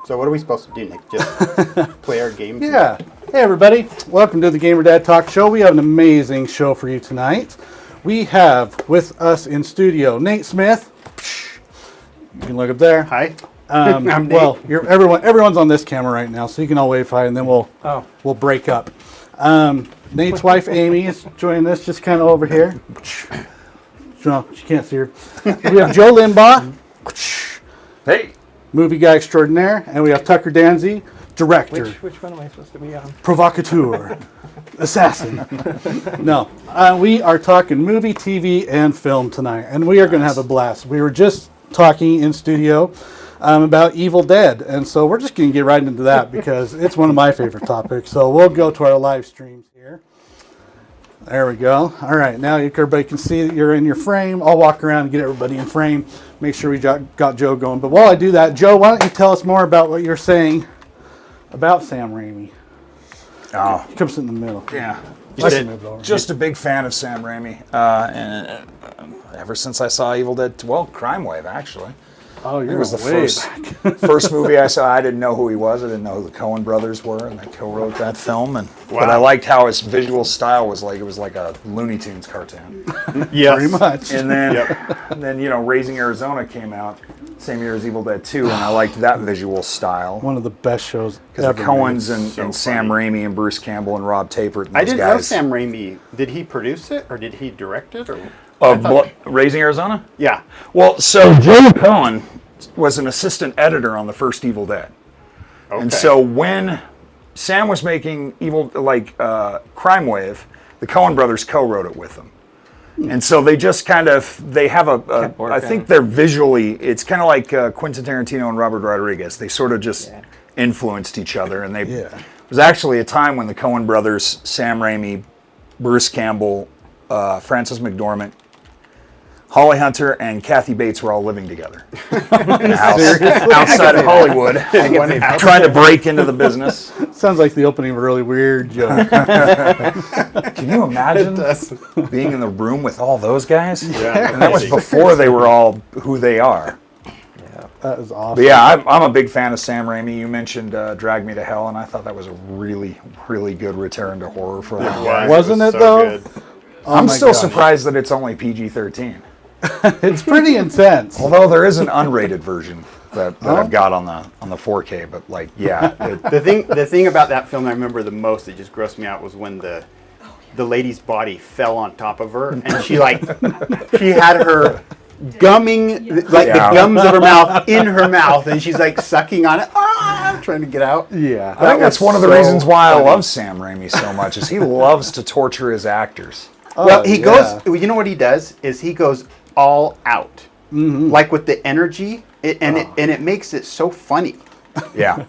So what are we supposed to do, Nick? Just play our games? Yeah. Hey, everybody. Welcome to the GamerDad Talk Show. We have an amazing show for you tonight. We have with us in studio Nate Smith. You can look up there. Hi. I'm Nate. Well, everyone's on this camera right now, so you can all wave hi, and then we'll break up. Nate's wife Amy is joining us, just kind of over here. No, she can't see her. We have Joe Limbaugh. Hey. Movie guy extraordinaire, and we have Tucker Dansie, director. Which one am I supposed to be on? Provocateur. Assassin. No. We are talking movie, TV, and film tonight, and we are going to have a blast. We were just talking in studio about Evil Dead, and so we're just going to get right into that because it's one of my favorite topics. So we'll go to our live streams here. There we go. All right, now everybody can see that you're in your frame. I'll walk around and get everybody in frame, make sure we got Joe going. But while I do that, Joe, why don't you tell us more about what you're saying about Sam Raimi? Oh. Come sit in the middle. Yeah. Just a big fan of Sam Raimi. And ever since I saw Evil Dead, Crime Wave, actually. Oh, it was the first movie I saw. I didn't know who he was. I didn't know who the Coen brothers were, and they co-wrote that film. But I liked how his visual style was like. It was like a Looney Tunes cartoon. Yeah, pretty much. And then Raising Arizona came out same year as Evil Dead 2, and I liked that visual style. One of the best shows because the Coens and Sam Raimi and Bruce Campbell and Rob Tapert. And I didn't know Sam Raimi. Did he produce it or did he direct it? Or? Raising Arizona? Yeah. Well, so Joe Coen was an assistant editor on the first Evil Dead. Okay. And so when Sam was making Crime Wave, the Coen brothers co-wrote it with him. And so they just they have I think they're visually, it's kind of like Quentin Tarantino and Robert Rodriguez. They sort of just influenced each other. And it was actually a time when the Coen brothers, Sam Raimi, Bruce Campbell, Frances McDormand, Holly Hunter, and Kathy Bates were all living together in a house outside of Hollywood, trying to break into the business. Sounds like the opening of a really weird joke. Can you imagine being in the room with all those guys? Yeah, and that was before they were all who they are. Yeah, that is awesome. But yeah, I'm a big fan of Sam Raimi. You mentioned Drag Me to Hell, and I thought that was a really, really good return to horror for a while. Yeah, Wasn't it, though? I'm still surprised that it's only PG-13. It's pretty intense. Although there is an unrated version that I've got on the 4K, but the thing about that film I remember the most that just grossed me out was when the lady's body fell on top of her and she had her gumming the gums of her mouth in her mouth and she's like sucking on it, trying to get out. Yeah, I think that's one of the reasons why I love Sam Raimi so much is he loves to torture his actors. Well, he goes. You know what he does is he goes all out, like with the energy, and it makes it so funny. Yeah.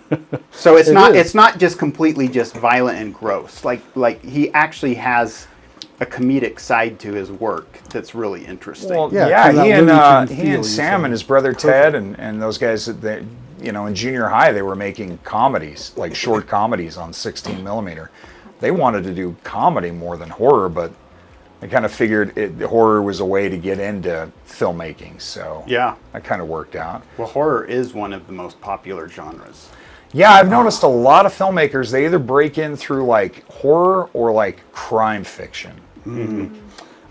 So it's not just completely just violent and gross. Like he actually has a comedic side to his work that's really interesting. Well, he and Sam and his brother Ted and those guys in junior high they were making comedies, like short comedies on 16 millimeter. They wanted to do comedy more than horror, but I kind of figured horror was a way to get into filmmaking, so that kind of worked out. Well, horror is one of the most popular genres. Yeah, I've noticed a lot of filmmakers, they either break in through like horror or like crime fiction. Mm-hmm.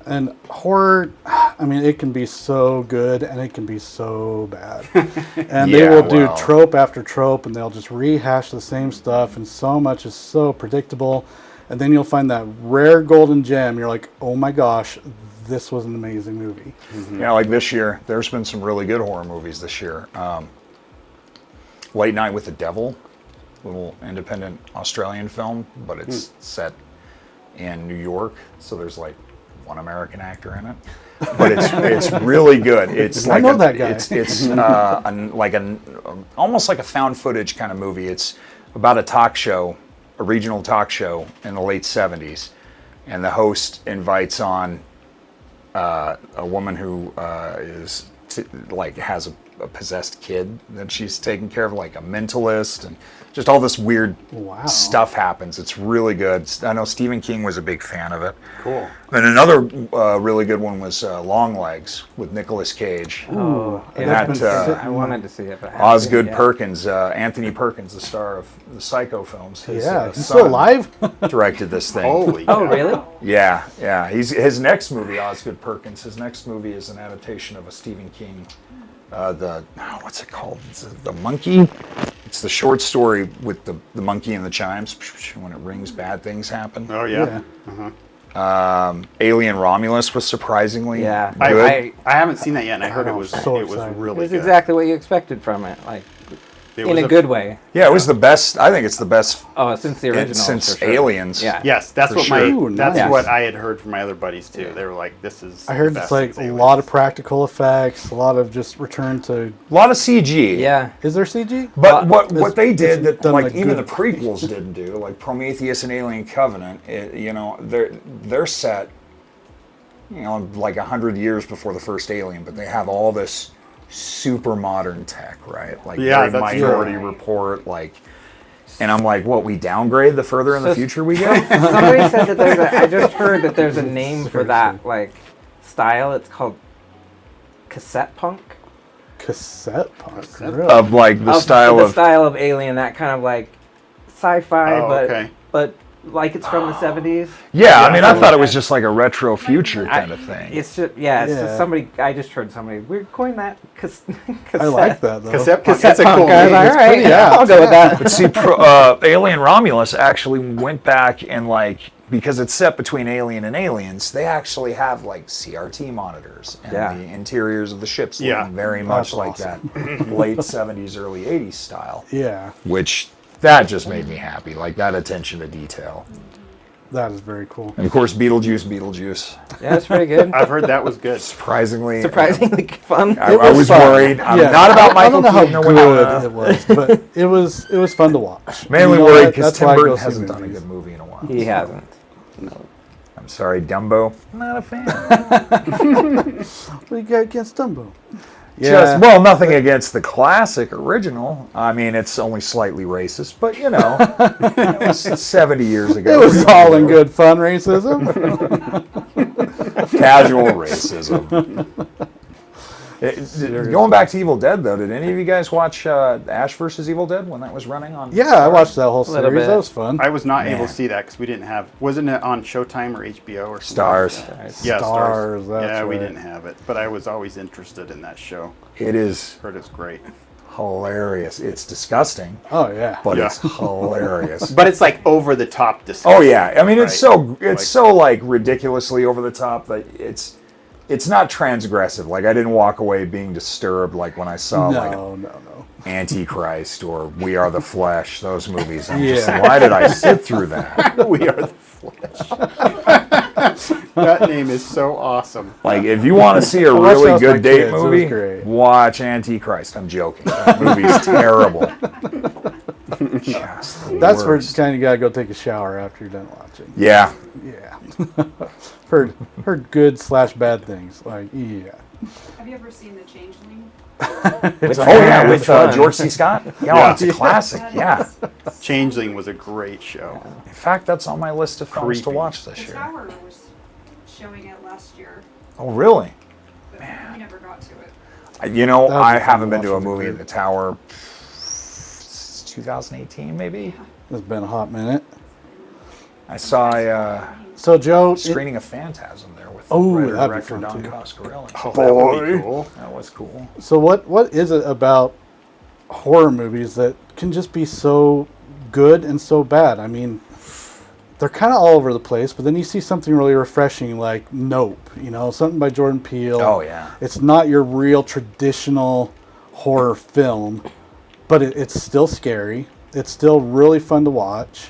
And horror, I mean, it can be so good and it can be so bad. And they will do trope after trope and they'll just rehash the same stuff and so much is so predictable. And then you'll find that rare golden gem. You're like, oh my gosh, this was an amazing movie. Mm-hmm. Yeah, like this year, there's been some really good horror movies this year. Late Night with the Devil, little independent Australian film, but it's set in New York, so there's like one American actor in it. But it's really good. It's like that guy. It's almost like a found footage kind of movie. It's about a talk show. A regional talk show in the late 70s, and the host invites on a woman who is has a possessed kid that she's taking care of, like a mentalist, and just all this weird stuff happens. It's really good. I know Stephen King was a big fan of it. Cool. And another really good one was Longlegs with Nicolas Cage. Oh, And I wanted to see it, but I haven't seen it Osgood yet. Perkins, Anthony Perkins, the star of the Psycho films. His, Yeah, he's son still alive? directed this thing. Holy Oh, cow. really? Yeah. His next movie, Osgood Perkins, his next movie is an adaptation of a Stephen King. What's it called? It's the Monkey. It's the short story with the monkey and the chimes. When it rings, bad things happen. Oh, yeah. Alien Romulus was surprisingly Yeah. good. I haven't seen that yet, and I heard it was so it was excited. really It was good. exactly what you expected from it, like It in was a good way. Yeah, it was the best. I think it's the best Oh, since the original, since for sure. Aliens. Yeah. Yes, that's For what sure. my Ooh, that's nice. what I had heard from my other buddies too. They were like, "This is." I heard the it's best like since a Aliens. lot of practical effects, a lot of just return to. A lot of CG. Yeah. Is there CG? But what they did that done like like even the good. prequels didn't do, like Prometheus and Alien Covenant, they're set, like 100 years before the first Alien, but they have all this super modern tech, right? Like Yeah, very that's Minority true. Report, like. And I'm like, what? We downgrade the further in the future we go? Somebody said that I just heard that there's a name for that like style. It's called cassette punk. Cassette punk. Really? Of like the style of. style of Alien, that kind of like sci-fi, Oh, okay. but like it's from the 70s. Yeah, I mean, I thought it was just like a retro future kind of thing. It's just it's Yeah. just somebody. I just heard somebody. We're going that cassette. I like that though. Cassette punk. Cassette That's a cool punk. I was name. like, all right, pretty yeah, apt, I'll go with that. But see, Alien Romulus actually went back and because it's set between Alien and Aliens, they actually have like CRT monitors and Yeah. the interiors of the ships Yeah. look very much That's like awesome. that late 70s, early 80s style, Yeah, which that just made me happy, like that attention to detail. that is very cool. And of course, Beetlejuice. Yeah, it's pretty good. I've heard that was good. Surprisingly, Surprisingly fun. I was fun. worried. I'm Yeah, not about I don't Michael know how Keaton or good Winona. it was, but it was fun to watch. Mainly You know worried what? because That's Tim why I go Burton see hasn't done a movies. good movie in a while. He hasn't. I'm sorry, Dumbo. Not a fan. What do you got against Dumbo? Nothing against the classic original. I mean, it's only slightly racist, but it was 70 years ago. It was all in good fun racism. Casual racism. Going back to Evil Dead, though, did any of you guys watch Ash vs. Evil Dead when that was running on? Yeah, I watched that whole Little series. bit. That was fun. I was not Man. able to see that because we didn't have. Wasn't it on Showtime or HBO or something? Stars. Yeah, Stars, that's Yeah, we right. didn't have it, but I was always interested in that show. It is Heard it's great. hilarious. It's disgusting, Oh yeah. but Yeah. it's hilarious. But it's like over the top Oh disgusting. yeah, I mean it's right? so like ridiculously over the top that it's not transgressive. Like I didn't walk away being disturbed like when I saw like No. Antichrist or We Are the Flesh, those movies. I'm just Yeah. why did I sit through that? We are the flesh. That name is so awesome. Like if you want to see a watched that really with my good date kids. It was movie, great. watch Antichrist. I'm joking. That movie's terrible. Just the That's where worst. kind of gotta go take a shower after you're done watching. Yeah. Yeah. heard good/bad things. Like yeah. Have you ever seen The Changeling? Which Oh yeah, one? with Which one? George C. Scott. Yeah, Yeah. it's a classic. That Yeah. is- Changeling was a great show. In fact, that's on my list of films to Creepy. watch this The year. Tower was showing it last year, Oh really? but we never got to it. That would I be fun haven't to been to a watch as a movie in group. the Tower since 2018, maybe. It's been a hot minute. I saw a So Joe, screening of Phantasm there with Oh, writer that'd be director fun, Don too. Coscarelli. Oh, that would be cool. That was cool. so what is it about horror movies that can just be so good and so bad? I mean, they're kind of all over the place, but then you see something really refreshing like Nope, something by Jordan Peele. Oh yeah. It's not your real traditional horror film, but it's still scary. It's still really fun to watch.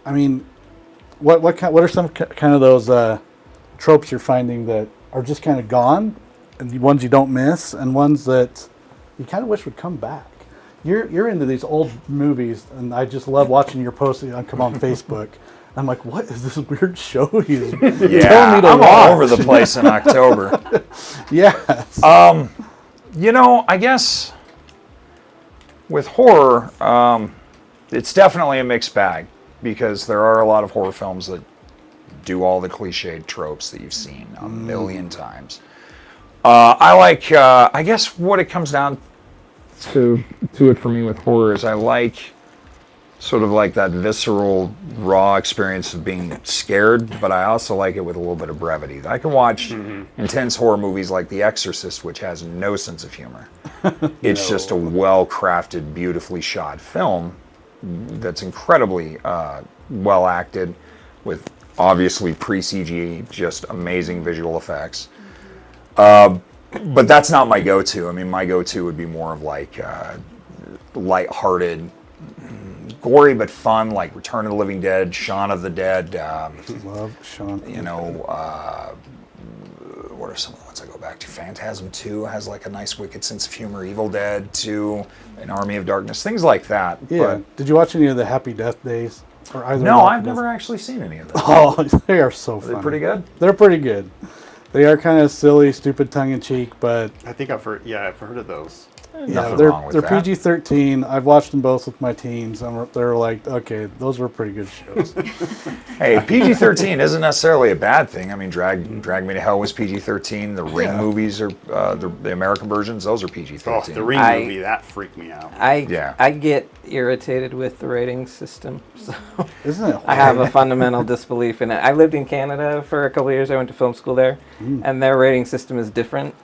I mean, what are some kind of those tropes you're finding that are just kind of gone, and the ones you don't miss, and ones that you kind of wish would come back? You're into these old movies, and I just love watching your posts on Facebook I'm like, what is this weird show he's Yeah, telling me to I'm watch? all over the place in October. Yes. I guess with horror, it's definitely a mixed bag because there are a lot of horror films that do all the cliched tropes that you've seen a million times. I guess what it comes down to it for me with horror is I like sort of like that visceral, raw experience of being scared, but I also like it with a little bit of brevity. I can watch intense horror movies like The Exorcist, which has no sense of humor. It's just a well-crafted, beautifully shot film that's incredibly well acted with obviously pre-CG, just amazing visual effects. But that's not my go-to. I mean, my go-to would be more of like light-hearted, gory but fun, like Return of the Living Dead, Shaun of the Dead. Love Sean. What are some of the ones I go back to? Phantasm 2 has like a nice wicked sense of humor. Evil Dead 2, An Army of Darkness, things like that. Yeah. Did you watch any of the Happy Death Days? Or either No, of I've those? never actually seen any of them. Oh, they are so Are funny. they pretty good? They're pretty good. They are kind of silly, stupid, tongue-in-cheek, but I think I've heard of those. yeah, Nothing they're wrong with that. PG-13. I've watched them both with my teens, and they're like, okay, those were pretty good shows. Hey, PG-13 isn't necessarily a bad thing. I mean, Drag Me to Hell was PG-13. The Ring movies are the American versions. Those are PG-13. Oh, the Ring movie, that freaked me out. I get irritated with the rating system. So Isn't it? I have a fundamental disbelief in it. I lived in Canada for a couple of years. I went to film school there, and their rating system is different.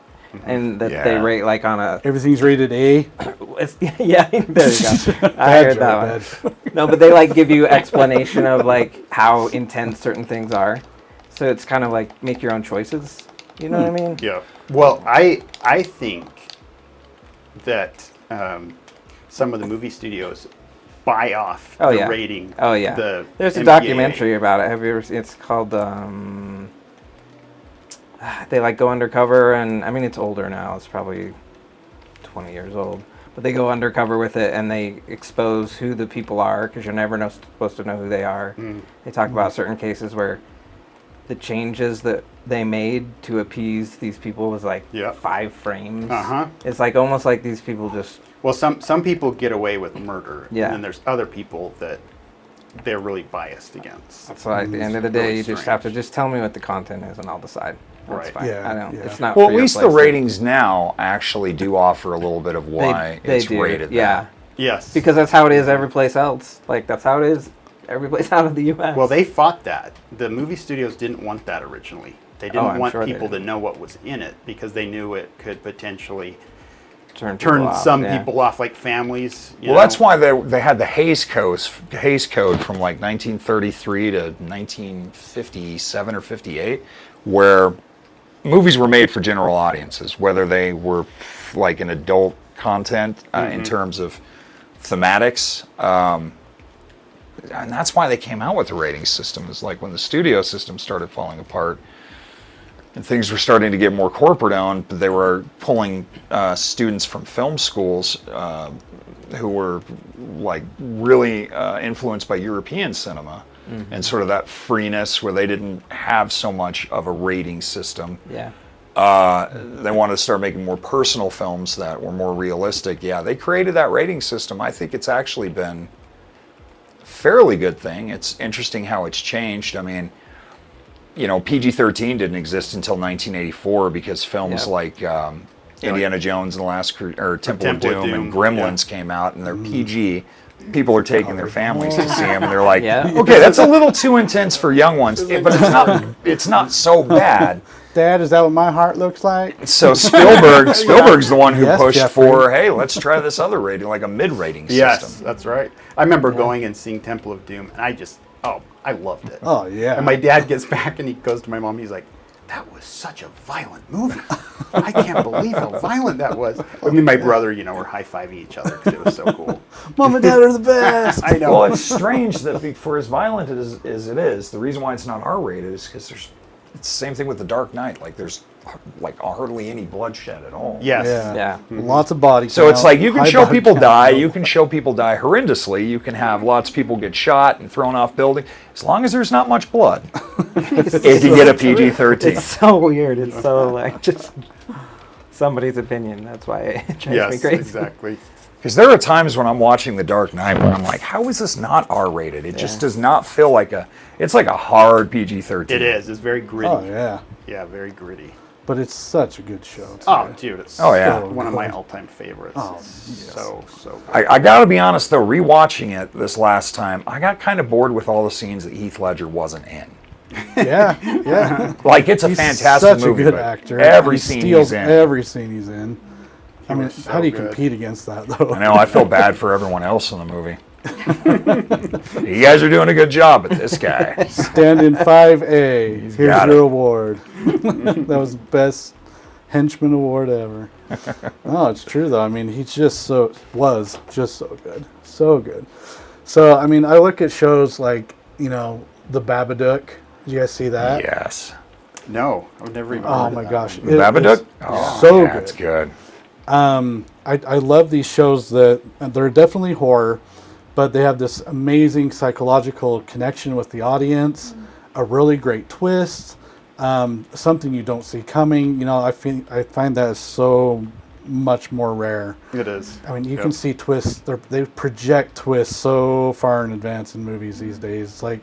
And that they rate like on a Everything's rated A. yeah, there you go. I heard that one. No, but they like give you explanation of like how intense certain things are, so it's kind of like make your own choices. You know what I mean? Yeah. Well, I think that some of the movie studios buy off the rating. Oh yeah. There's a MPAA. documentary about it. Have you ever seen? It's called. They like go undercover, and I mean it's older now. It's probably 20 years old. But they go undercover with it, and they expose who the people are, because you're never supposed to know who they are. They talk about certain cases where the changes that they made to appease these people was like 5 frames. It's like almost like these people just... Well, some people get away with murder, Yeah. and then there's other people that they're really biased against. So at the end of the day, really you just strange. have to just tell me what the content is, and I'll decide. That's Right. fine. Yeah, I don't. yeah. It's not. Well, for at your least the place to- ratings now actually do offer a little bit of why they it's do. rated. Yeah. that. Yes. Because that's how it is every place else. Like that's how it is every place out of the U.S. Well, they fought that. The movie studios didn't want that originally. They didn't I'm want sure they people to didn't. know what was in it because they knew it could potentially turn turn off, some yeah. people off, like families. Well, that's why they had the Hays Code from like 1933 to 1957 or 58, where movies were made for general audiences, whether they were like an adult content in terms of thematics. And that's why they came out with the rating system. Is like when the studio system started falling apart and things were starting to get more corporate owned, but they were pulling students from film schools who were like really influenced by European cinema and sort of that freeness where they didn't have so much of a rating system. Yeah. They wanted to start making more personal films that were more realistic. Yeah, they created that rating system. I think it's actually been a fairly good thing. It's interesting how it's changed. I mean, you know, PG-13 didn't exist until 1984 because films like Indiana Jones and the Last or Temple of Doom and Gremlins came out, and they're PG. People are taking their families to see them, and they're like, "Okay, that's a little too intense for young ones, but it's not so bad." Dad, is that what my heart looks like? So Spielberg's the one who Yes, pushed Jeffrey. for, "Hey, let's try this other rating, like a mid-rating system." Yes, that's right. I remember going and seeing Temple of Doom, and I loved it. Oh, yeah. And my dad gets back and he goes to my mom. He's like, "That was such a violent movie. I can't believe how violent that was." I mean, my brother, we're high-fiving each other because it was so cool. Mom and Dad are the best. I know. Well, it's strange that for as violent as it is, the reason why it's not R-rated is because it's the same thing with The Dark Knight. Like there's like hardly any bloodshed at all. Yes. Yeah. Lots of body So it's count, like you can high show body people count. die. You can show people die horrendously. You can have lots of people get shot and thrown off buildings. As long as there's not much blood, if you get a PG-13. It's so weird. It's so like just somebody's opinion. That's why it drives me Yes, crazy. exactly. Because there are times when I'm watching The Dark Knight where I'm like, how is this not R-rated? It just does not feel like it's like a hard PG-13. It is. It's very gritty. Oh yeah, Yeah, very gritty. but it's such a good show. Too. Oh, dude, it's Oh, yeah. one of my good. all-time favorites. Oh, It's yes. so good. I got to be honest, though, rewatching it this last time, I got kind of bored with all the scenes that Heath Ledger wasn't in. Yeah. Like, it's a He's fantastic such movie, a good but actor. every He scene steals he's in. every scene he's in. I mean, was so how do you good. compete against that though? I know, I feel bad for everyone else in the movie. You guys are doing a good job, but this guy. Stand in 5A. Here's got your it. award. That was the best henchman award ever. No, it's true though. I mean, he was just so good, so good. So I mean, I look at shows like The Babadook. Did you guys see that? Yes. No, I've never even. Oh heard of my that gosh, one. The it Babadook? is Oh, so yeah, good. it's good. I love these shows that they're definitely horror, but they have this amazing psychological connection with the audience, a really great twist, something you don't see coming. I find that is so much more rare. It is. I mean, you Yep. can see twists. They project twists so far in advance in movies these days. It's like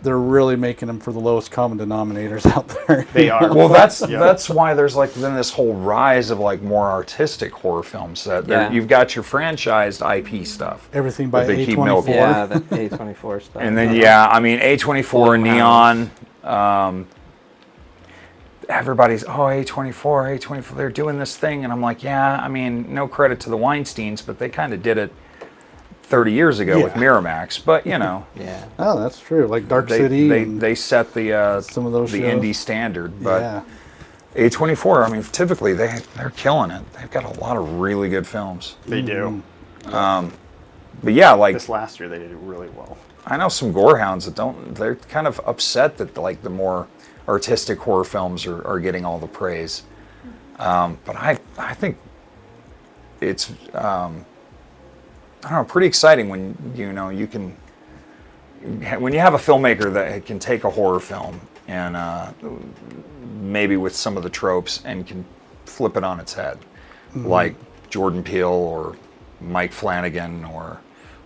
they're really making them for the lowest common denominators out there. They are. Well, that's Yeah. that's why there's like then this whole rise of like more artistic horror films. Yeah. You've got your franchised IP stuff. Everything by But they keep A24. milking. Yeah, the A24 stuff. And then I mean A24, Neon, everybody's A24, they're doing this thing, and I'm like, I mean, no credit to the Weinsteins, but they kind of did it 30 years ago with Yeah. Miramax. But yeah. Oh, that's true. Like Dark they City. they, and they set the some of those the shows. indie standard. But yeah. A24, I mean, typically they're killing it. They've got a lot of really good films. They do. But yeah, like This last year they did it really well. I know some gorehounds that they're kind of upset that like the more artistic horror films are getting all the praise. But I think it's I don't know, pretty exciting when you can when you have a filmmaker that can take a horror film and maybe with some of the tropes and can flip it on its head, like Jordan Peele or Mike Flanagan or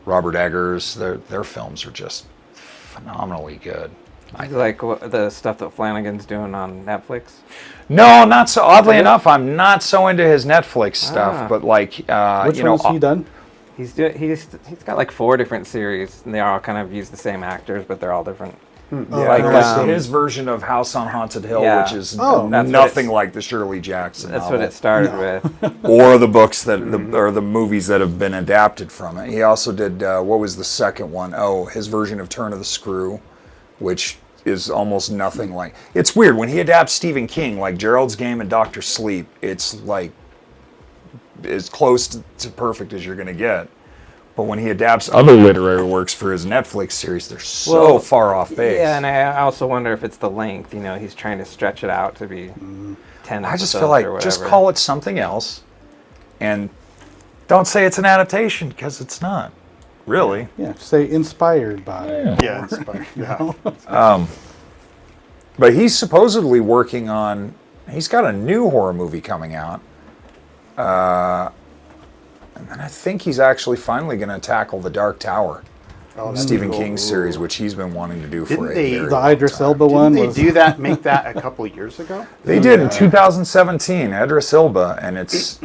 Robert Eggers. Their films are just phenomenally good. I like the stuff that Flanagan's doing on Netflix. No, not so. Oddly enough, I'm not so into his Netflix stuff. Ah. But like, Which one has he done? He's got like 4 different series, and they all kind of use the same actors, but they're all different. like like, his version of House on Haunted Hill, Yeah. which is Oh. That's what nothing it's- like the Shirley Jackson That's novel, what it started with. or the books that or the movies that have been adapted from it. He also did what was the second one? Oh, his version of Turn of the Screw, which is almost nothing like. It's weird when he adapts Stephen King, like Gerald's Game and Doctor Sleep. It's like as close to perfect as you're going to get. But when he adapts other literary works for his Netflix series, they're so Well, far off base. Yeah, and I also wonder if it's the length. He's trying to stretch it out to be 10 I just episodes feel like or just whatever. call it something else, and don't say it's an adaptation because it's not, really. Yeah, say inspired by. Yeah, inspired. Yeah. But he's supposedly working on. He's got a new horror movie coming out, and then I think he's actually finally going to tackle the Dark Tower, Stephen King series, which he's been wanting to do for Didn't a they- very The long Idris time. Elba one Didn't was. they do that? Make that a couple years ago? They did in 2017, Idris Elba, and it's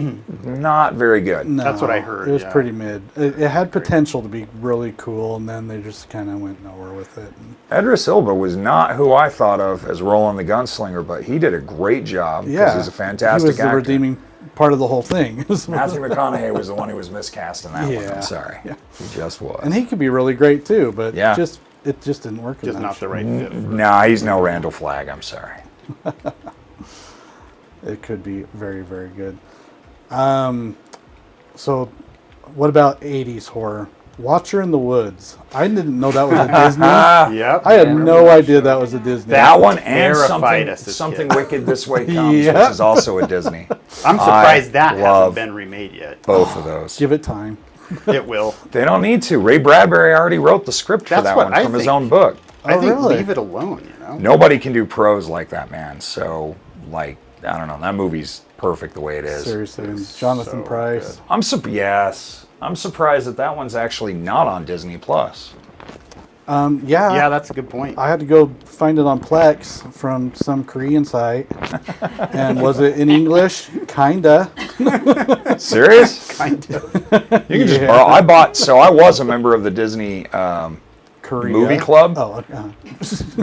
not very good. No, That's what I heard, It was yeah. pretty mid. It had potential to be really cool, and then they just kind of went nowhere with it. Idris Elba was not who I thought of as Roland the Gunslinger, but he did a great job because Yeah, he's a fantastic He was the actor. redeeming part of the whole thing. Matthew McConaughey was the one who was miscast in that one. Yeah. I'm sorry. Yeah. He just was. And he could be really great too, but Yeah. it just didn't work. in Just that not the show. right fit. Nah, he's no Randall Flagg. I'm sorry. It could be very, very good. So, what about 80s horror? Watcher in the Woods. I didn't know that was a Disney. Yep. I had no idea that was a Disney. That one and terrified us as something kids. Wicked This Way Comes, Yep. which is also a Disney. I'm surprised that hasn't love been remade yet. both of those. Give it time. It will. They don't need to. Ray Bradbury already wrote the script for That's that what one I from his think. own book. I think really? leave it alone, you know? Nobody can do prose like that man. So, like, I don't know. That movie's perfect the way it is. Seriously, and Jonathan so Pryce. I'm surprised that was actually not on Disney Plus. Yeah, that's a good point. I had to go find it on Plex from some Korean site. And was it in English? Kinda. Serious? Kind of. You can just borrow. I was a member of the Disney Korea. movie club. Oh,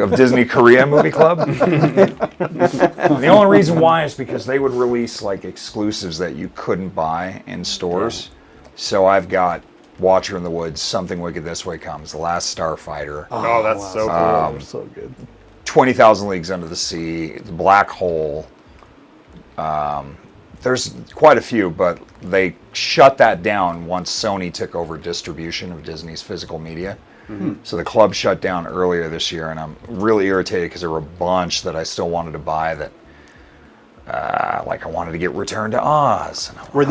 Of Disney Korea Movie Club. The only reason why is because they would release like exclusives that you couldn't buy in stores. So I've got Watcher in the Woods, Something Wicked This Way Comes, The Last Starfighter, Oh, that's so cool. so good. 20,000 Leagues Under the Sea, The Black Hole. There's quite a few, but they shut that down once Sony took over distribution of Disney's physical media. So the club shut down earlier this year, and I'm really irritated because there were a bunch that I still wanted to buy that, like I wanted to get Return to Oz. And Were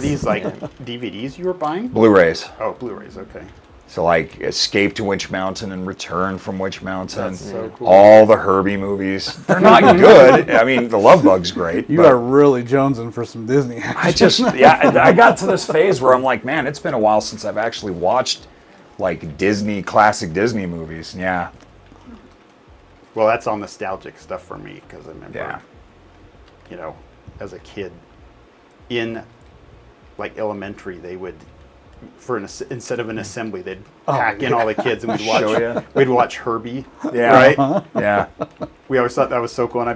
these like DVDs you were buying? Blu-rays. Oh, Blu-rays. Okay. So like Escape to Witch Mountain and Return from Witch Mountain. That's so cool. All the Herbie movies. They're not good. I mean, The Love Bug's great. You but are really jonesing for some Disney action. I got to this phase where I'm like, man, it's been a while since I've actually watched like classic Disney movies. Yeah. Well, that's all nostalgic stuff for me because I remember, Yeah. you know, as a kid, in like elementary, they would, instead of an assembly, they'd pack in all the kids and Show ya. we'd watch Herbie. Yeah. Right. Yeah. We always thought that was so cool, and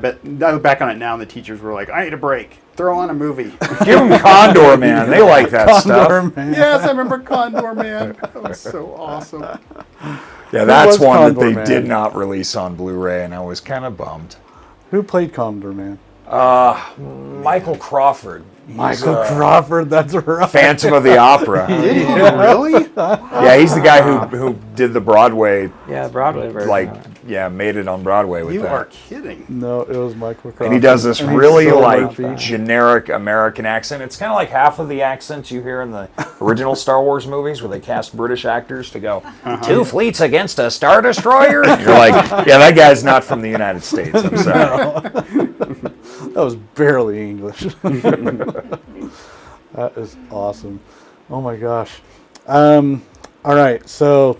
I look back on it now, and the teachers were like, "I need a break. Throw on a movie." Give them Condor Man. They like that Condor stuff. Man. Yes, I remember Condor Man. That was so awesome. Yeah, that's was one Condor that they Man? did not release on Blu-ray, and I was kind of bummed. Who played Condor Man? Michael Crawford. Michael Crawford, that's right. Phantom of the Opera. Did you really? Yeah, he's the guy who did the Broadway, Yeah, Broadway version. like, of it. yeah, made it on Broadway with You that. are kidding. No, it was Michael Crawford. And he does this And he's really so like goofy. generic American accent. It's kind of like half of the accents you hear in the original Star Wars movies where they cast British actors to go, two fleets against a Star Destroyer. You're like, yeah, that guy's not from the United States. I'm sorry. That was barely English. That is awesome. Oh my gosh. All right, so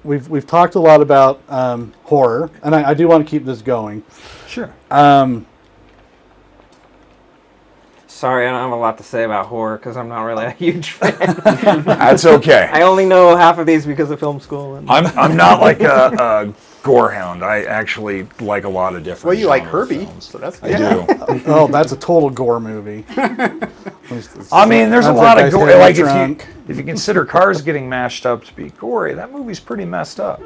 we've talked a lot about horror, and I do want to keep this going. Sure. Sorry, I don't have a lot to say about horror because I'm not really a huge fan. That's okay. I only know half of these because of film school. And I'm not like a gore hound. I actually like a lot of different. Well, you like genre Herbie, films. so that's I good. do. Oh, that's a total gore movie. I mean, there's a Sounds lot like of I gore. said Like trunk. if you consider cars getting mashed up to be gory, that movie's pretty messed up.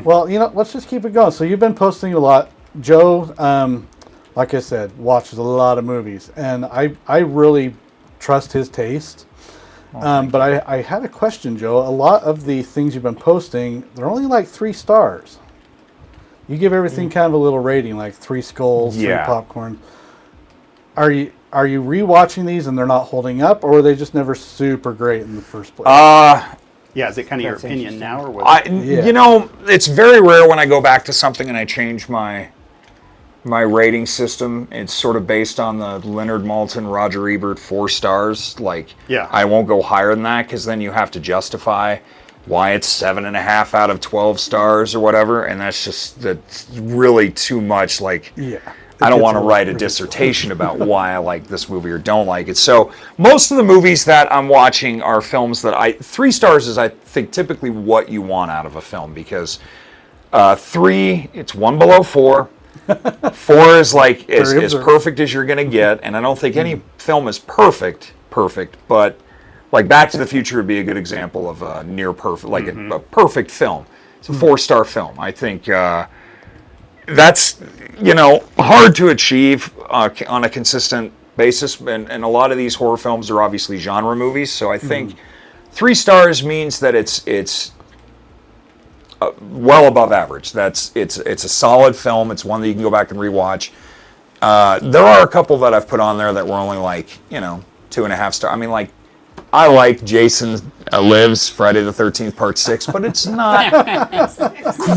Well, let's just keep it going. So you've been posting a lot. Joe, like I said, watches a lot of movies, and I really trust his taste. But I had a question, Joe. A lot of the things you've been posting, they're only like 3 stars. You give everything kind of a little rating, like 3 skulls, 3 Yeah. popcorn. Are you rewatching these and they're not holding up, or are they just never super great in the first place? Yeah, is it kind of your That's opinion interesting. now, or what? Yeah. It's very rare when I go back to something and I change my rating system. It's sort of based on the Leonard Maltin, Roger Ebert 4 stars. Like, Yeah. I won't go higher than that because then you have to justify why it's 7.5 out of 12 stars or whatever, and that's really too much. Like, Yeah. I don't want to write a dissertation about why I like this movie or don't like it. So most of the movies that I'm watching are films that 3 stars is, I think, typically what you want out of a film, because 3, it's 1 below 4. 4 is like as perfect as you're going to get, and I don't think any film is perfect, but like Back to the Future would be a good example of a near perfect, like a perfect film. It's a 4-star film. I think that's hard to achieve on a consistent basis, and a lot of these horror films are obviously genre movies, so I think 3 stars means that it's well above average. It's a solid film. It's one that you can go back and rewatch. There are a couple that I've put on there that were only like 2.5 stars. I mean, like, I like Jason Lives, Friday the 13th, Part 6, but it's not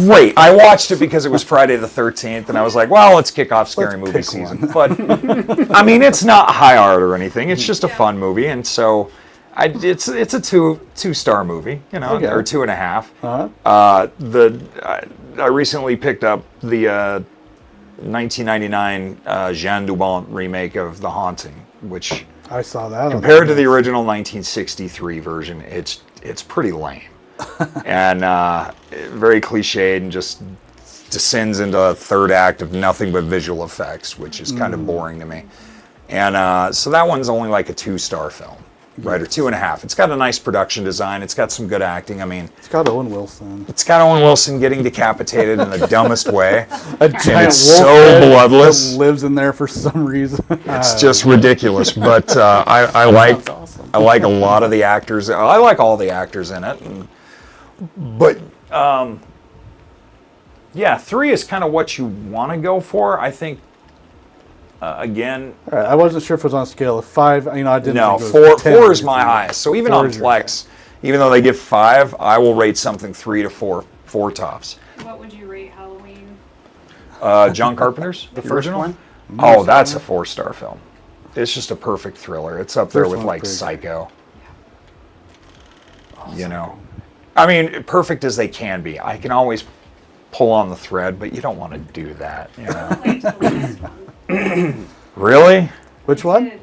great. I watched it because it was Friday the 13th, and I was like, well, let's kick off scary movie season. But, I mean, it's not high art or anything. It's just a fun movie, and so it's a two-star movie, or 2.5. I recently picked up the 1999 Jean Dubont remake of The Haunting, which... I saw that. Compared to the original 1963 version, it's pretty lame. And very cliched and just descends into a third act of nothing but visual effects, which is kind of boring to me. And so that one's only like a 2-star film, right? Or 2.5. It's got a nice production design. It's got some good acting. I mean... It's got Owen Wilson. It's got Owen Wilson getting decapitated in the dumbest way. A And giant it's wolf so head bloodless. that lives in there for some reason. It's just ridiculous, but I like a lot of the actors. I like all the actors in it, but 3 is kind of what you want to go for. I think again. All right, I wasn't sure if it was on a scale of 5. I didn't. No, think it was 10 4 or is my anything. highest. So even 4 on is your Plex, even though they give 5, I will rate something 3 to 4 tops. What would you rate Halloween? John Carpenter's The first one? Oh, that's a 4-star film. It's just a perfect thriller. It's up there First with one's like pretty Psycho. I mean, perfect as they can be. I can always pull on the thread, but you don't want to do that. I liked the last one. Really? Which one? Did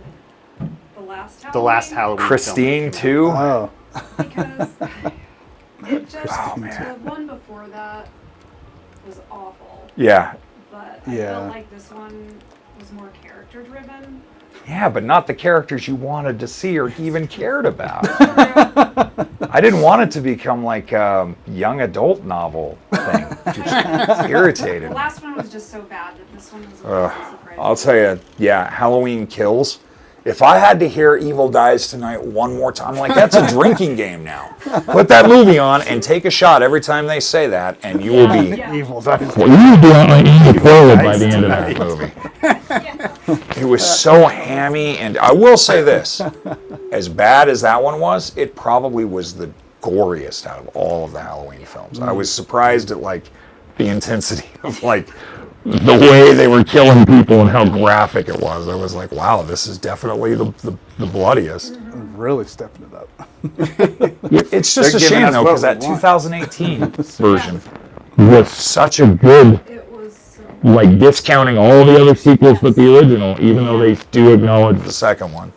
The last Halloween? The last Halloween Christine film. too? Oh, Because it just, Christine, the one before that was awful. Yeah. But I Yeah. felt like this one was more character driven. Yeah, but not the characters you wanted to see or even cared about. I didn't want it to become like a young adult novel thing. Just irritated. The last one was just so bad that this one was a little surprising. I'll tell you, Halloween Kills. If I had to hear Evil Dies Tonight one more time, like, that's a drinking game now. Put that movie on and take a shot every time they say that, and you will be... Yeah. Evil Dies. Well, you would be on my evil forward by the end of that. movie. It was so hammy, and I will say this, as bad as that one was, it probably was the goriest out of all of the Halloween films. I was surprised at like the intensity of like the way they were killing people and how graphic it was. I was like, wow, this is definitely the bloodiest. Really stepping it up. It's just They're a giving shame us though, what because that we want. 2018 version Was such a good, It was so like, discounting all the other sequels but the original, even though they do acknowledge the second one.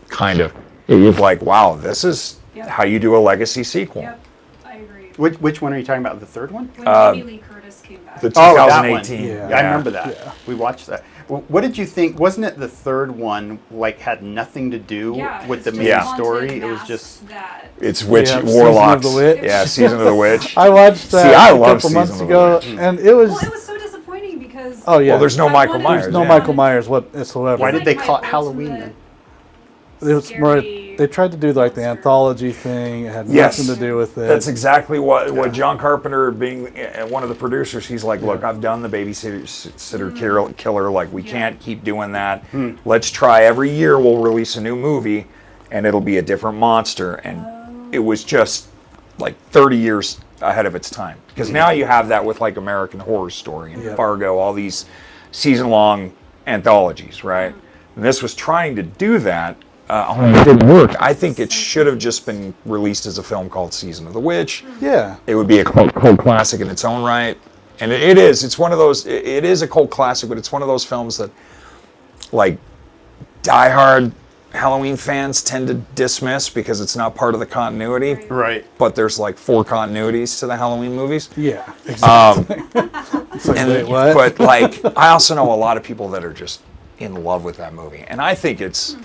kind of. It was like, wow, this is how you do a legacy sequel. Yep, I agree. Which one are you talking about? The third one? When Jamie Lee Curtis came back. The Oh, that one. 2018. Yeah. Yeah, I remember that. Yeah. We watched that. What did you think? Wasn't it the third one like had nothing to do Yeah, with it's the just main haunted story? It was masks just that. It's witch Yeah, warlocks. Season of the Witch. Yeah, Season of the Witch. I watched that See, I a love couple Season months of the ago, Witch. and it was... Well, it was so disappointing because. Oh, yeah. Well, there's no I Michael wanted- Myers. There's no yeah. Michael Myers whatsoever. Why did they Like call it my Halloween ultimate It was more... scary They tried to do like the monster. anthology thing. It had Yes. nothing to do with it. That's exactly what John Carpenter, being one of the producers, he's like, look, I've done the babysitter killer. Like, we can't keep doing that. Let's try every year. We'll release a new movie, and it'll be a different monster. And it was just like 30 years ahead of its time. Because now you have that with like American Horror Story and Fargo, all these season-long anthologies, right? And this was trying to do that. It didn't work. I think it should have just been released as a film called Season of the Witch. Yeah. It would be a cult classic in its own right. And it is. It's one of those, it is a cult classic, but it's one of those films that, like, diehard Halloween fans tend to dismiss because it's not part of the continuity. right? But there's like 4 continuities to the Halloween movies. Yeah. Exactly. It's like, wait, what? But, like, I also know a lot of people that are just in love with that movie. And I think it's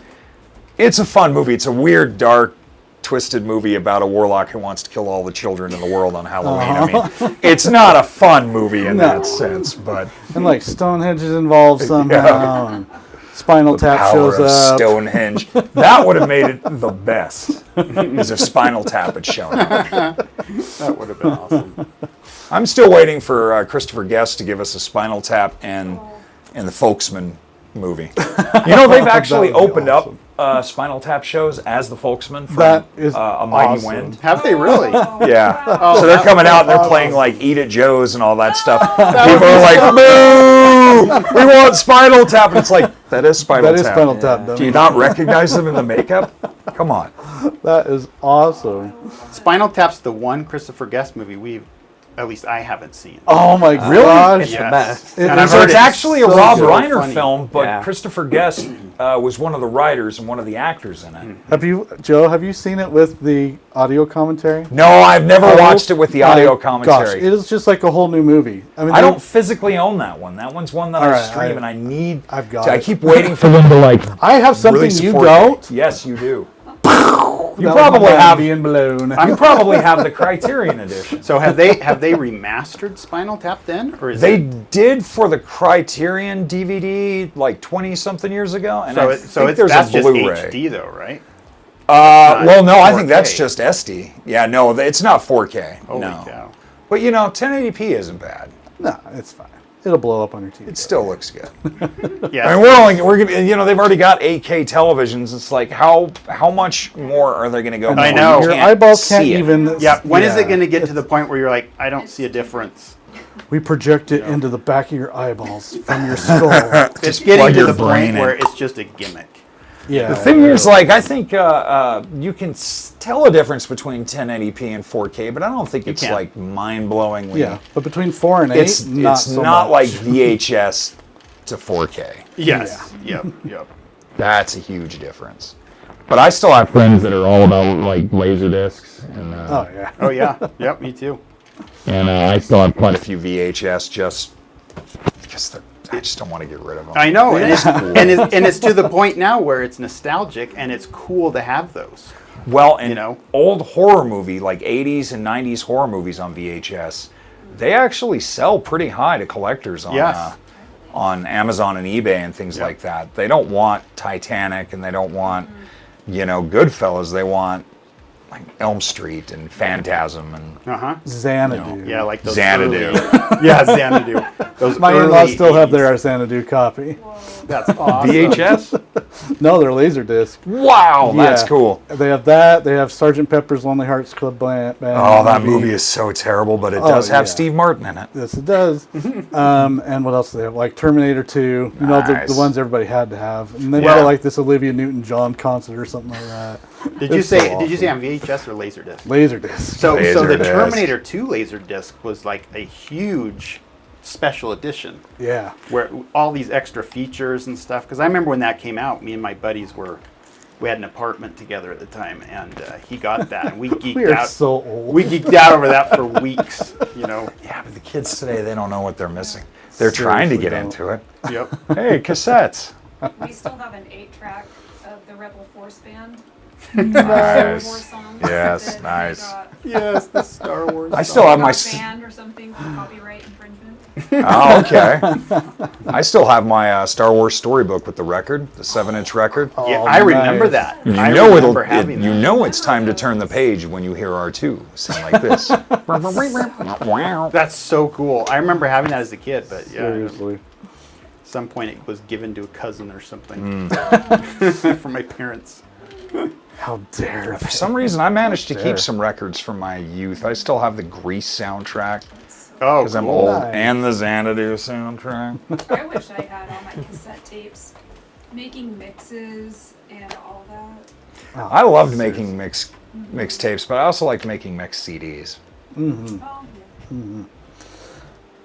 a fun movie. It's a weird, dark, twisted movie about a warlock who wants to kill all the children in the world on Halloween. I mean, it's not a fun movie in that sense, but And like Stonehenge is involved somehow. And Spinal Tap Power shows of up. Stonehenge. That would have made it the best. Is if Spinal Tap had shown up. That would have been awesome. I'm still waiting for Christopher Guest to give us a Spinal Tap and the Folksman movie. You know, they've actually That would be opened awesome. up Spinal Tap shows as the Folksman from That is A Mighty awesome. Wind. Have they really? Yeah. Oh, So they're that coming would out be and they're playing awesome. like Eat at Joe's and all that stuff. People are like, boo! We want Spinal Tap. And it's like, that is Spinal That is Tap. Spinal Tap. Do you not recognize them in the makeup? Come on. That is awesome. Spinal Tap's the one Christopher Guest movie at least I haven't seen. Oh my gosh. It's the best. And I've So heard it's actually a so Rob good. Reiner Funny. film, but Yeah. Christopher Guest was one of the writers and one of the actors in it. Joe, have you seen it with the audio commentary? No, I've never Oh watched it with the audio my commentary. Gosh, it is just like a whole new movie. I mean, I don't physically own that one. That one's one that All I right, stream, and I need. I've got I it. keep waiting For for them to like, I have something release you 4K. don't. Yes, you do. You probably have- being blown. You probably have the Criterion edition. So have they remastered Spinal Tap then, or is They it, did for the Criterion DVD like 20-something years ago, and I think it's there's that's a just Blu-ray. HD though, right? Well, no, I think 4K. that's just SD. Yeah, no, it's not 4K. Holy no. cow! But you know, 1080p isn't bad. No, it's fine. It'll blow up on your TV. It still looks good. Yeah, I mean, we're gonna, you know, they've already got 8K televisions. It's like how much more are they going to go? I before know. you Your can't eyeballs can't see it? even. yeah. When is it Yeah. going to get to the point where you're like, I don't see a difference? We project it into the back of your eyeballs from your skull. It's plug getting to your the brain point in. where it's just a gimmick. Yeah. The thing is, like, I think you can tell a difference between 1080p and 4K, but I don't think it's can. like mind-blowingly. Yeah, but between 4 and 8, It's not so not much. like VHS to 4K. Yes. Yep. Yep. That's a huge difference. but I still have friends that are all about like laser discs, and Oh yeah. Oh yeah. Yep. Me too. I still have quite Quite a a few VHS just because I just don't want to get rid of them. I know, and it's to the point now where it's nostalgic and it's cool to have those. Well, and You know? old horror movie, like 80s and 90s horror movies on VHS, they actually sell pretty high to collectors Yes. On Amazon and eBay and things like that. They don't want Titanic and they don't want, Goodfellas. They want like Elm Street and Phantasm and Uh huh. Xanadu. Yeah, like those Xanadu. early- yeah, Xanadu. Those My in-laws early still have 80s. their Xanadu copy. That's awesome. VHS. No, they're Laserdisc. Wow, that's Yeah. cool. They have that. They have Sgt. Pepper's Lonely Hearts Club Band. Oh, that movie is so terrible, but it does have yeah. Steve Martin in it. Yes, it does. And what else do they have? Like Terminator 2. You know, Nice. the ones everybody had to have. And they've Yeah. got like this Olivia Newton-John concert or something like that. Did you It's say? so Did you say awesome. on VHS or Laserdisc? Laserdisc. So the Laserdisc. Terminator 2 Laserdisc was like a huge special edition Yeah. where all these extra features and stuff. Because I remember when that came out, me and my buddies we had an apartment together at the time, and he got that, and we geeked We are out. so old. We geeked out over that for weeks. You know. Yeah, but the kids today, they don't know what they're missing. They're trying to Seriously get don't. into it. Yep. Hey, cassettes. We still have an 8-track of the Rebel Force Band. Nice. Star Wars songs Yes, that they nice. got- Yes, the Star Wars. I still have my. got banned or something for copyright infringement. Oh, okay. I still have my Star Wars storybook with the record, the 7-inch record. Yeah, Oh, I remember nice. that. You I know remember having you that. know it's time to turn the page when you hear R2 sound like this. Wow. That's so cool. I remember having that as a kid, but yeah, Seriously. at some point it was given to a cousin or something Mm. from my parents. How dare For some reason, I managed to Sure. keep some records from my youth. I still have the Grease soundtrack Oh, because I'm cool. old, Nice. and the Xanadu soundtrack. I wish I had all my cassette tapes, making mixes and all that. I loved making mixtapes, but I also liked making mix CDs. Oh, yeah.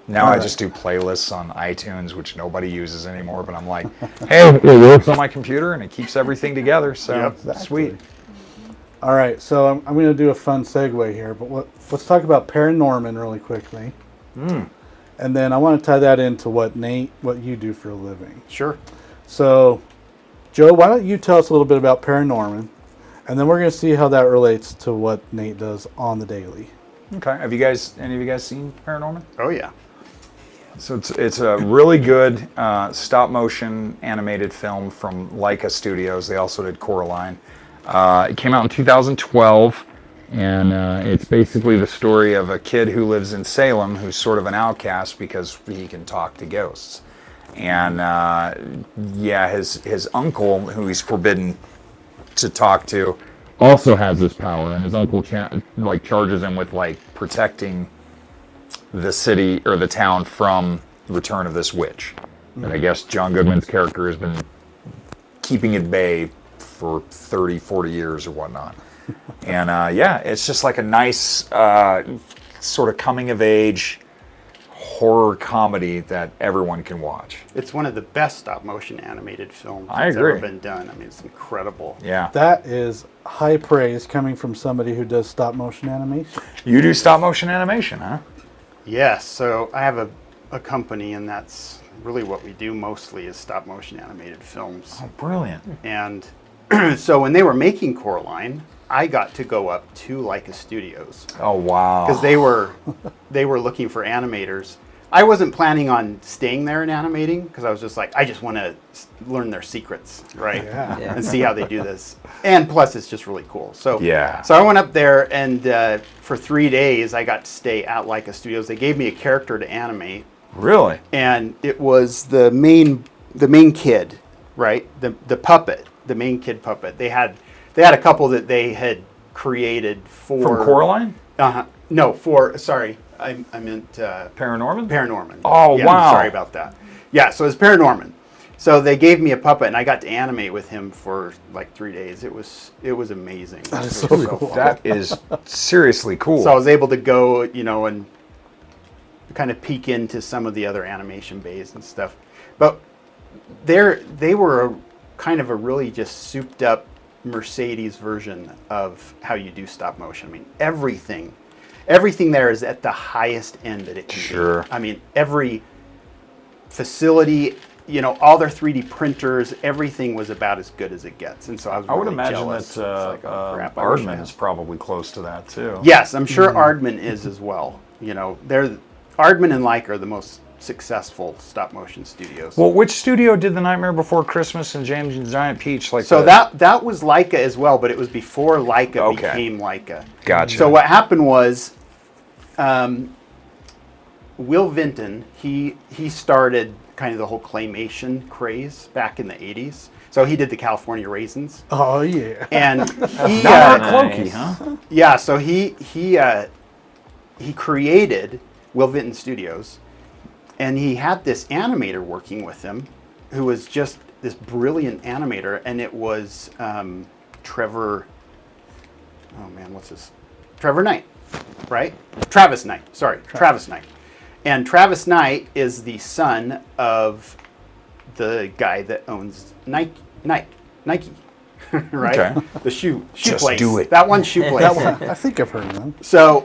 Now I Alright. just do playlists on iTunes, which nobody uses anymore. But I'm like, hey, it works on my computer and it keeps everything together. So Yep. sweet. All right, so I'm going to do a fun segue here, but let's talk about Paranorman really quickly. And then I want to tie that into what you do for a living. Sure. So, Joe, why don't you tell us a little bit about Paranorman, and then we're going to see how that relates to what Nate does on the daily. Okay. Have any of you guys seen Paranorman? Oh yeah. So it's a really good stop motion animated film from Leica Studios. They also did Coraline. It came out in 2012, and it's basically the story of a kid who lives in Salem who's sort of an outcast because he can talk to ghosts. And his uncle, who he's forbidden to talk to, also has this power, and his uncle charges him with protecting the city or the town from the return of this witch. And I guess John Goodman's character has been keeping at bay for 30, 40 years or whatnot. And it's just like a nice sort of coming of age horror comedy that everyone can watch. It's one of the best stop motion animated films I that's agree. ever been done. I mean, it's incredible. Yeah. That is high praise coming from somebody who does stop motion animation. You do stop motion animation, huh? Yes, so I have a company, and that's really what we do mostly is stop motion animated films. Oh, brilliant. And so when they were making Coraline, I got to go up to Leica Studios Oh, wow. because they were looking for animators. I wasn't planning on staying there and animating because I was just like, I just want to learn their secrets, right? Yeah. Yeah. And see how they do this. And plus, it's just really cool. So Yeah. So I went up there, and for 3 days, I got to stay at Leica Studios. They gave me a character to animate, Really? and it was the main kid, right? The puppet, the main kid puppet. They had a couple that they had created for From Coraline? No, sorry, I meant Paranorman? Paranorman. Oh, Yeah, wow. Sorry about that. Yeah, so it's Paranorman. So they gave me a puppet, and I got to animate with him for like 3 days. It was amazing. That is so cool. That is seriously cool. So I was able to go, and kind of peek into some of the other animation bays and stuff. But they were kind of a really just souped up Mercedes version of how you do stop motion. I mean, everything there is at the highest end that it can Sure. be. I mean, every facility, all their 3D printers, everything was about as good as it gets. And so I was I would really imagine jealous. that It's like, oh, crap, I wish I Aardman had- is probably close to that too. Yes, I'm sure Aardman is as well. Aardman and Leica are the most successful stop motion studios. Well, which studio did The Nightmare Before Christmas and James and the Giant Peach? So that was Leica as well, but it was before Leica Okay. became Leica. Gotcha. So what happened was, Will Vinton, he started kind of the whole claymation craze back in the 80s. So he did the California Raisins. Oh yeah. And he Not Nice. Clokey, huh? yeah, so he created Will Vinton Studios, and he had this animator working with him who was just this brilliant animator, and it was Trevor, oh man, what's this? Trevor Knight, right? Travis Knight, sorry, Travis Knight. And Travis Knight is the son of the guy that owns Nike, right? Okay. The shoe Just place. do it. That one shoe place. That one, I think I've heard of them. So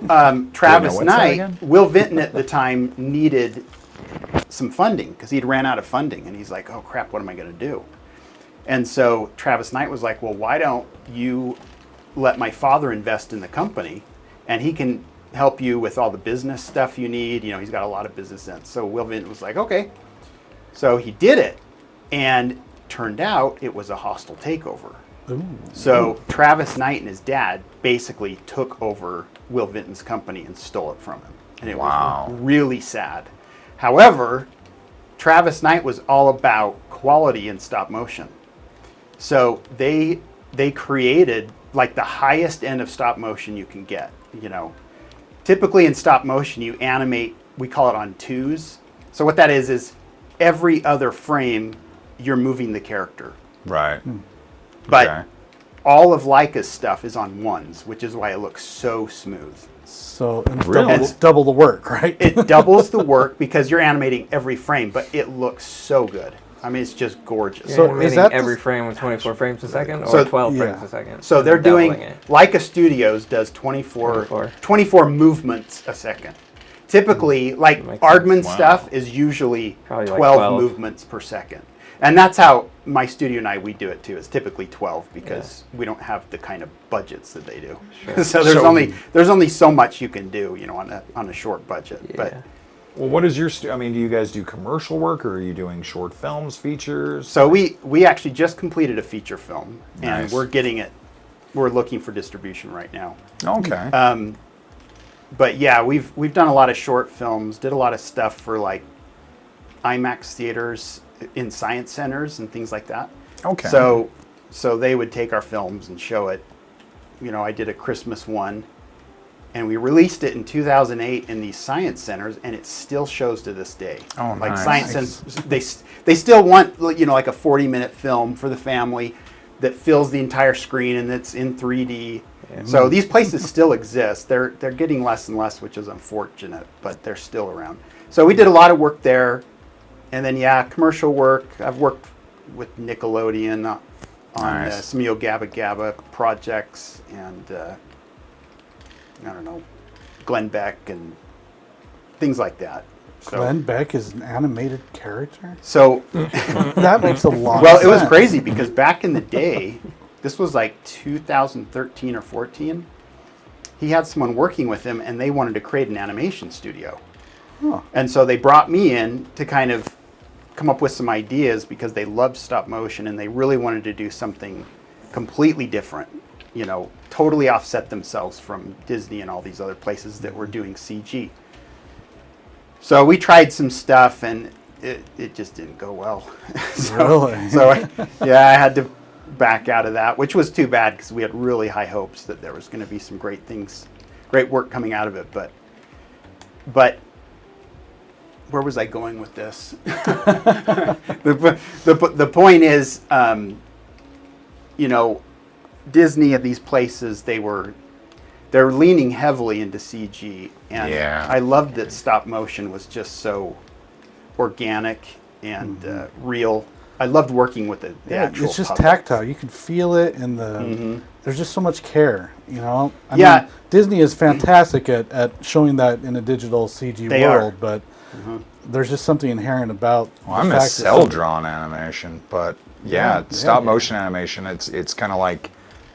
Travis what's that Knight, again? Will Vinton at the time needed some funding because he'd ran out of funding, and he's like, "Oh crap, what am I going to do?" And so Travis Knight was like, "Well, why don't you let my father invest in the company, and he can help you with all the business stuff you need. He's got a lot of business sense." So Will Vinton was like, "Okay." So he did it, and turned out it was a hostile takeover. So Travis Knight and his dad basically took over Will Vinton's company and stole it from him. And it Wow. was really sad. However, Travis Knight was all about quality in stop motion. So they created like the highest end of stop motion you can get. Typically in stop motion you animate, we call it on twos. So what that is every other frame you're moving the character. Right. But Okay. all of Leica's stuff is on ones, which is why it looks so smooth. So Really? it's double the work, right? It doubles the work because you're animating every frame, but it looks so good. I mean, it's just gorgeous. So So is is that every the- frame with 24 frames a second or So- 12 yeah. frames a second? So they're doing, Doubling it. Leica Studios does 24 movements a second. Typically, like Makes Aardman sense. Wow. stuff is usually Probably 12, like 12. movements per second. And that's how my studio and we do it too. It's typically 12 because we don't have the kind of budgets that they do. So there's So- only so much you can do, on a short budget. Yeah. But Well, what is your? I mean, do you guys do commercial work, or are you doing short films, features? So we actually just completed a feature film, and Nice. we're getting it. We're looking for distribution right now. Okay. But yeah, we've done a lot of short films. Did a lot of stuff for like IMAX theaters in science centers and things like that. Okay. So they would take our films and show it. You know, I did a Christmas one, and we released it in 2008 in these science centers, and it still shows to this day. Oh, like nice. science centers, they still want, you know, like a 40-minute film for the family that fills the entire screen and it's in 3D. So these places still exist. They're getting less and less, which is unfortunate, but they're still around. So we did a lot of work there, and then commercial work. I've worked with Nickelodeon on Nice. some Gabba Gabba projects, and I don't know, Glenn Beck and things like that. So, Glenn Beck is an animated character? So, That makes a lot well, of it was sense. crazy because back in the day, this was like 2013 or 14, he had someone working with him and they wanted to create an animation studio. Huh. And so they brought me in to kind of come up with some ideas because they loved stop motion and they really wanted to do something completely different, you know, totally offset themselves from Disney and all these other places that were doing CG. So we tried some stuff and it just didn't go well. Really? So I had to back out of that, which was too bad because we had really high hopes that there was going to be some great things, great work coming out of it. But where was I going with this? The point is, you know, Disney at these places, they're leaning heavily into CG, and Yeah. I loved that stop motion was just so organic and real. I loved working with the actual it's just puppets. tactile. You can feel it, and there's just so much care. You know, I Yeah. mean, Disney is fantastic at showing that in a digital CG They world, are. but there's just something inherent about. Well, I the miss fact that cell drawn animation, but yeah, Yeah, stop yeah. motion animation. It's kind of like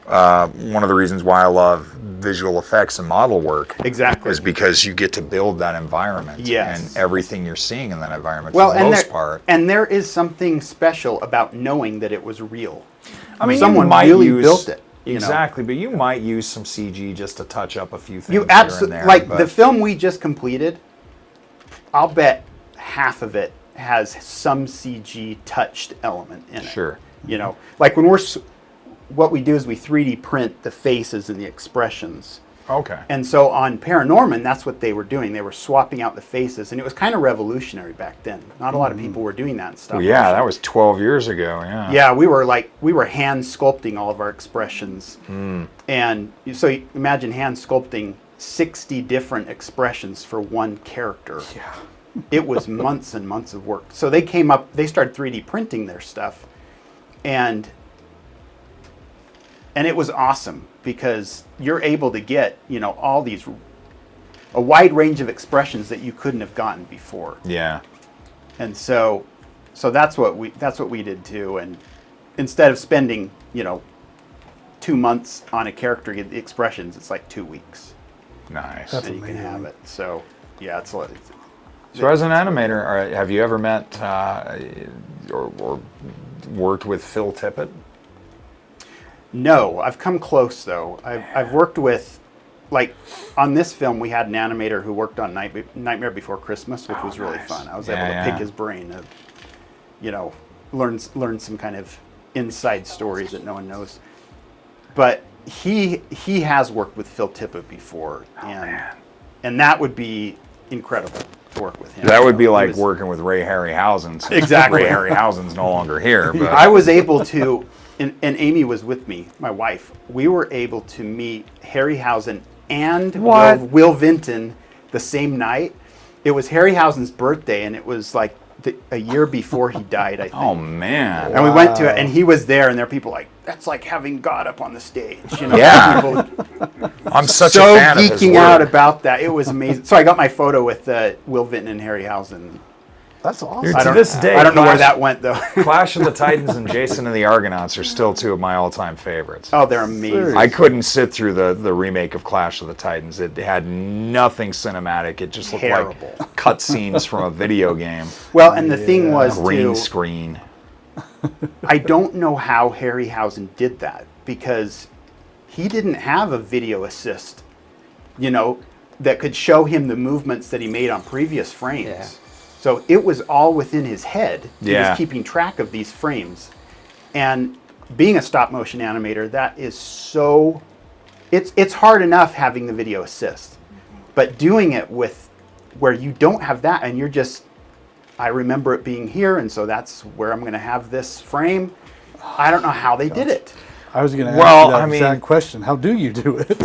one of the reasons why I love visual effects and model work. Exactly. Is because you get to build that environment. Yes. And everything you're seeing in that environment Well, for the most part. and there is something special about knowing that it was real. I mean, someone you might really use, built it. you know. Exactly, but you might use some CG just to touch up a few things You here absolutely and there. like but the film we just completed. I'll bet half of it has some CG touched element in it. Sure. You know, like when what we do is we 3D print the faces and the expressions. Okay. And so on Paranorman, that's what they were doing. They were swapping out the faces, and it was kind of revolutionary back then. Not a lot of people were doing that and stuff. Well, yeah, that was 12 years ago. Yeah. Yeah, we were hand sculpting all of our expressions, and so you imagine hand sculpting 60 different expressions for one character. Yeah. It was months and months of work. So they started 3D printing their stuff, and it was awesome because you're able to get, you know, a wide range of expressions that you couldn't have gotten before. Yeah. And so that's what we did too. And instead of spending, you know, 2 months on a character to get the expressions, it's like 2 weeks, Nice. That's and you can have it. So yeah, it's a lot. So as an animator, have you ever met or worked with Phil Tippett? No, I've come close though. I've worked with, like, on this film we had an animator who worked on Nightmare Before Christmas, which was really nice. fun. I was Yeah, able to yeah. pick his brain, to, you know, learn some kind of inside stories that no one knows. But he has worked with Phil Tippett before, and that would be incredible to work with him. That would be He like was- working with Ray Harryhausen. since Exactly. Ray Harryhausen's no longer here. But I was able to, and Amy was with me, my wife. We were able to meet Harryhausen and What? Will Vinton the same night. It was Harryhausen's birthday, and it was like a year before he died, I think. oh man. And we went to it, and he was there, and there were people like, that's like having God up on the stage. You know, Yeah. people I'm such so a fan of his geeking work. out about that. It was amazing. So I got my photo with Will Vinton and Harryhausen. That's awesome. Dude, I to don't, this day, I don't know where Clash- that went though. Clash of the Titans and Jason and the Argonauts are still two of my all-time favorites. Oh, they're amazing. I couldn't sit through the remake of Clash of the Titans. It had nothing cinematic. It just looked Terrible. like cutscenes from a video game. Well, and the thing was Green too, screen. I don't know how Harryhausen did that because he didn't have a video assist, that could show him the movements that he made on previous frames. Yeah. So it was all within his head. He Yeah. was keeping track of these frames. And being a stop motion animator, that is so, it's hard enough having the video assist. But doing it with where you don't have that and you're just, I remember it being here and so that's where I'm going to have this frame. I don't know how they did it. I was going to ask Well, you that I mean- exact question. How do you do it?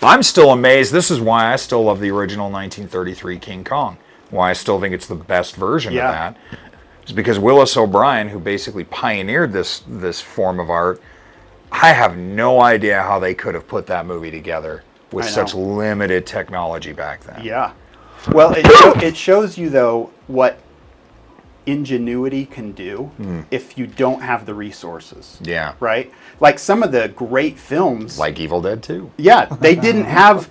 I'm still amazed. This is why I still love the original 1933 King Kong. Why I still think it's the best version Yeah. of that. Is because Willis O'Brien, who basically pioneered this form of art, I have no idea how they could have put that movie together with I know. such limited technology back then. Yeah. Well, it shows you, though, what ingenuity can do if you don't have the resources. Yeah. Right? Like some of the great films. Like Evil Dead 2. Yeah, they didn't have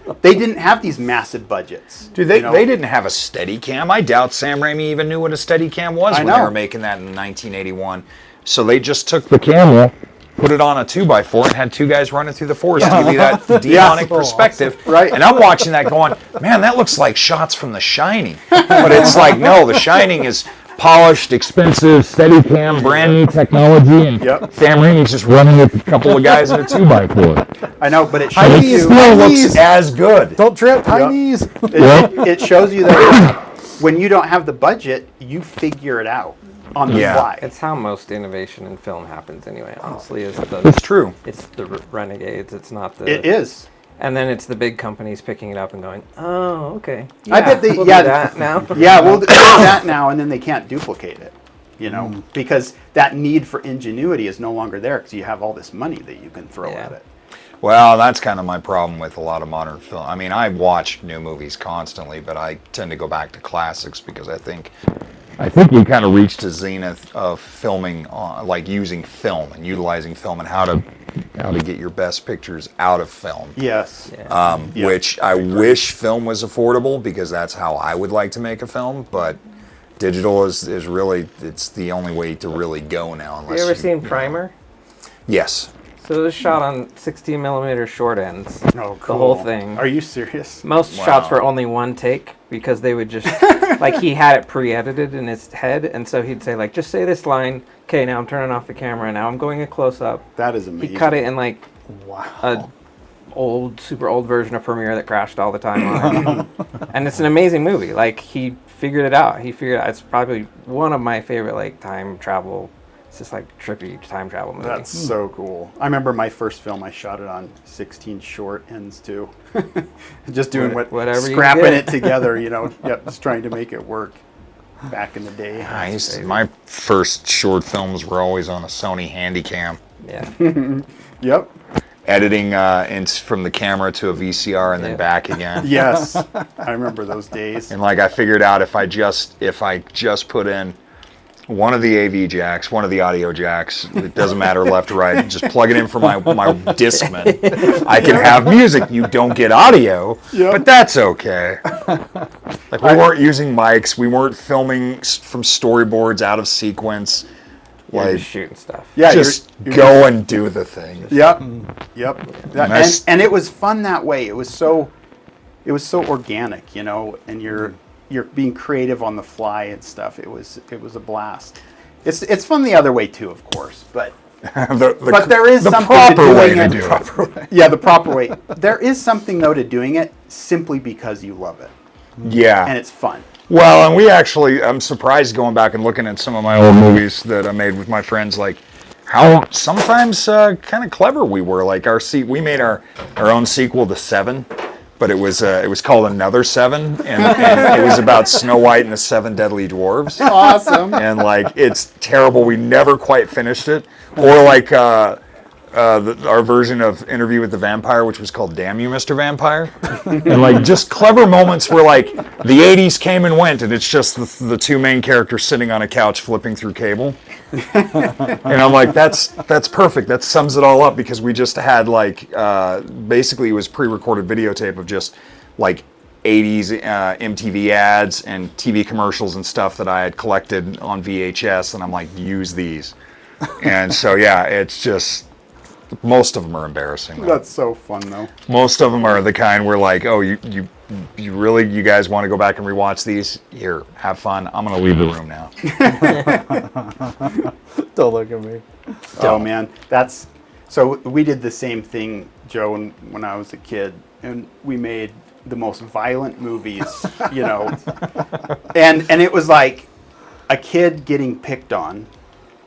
these massive budgets. Dude, they didn't have a Steadicam. I doubt Sam Raimi even knew what a Steadicam was I when they know. were making that in 1981. So they just took the camera, put it on a 2x4, and had two guys running through the forest to give you that demonic perspective. Right. And I'm watching that going, man, that looks like shots from The Shining. But it's like, no, The Shining is polished, expensive, Steadicam, brand new technology, and Yep. Sam Raimi's just running with a couple of guys in a 2x4. I know, but it I shows need you. to Still looks Please. as good. Don't trip, high Yep. knees. It shows you that when you don't have the budget, you figure it out on the Yeah. fly. It's how most innovation in film happens anyway. Honestly, It's it's true. the renegades. It's not the. It is. And then it's the big companies picking it up and going, "Oh, okay. I bet they- we'll yeah, do that now." Yeah, we'll do that now, and then they can't duplicate it. Because that need for ingenuity is no longer there because you have all this money that you can throw Yeah. at it. Well, that's kind of my problem with a lot of modern film. I mean, I watch new movies constantly, but I tend to go back to classics because I think we kind of reached a zenith of filming, like using film and utilizing film and how to get your best pictures out of film. Yes. Yeah. Yeah. Which I wish film was affordable because that's how I would like to make a film, but digital is really, it's the only way to really go now. Have Unless you ever seen Primer? Yes. So it was shot on 16mm short ends. Oh, The whole cool. thing. Are you serious? Most Wow. shots were only one take because they would just like he had it pre-edited in his head, and so he'd say like, "Just say this line." Okay, now I'm turning off the camera. Now I'm going a close up. That is He amazing. cut it in like Wow. a super old version of Premiere that crashed all the time on it. And it's an amazing movie. Like he figured it out. It's probably one of my favorite like time travel. It's just like trippy time travel movie. That's so cool. I remember my first film. I shot it on 16 short ends too. Just doing Whatever you scrapping get. it together. Just trying to make it work. Back in the day. Nice. My first short films were always on a Sony Handycam. Yeah. Yep. Editing from the camera to a VCR and Yeah. then back again. Yes. I remember those days. And like I figured out if I just put in one of the AV jacks, one of the audio jacks, it doesn't matter left or right, just plug it in for my Discman. I can have music. You don't get audio, Yep. but that's okay. Like we weren't using mics, we weren't filming from storyboards out of sequence. You're Like just shooting stuff. Yeah. just you're go and do the thing. Yep. Yep. Nice. And it was fun that way. It was so organic, and you're being creative on the fly and stuff. It was a blast. It's fun the other way too, of course, but but there is the something proper to way doing to it. do it. Yeah, the proper way. There is something though to doing it simply because you love it Yeah. and it's fun. Well, and I'm surprised going back and looking at some of my old movies that I made with my friends, like how sometimes kind of clever we were. Like we made our own sequel to Seven, but it was called Another Seven, and it was about Snow White and the Seven Deadly Dwarves. Awesome. And like it's terrible. We never quite finished it. Or like our version of Interview with the Vampire, which was called Damn You, Mr. Vampire. And like just clever moments where like the 80s came and went and it's just the two main characters sitting on a couch flipping through cable. And I'm like, that's perfect. That sums it all up because we just had like, basically it was pre-recorded videotape of just like 80s MTV ads and TV commercials and stuff that I had collected on VHS, and I'm like, use these. And so yeah, it's just most of them are embarrassing. Though. That's so fun though. Most of them are the kind where like, oh, you really, you guys want to go back and rewatch these? Here, have fun. I'm gonna leave the room now. Don't look at me. Oh man, so we did the same thing, Joe, when I was a kid, and we made the most violent movies, you know, and it was like a kid getting picked on,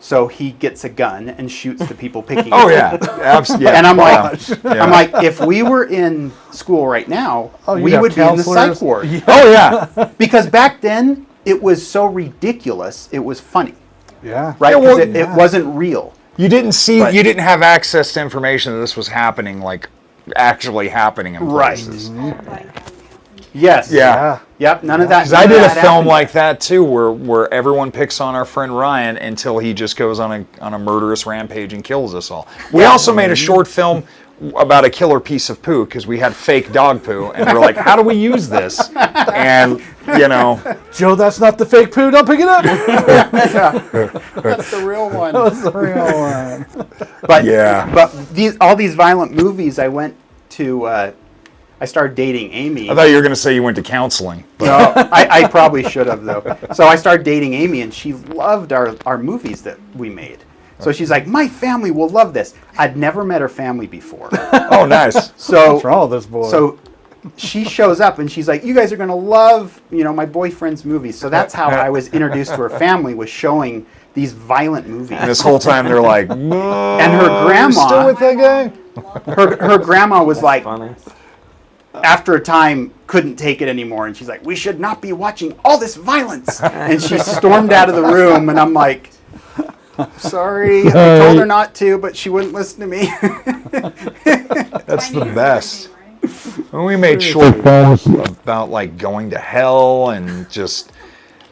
so he gets a gun and shoots the people picking. Oh on yeah, him. absolutely. Yeah. And I'm Wow. like, Yeah. I'm like, if we were in school right now, you'd we have would be in the counselors. psych ward. Oh yeah. Because back then it was so ridiculous, it was funny, Yeah. right? Yeah, well, Because it wasn't real. You didn't see, But- you didn't have access to information that this was happening, like actually happening in Right. places. Yes. Yeah. Yep. None of that. Because I none of did a that film happened like yet. that too, where everyone picks on our friend Ryan until he just goes on a murderous rampage and kills us all. We also made a short film about a killer piece of poo because we had fake dog poo, and we're like, how do we use this? And you know, Joe, that's not the fake poo. Don't pick it up. That's the real one. That's the real one. But Yeah. But all these violent movies, I went to. I started dating Amy. I thought you were going to say you went to counseling. No, I probably should have though. So I started dating Amy, and she loved our movies that we made. So she's like, my family will love this. I'd never met her family before. Oh, nice. So What's wrong with this boy? So she shows up and she's like, you guys are going to love, my boyfriend's movies. So that's how I was introduced to her family, was showing these violent movies. And this whole time they're like, And her grandma, still with that guy? her grandma was like, Funny. after a time, couldn't take it anymore. And she's like, we should not be watching all this violence. And she stormed out of the room. And I'm like, sorry, I told her not to, but she wouldn't listen to me. That's the Chinese best. everything, right? When we made short films about like going to hell and just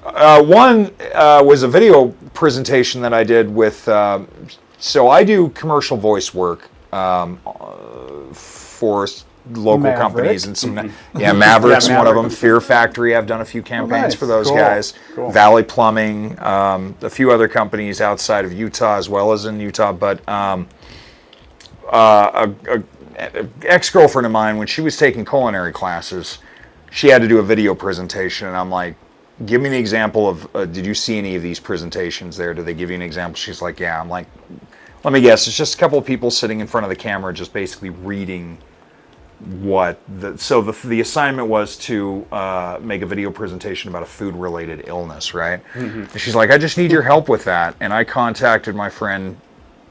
one was a video presentation that I did with. So I do commercial voice work for local Maverick. companies and some. Yeah, Maverick's Yeah, one of Maverick. them. Fear Factory. I've done a few campaigns nice. for those Cool. guys. Cool. Valley Plumbing. A few other companies outside of Utah as well as in Utah, but. A ex-girlfriend of mine, when she was taking culinary classes, she had to do a video presentation, and I'm like, give me an example of, did you see any of these presentations there? Did they give you an example? She's like, yeah. I'm like, let me guess, it's just a couple of people sitting in front of the camera just basically reading what the assignment was to make a video presentation about a food-related illness, right? Mm-hmm. And she's like, I just need your help with that. And I contacted my friend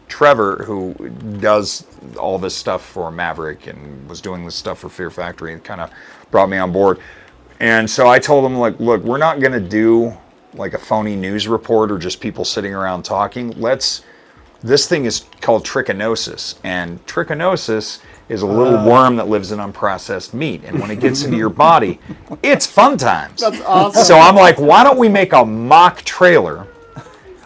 Trevor, who does all this stuff for Maverick and was doing this stuff for Fear Factory, and kind of brought me on board. And so I told him, like, look, we're not going to do like a phony news report or just people sitting around talking. This thing is called trichinosis, and trichinosis is a little worm that lives in unprocessed meat, and when it gets into your body, it's fun times. That's awesome. So I'm like, why don't we make a mock trailer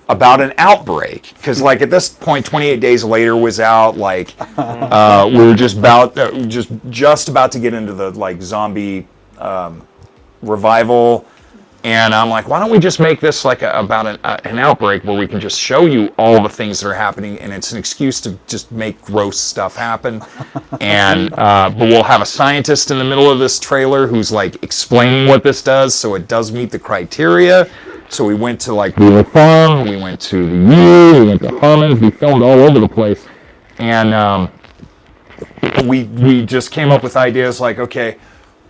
about an outbreak? Because like at this point, 28 Days Later was out. Like we were just about to get into the like zombie revival, and I'm like, why don't we just make this like about an outbreak where we can just show you all the things that are happening, and it's an excuse to just make gross stuff happen. And but we'll have a scientist in the middle of this trailer who's like explaining what this does, so it does meet the criteria. So we went to like Beaver Farm, we went to the U, we went to Harmon's, we filmed all over the place. And we just came up with ideas like, okay,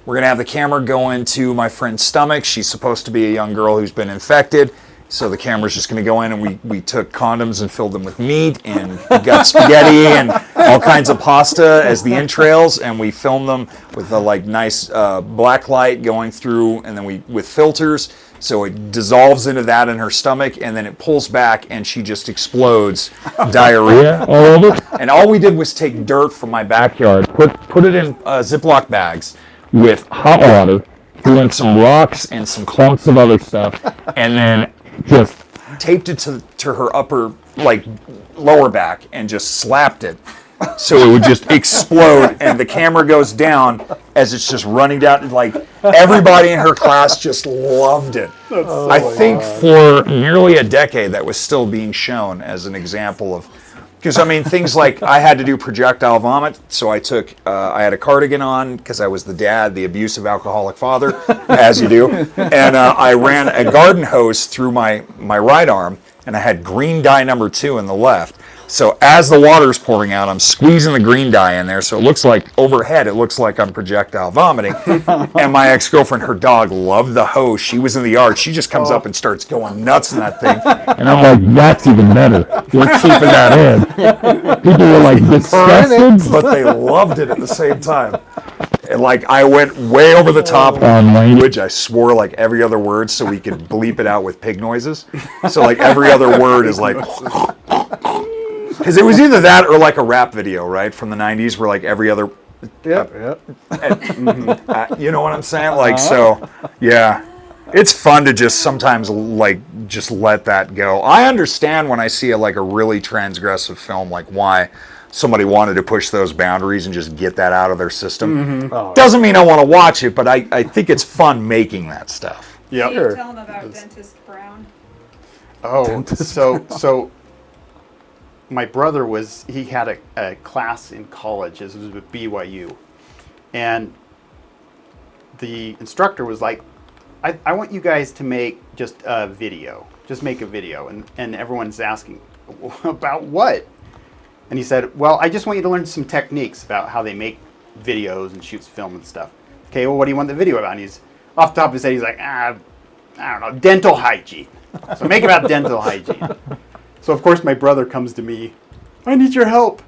we're going to have the camera go into my friend's stomach. She's supposed to be a young girl who's been infected. So the camera's just going to go in, and we took condoms and filled them with meat and gut spaghetti and all kinds of pasta as the entrails, and we filmed them with a like nice black light going through, and then with filters, So it dissolves into that in her stomach, and then it pulls back, and she just explodes diarrhea all over. And all we did was take dirt from my backyard, put it in Ziploc bags With hot water, threw in some rocks and some clumps of other stuff, and then just taped it to her upper, like, lower back, and just slapped it. So it would just explode, and the camera goes down as it's just running down. Like, everybody in her class just loved it. I think for nearly a decade that was still being shown as an example of, because I mean, things like I had to do projectile vomit, so I had a cardigan on because I was the dad, the abusive alcoholic father, as you do, and I ran a garden hose through my right arm, and I had green dye number 2 in the left. So as the water's pouring out, I'm squeezing the green dye in there, so it looks like overhead, it looks like I'm projectile vomiting. And my ex-girlfriend, her dog, loved the hose. She was in the yard. She just comes up and starts going nuts in that thing. and I'm like, that's even better. You're keeping that in. People were like disgusted, But they loved it at the same time. And like I went way over the top language. I swore like every other word so we could bleep it out with pig noises. So like every other word is like... Because it was either that or like a rap video, right, from the 90s where like every other... Yep. you know what I'm saying? Like, so, yeah. It's fun to just sometimes, like, just let that go. I understand when I see a really transgressive film, like why somebody wanted to push those boundaries and just get that out of their system. Doesn't mean I want to watch it, but I think it's fun making that stuff. Yep. Can you tell them about Dentist Brown? Oh, so my brother he had a class in college. This was with BYU. And the instructor was like, I want you guys to make just a video. Just make a video. And everyone's asking, about what? And he said, well, I just want you to learn some techniques about how they make videos and shoots film and stuff. Okay, well, what do you want the video about? And he's, off the top of his head, he's like, I don't know, dental hygiene. So make it about dental hygiene. So, of course, my brother comes to me, I need your help.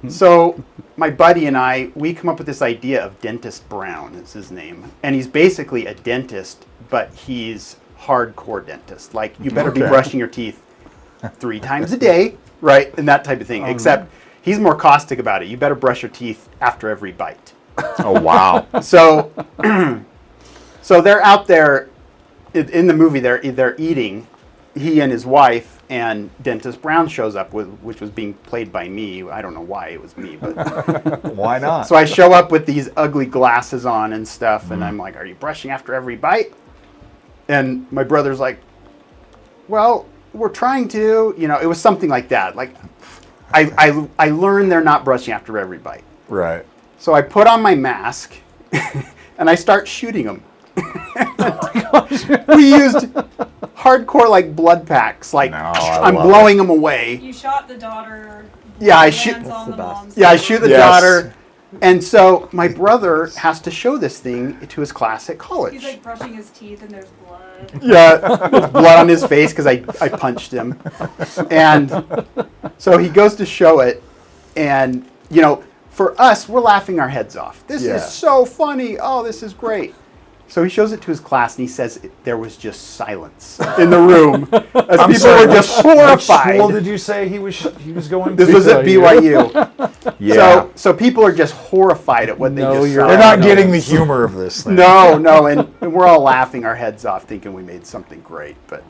So my buddy and I, we come up with this idea of Dentist Brown, is his name. And he's basically a dentist, but he's hardcore dentist. Like, you better be brushing your teeth 3 times a day, right? And that type of thing. Except he's more caustic about it. You better brush your teeth after every bite. Oh, wow. So, so they're out there in the movie. They're eating. He and his wife, and Dentist Brown shows up, which was being played by me. I don't know why it was me, but why not? So I show up with these ugly glasses on and stuff, and I'm like, "Are you brushing after every bite?" And my brother's like, "Well, we're trying to." You know, it was something like that. Like, I learned they're not brushing after every bite. Right. So I put on my mask, and I start shooting them. We used hardcore like blood packs. Like, I'm blowing them away. You shot the daughter. Yeah, I shoot. Hands on the mom's Yeah, I shoot the Yes. daughter. And so my brother has to show this thing to his class at college. He's like brushing his teeth and there's blood. Yeah, there's blood on his face because I punched him. And so he goes to show it, and, you know, for us, we're laughing our heads off. This is so funny. Oh, this is great. So he shows it to his class, and he says there was just silence in the room as people were just horrified. What school did you say he was going to? This was at BYU. Yeah. So people are just horrified at what they just saw. They're not getting the humor of this thing. No, and we're all laughing our heads off thinking we made something great, but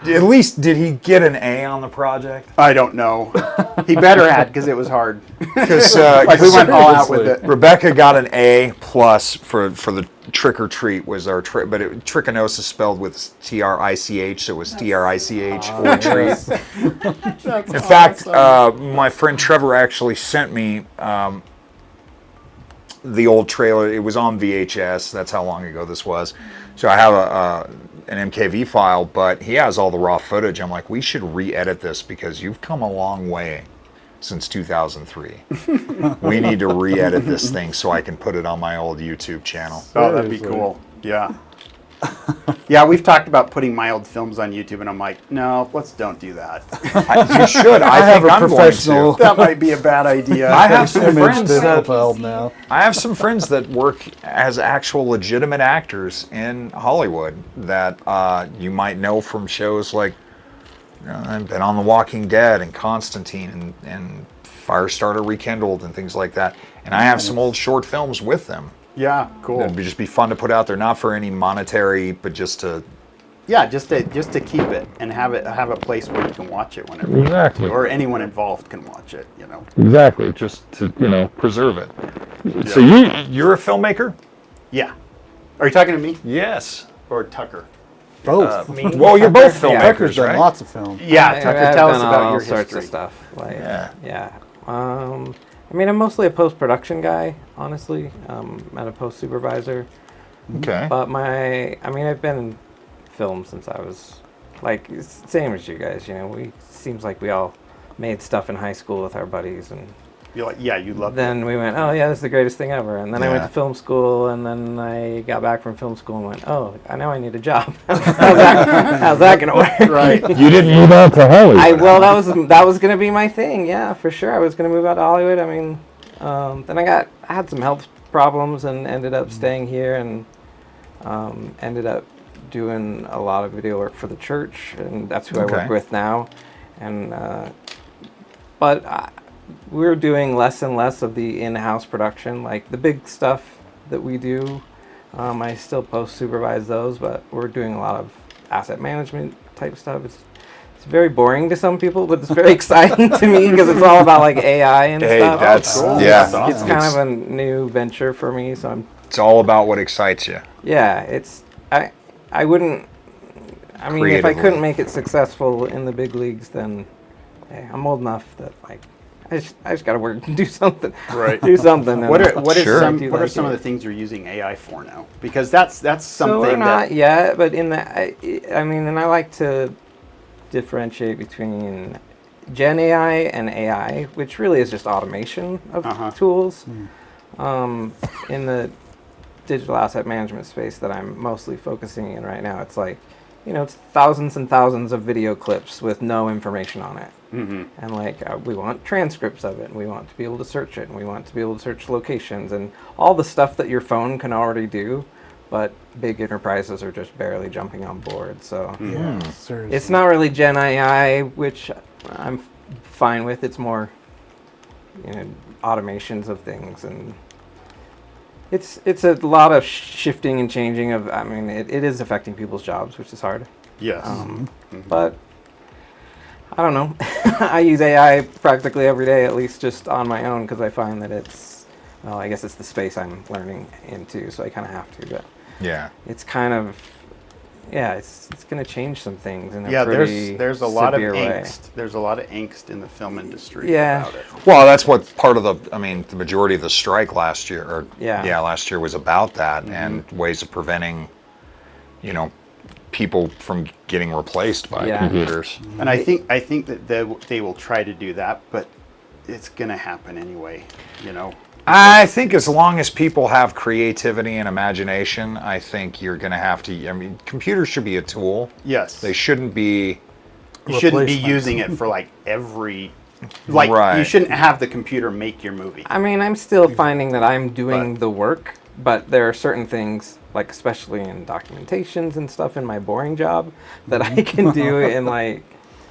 At least, did he get an A on the project? I don't know. He better had, because it was hard. Because Like, we went all out with it. Rebecca got an A plus for the trick or treat was our trick, but trichinosis spelled with TRICH, so it was TRICH for treat. In fact, my friend Trevor actually sent me the old trailer. It was on VHS. That's how long ago this was. So I have an MKV file, but he has all the raw footage. I'm like, we should re-edit this because you've come a long way since 2003. We need to re-edit this thing so I can put it on my old YouTube channel. Oh, that'd be cool. Yeah. Yeah, we've talked about putting my old films on YouTube, and I'm like, no, don't do that. You should. I have think a I'm going professional- to. That might be a bad idea. I have some Image friends that's that propelled now. I have some friends that work as actual legitimate actors in Hollywood that you might know from shows like I've been on The Walking Dead and Constantine and Firestarter Rekindled and things like that. And I have some old short films with them. Yeah, cool. It'd just be fun to put out there, not for any monetary, but just to. Yeah, just to keep it and have a place where you can watch it whenever. Exactly. Or anyone involved can watch it. Exactly. Just to preserve it. Yeah. So You're a filmmaker? Yeah. Are you talking to me Yes. or Tucker? Both. Well, you're both Yeah. Tucker's filmmakers, done right? lots of films. Yeah, I've Tucker, tell us done about all your sorts history. of stuff. Like, Yeah. I mean, I'm mostly a post-production guy, honestly. I'm a post-supervisor. Okay. But I've been in film since I was, like, same as you guys, seems like we all made stuff in high school with our buddies, and You're like, yeah, you love it. then we went, oh yeah, this is the greatest thing ever. And then I went Yeah. to film school, and then I got back from film school and went, oh, I know I need a job. How's that gonna work? Right. you didn't move out to Hollywood. That was gonna be my thing. Yeah, for sure. I was gonna move out to Hollywood. I mean, then I had some health problems and ended up staying here and ended up doing a lot of video work for the church, and that's who I Okay. work with now. And we're doing less and less of the in-house production, like the big stuff that we do. I still post-supervise those, but we're doing a lot of asset management type stuff. It's very boring to some people, but it's very exciting to me because it's all about like AI and Hey, stuff. that's cool. yeah. That's awesome. It's kind of a new venture for me, so It's all about what excites you. I wouldn't. I mean, if I Creatively. couldn't make it successful in the big leagues, then hey, I'm old enough that like I just gotta work and do something. Right. Do something. and What are Sure. some do what are like some it. of the things you're using AI for now? Because that's So something we're not that yet, but in that, I mean, and I like to differentiate between Gen AI and AI, which really is just automation of tools. In the digital asset management space that I'm mostly focusing in right now, it's like, it's thousands and thousands of video clips with no information on it. And like, we want transcripts of it, and we want to be able to search it, and we want to be able to search locations and all the stuff that your phone can already do, but big enterprises are just barely jumping on board. So Seriously. it's not really Gen AI, which I'm fine with. It's more, automations of things, and it's a lot of shifting and changing of. I mean, it is affecting people's jobs, which is hard. yes. But I don't know. I use AI practically every day, at least just on my own, because I find that I guess it's the space I'm learning into, so I kind of have to. But Yeah. it's kind of, it's going to change some things in a Yeah, pretty there's a lot of severe way. angst. There's a lot of angst in the film industry Yeah. about it. Well, that's what part of the majority of the strike last year, last year was about that, and ways of preventing, people from getting replaced by Yeah. computers. And I think that they will try to do that, but it's going to happen anyway, I think as long as people have creativity and imagination, I think you're going to have to. I mean, computers should be a tool. Yes. They shouldn't be. You shouldn't be Replacement. using it for like every you Right. shouldn't have the computer make your movie. I mean, I'm still finding that I'm doing the work, but there are certain things, like especially in documentations and stuff in my boring job, that I can do in like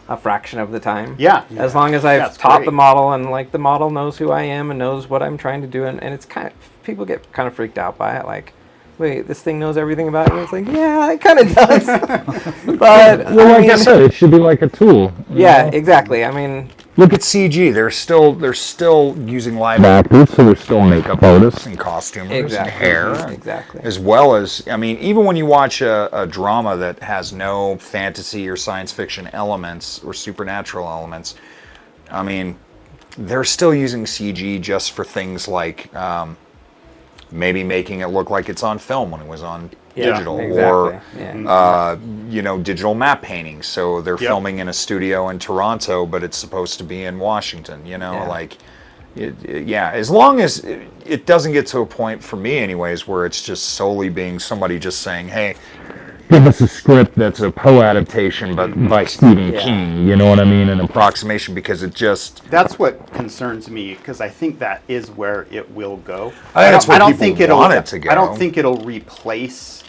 a fraction of the time. Yeah. As long as I've That's taught great. the model, and like the model knows who I am and knows what I'm trying to do, and it's kind of, people get kind of freaked out by it, like, wait, this thing knows everything about you? It's like, yeah, it kind of does. But Well, like I mean, said, it should be like a tool. yeah, exactly. I mean, Look at CG. They're still using live Actors, so they're still makeup artists. and costumers exactly. and hair. Exactly. As well as, I mean, even when you watch a drama that has no fantasy or science fiction elements or supernatural elements, I mean, they're still using CG just for things like maybe making it look like it's on film when it was on digital, or digital map painting. So they're filming in a studio in Toronto, but it's supposed to be in Washington. Yeah, as long as it doesn't get to a point, for me anyways, where it's just solely being somebody just saying, hey, give us a script that's a Poe adaptation but by Stephen King, you know what I mean, an approximation, because it just... That's what concerns me, because I think that is where it will go. I think that's where don't people think it'll want it to go. I don't think it'll replace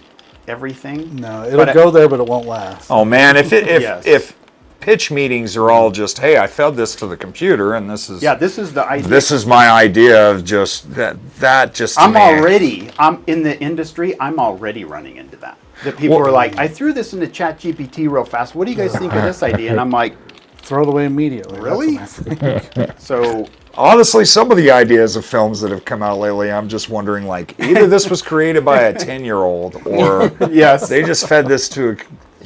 everything. No, it'll go there, but it won't last. Oh man, if Yes. if pitch meetings are all just, hey, I fed this to the computer and this is This is the idea. this is my idea of just that just to I'm me, in the industry, I'm already running into that. That people are like, I threw this into ChatGPT real fast. What do you guys think of this idea? And I'm like, Throw it away immediately. Really? That's what I think. so honestly, some of the ideas of films that have come out lately, I'm just wondering, like, either this was created by a 10-year-old or yes. they just fed this to a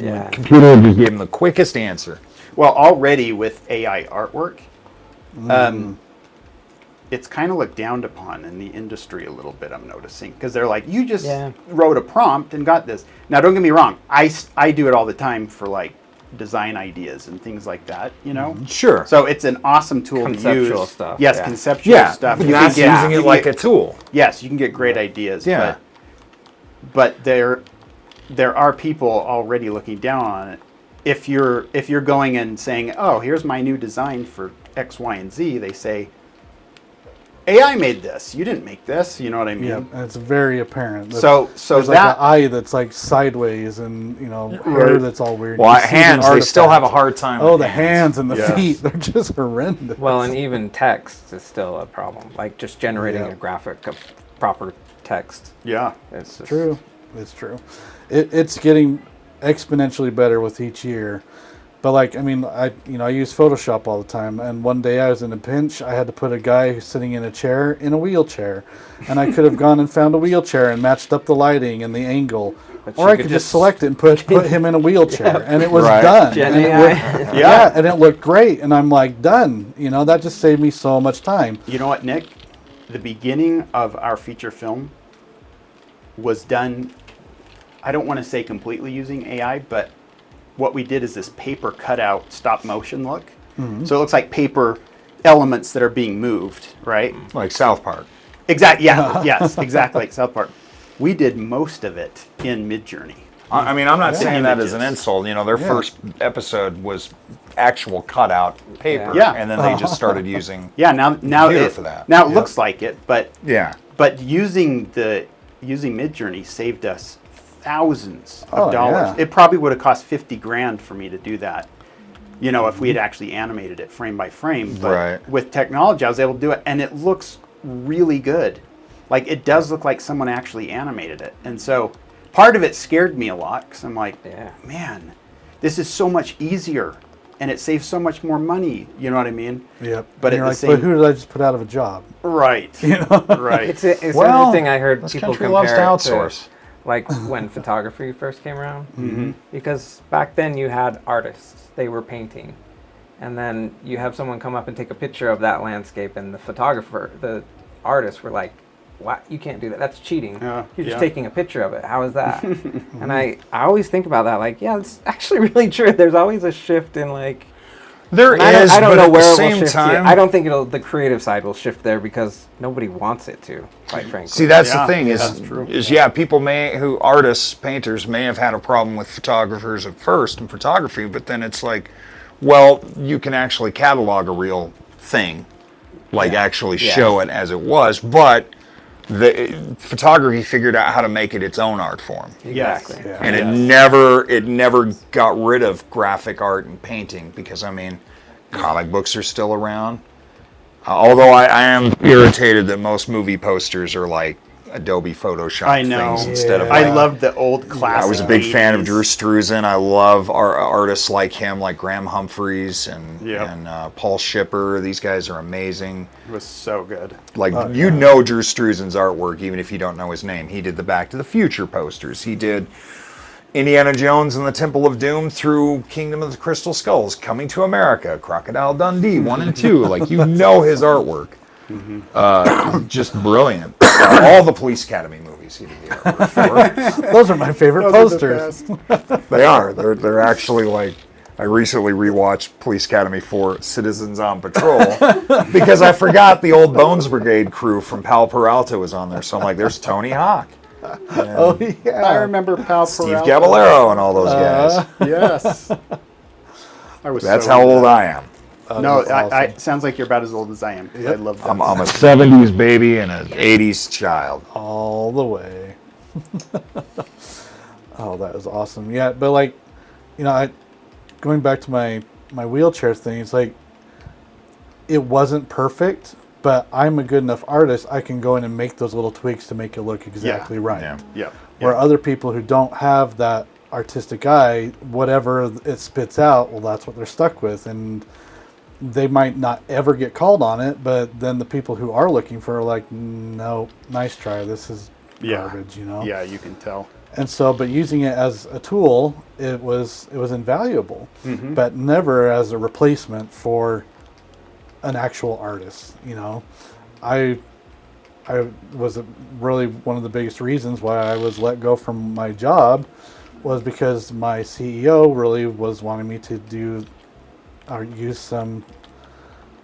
Yeah. computer and just gave them the quickest answer. Well, already with AI artwork, it's kind of looked down upon in the industry a little bit, I'm noticing. Because they're like, you just wrote a prompt and got this. Now, don't get me wrong. I do it all the time for, like, design ideas and things like that, you know? Sure. So it's an awesome tool to use. Conceptual stuff, Yes, yeah. conceptual stuff. but You that's can get- using you it can like get- a tool. Yes, you can get great ideas. Yeah. But there are people already looking down on it. If you're going and saying, oh, here's my new design for X, Y, and Z, they say, AI made this. You didn't make this. You know what I mean? Yeah, and it's very apparent. So there's that like an eye that's like sideways, and hair that's all weird. Well, You see the hands, they still have a artifacts. hard time Oh, with the hands and the Yes. feet, they're just horrendous. Well, and even text is still a problem. Like just generating Yeah. a graphic of proper text. yeah. It's just, True. It's true. It's getting exponentially better with each year. But like, I mean, I use Photoshop all the time, and one day I was in a pinch. I had to put a guy who's sitting in a chair in a wheelchair, and I could have gone and found a wheelchair and matched up the lighting and the angle, But or you I could could just just- select it and put him in a wheelchair, and it was Right. done. Gen And it AI. looked- yeah, and it looked great, and I'm like, done. That just saved me so much time. You know what, Nick? The beginning of our feature film was done, I don't want to say completely using AI, but what we did is this paper cutout stop motion look. So it looks like paper elements that are being moved, right? like South Park. Exactly. Yeah. Yes. Exactly. Like South Park. We did most of it in Midjourney. I mean, I'm not saying that as an Images. insult. Their first episode was actual cutout paper, Yeah. and then they just started using. Yeah. Now Computer it for that. now it looks like it, but Yeah. using Midjourney saved us thousands of Oh, dollars. yeah. It probably would have cost $50,000 for me to do that. If we had actually animated it frame by frame. But Right. with technology, I was able to do it, and it looks really good. Like, it does look like someone actually animated it. And so part of it scared me a lot, because I'm like, man, this is so much easier, and it saves so much more money. You know what I mean? Yep. But And at you're the like, same- but who did I just put out of a job? Right. Right. It's Well, interesting. I heard this people country compare loves to it outsource. like when photography first came around. Because back then you had artists; they were painting, and then you have someone come up and take a picture of that landscape, and the artists were like, "What? You can't do that. That's cheating. Yeah, You're just yeah. taking a picture of it. How is that?" And I always think about that. Like, yeah, it's actually really true. There's always a shift in like. There And I don't but know at where the it will same shift. time, I don't think the creative side will shift there because nobody wants it to. Quite frankly. See, that's Yeah, the thing that's true. people artists, painters may have had a problem with photographers at first in photography, but then it's like, well, you can actually catalog a real thing, like actually show it as it was, but the photography figured out how to make it its own art form. Yes. Exactly. Yeah. And Yes. it never got rid of graphic art and painting, because comic books are still around. Although I am irritated that most movie posters are like Adobe Photoshop I know. things instead of I like, loved the old classic. I was a big fan of 80s. Drew Struzan. I love artists like him, like Graham Humphreys and Paul Shipper. These guys are amazing. It was so good. Like you know Drew Struzan's artwork even if you don't know his name. He did the Back to the Future posters. He did Indiana Jones and the Temple of Doom through Kingdom of the Crystal Skulls, Coming to America, Crocodile Dundee 1 and 2. Like his artwork. Just brilliant. All the Police Academy movies he did the artwork for. Those are my favorite posters. They are. They're actually like. I recently rewatched Police Academy 4 Citizens on Patrol because I forgot the old Bones Brigade crew from Pal Peralta was on there. So I'm like, there's Tony Hawk. Oh yeah, I remember Pal Steve Peralta. Caballero and all those guys. Yes. That's how old I am. No, That's I awesome. sounds like you're about as old as I am. I love that. I'm a 70s baby and an 80s child. all the way. Oh, that was awesome. Yeah, but like, going back to my wheelchair thing, it's like it wasn't perfect, but I'm a good enough artist. I can go in and make those little tweaks to make it look exactly right. Yeah. Yeah. Where other people who don't have that artistic eye, whatever it spits out, well, that's what they're stuck with, and they might not ever get called on it. But then the people who are looking for are like, no, nice try. This is garbage, Yeah, you can tell. And so, but using it as a tool, it was invaluable, but never as a replacement for an actual artist. I was really one of the biggest reasons why I was let go from my job was because my CEO really was wanting me to do or use some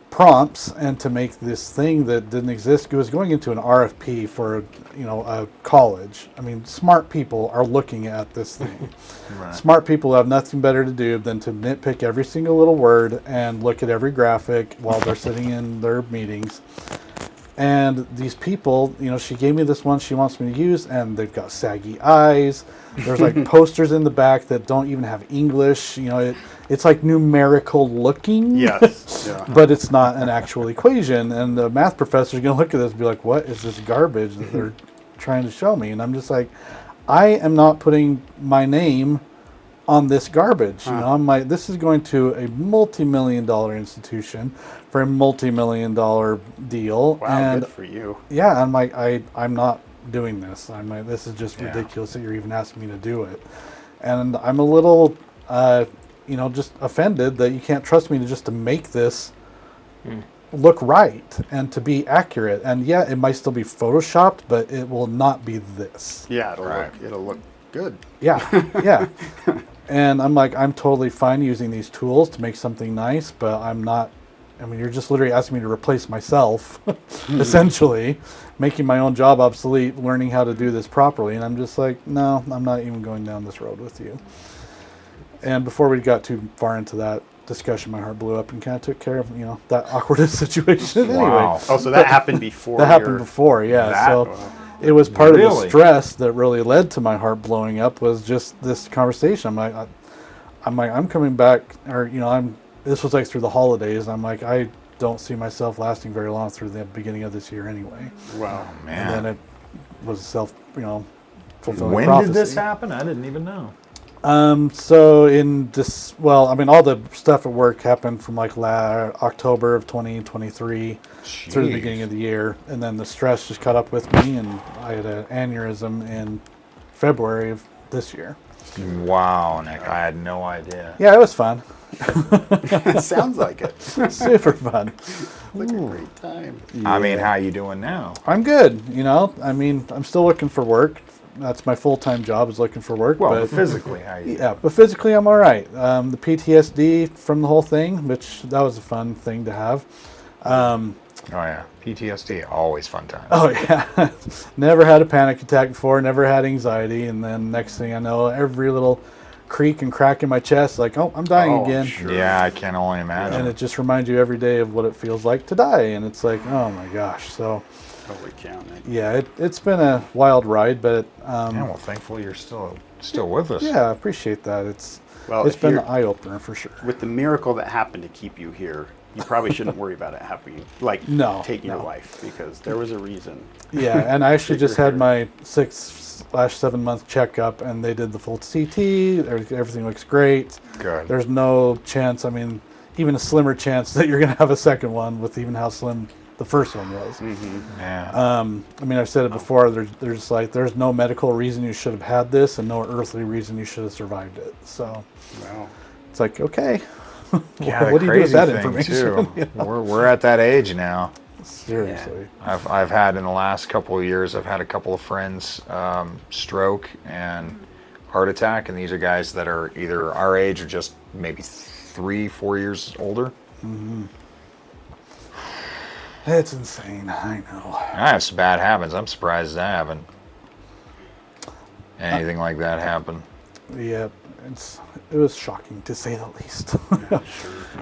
prompts and to make this thing that didn't exist. It was going into an RFP for a college. I mean, smart people are looking at this thing. Right. Smart people have nothing better to do than to nitpick every single little word and look at every graphic while they're sitting in their meetings. And these people, she gave me this one she wants me to use, and they've got saggy eyes. There's like posters in the back that don't even have English. It's like numerical looking. Yes. Yeah. But it's not an actual equation. And the math professor is going to look at this and be like, what is this garbage that they're trying to show me? And I'm just like, I am not putting my name on this garbage. I'm like, this is going to a multi-million-dollar institution for a multi-million-dollar deal. Wow, and good for you. yeah, I'm like, I'm not doing this. I'm like, this is just ridiculous that you're even asking me to do it. And I'm a little, just offended that you can't trust me to make this look right and to be accurate. And yeah, it might still be photoshopped, but it will not be this. Yeah, it'll look good. Yeah. And I'm like, I'm totally fine using these tools to make something nice, but I'm not. I mean, you're just literally asking me to replace myself, essentially, making my own job obsolete, learning how to do this properly. And I'm just like, no, I'm not even going down this road with you. And before we got too far into that discussion, my heart blew up and kind of took care of, that awkward situation. Wow. Anyway, Oh, so that happened before. that happened before, yeah. That- So it was part of the Really? stress that really led to my heart blowing up was just this conversation. I'm coming back, or this was like through the holidays. I'm like, I don't see myself lasting very long through the beginning of this year anyway. Wow. And then it was fulfilling When prophecy. did this happen? I didn't even know. So in this, all the stuff at work happened from like October of 2023 through the beginning of the year, and then the stress just caught up with me, and I had an aneurysm in February of this year. Wow, Nick, I had no idea. Yeah, it was fun. It sounds like it. Super fun. Like a great time. I mean, how you doing now? I'm good. I mean, I'm still looking for work. That's my full-time job, is looking for work. Well, but physically, how you? yeah, but physically I'm all right. The PTSD from the whole thing, which that was a fun thing to have. Oh yeah, PTSD, always fun times. Oh yeah, never had a panic attack before, never had anxiety, and then next thing I know, every little creak and crack in my chest, like, oh, I'm dying again. Sure. Yeah, I can only imagine. And it just reminds you every day of what it feels like to die, and it's like, oh my gosh. So Holy cow, man. yeah, it's been a wild ride, but yeah, well, thankfully you're still with us. yeah, I appreciate that. It's If been you're- an eye opener for sure. With the miracle that happened to keep you here, you probably shouldn't worry about it happening, taking your life, because there was a reason. Yeah, and I actually just Figure had my 6/7 month checkup, and they did the full CT. Everything looks great. Good. There's no chance, I mean, even a slimmer chance that you're going to have a second one with even how slim the first one was. Yeah. I mean, I've said it before, there's no medical reason you should have had this and no earthly reason you should have survived it. So Wow. it's like, okay, Yeah, what do you do with that thing, information? Too. You know? We're at that age now. Seriously. I've had in the last couple of years, I've had a couple of friends stroke and heart attack, and these are guys that are either our age or just maybe 3-4 years older. It's insane. I know. I have some bad habits. I'm surprised I haven't anything like that happen. Yeah, it was shocking to say the least.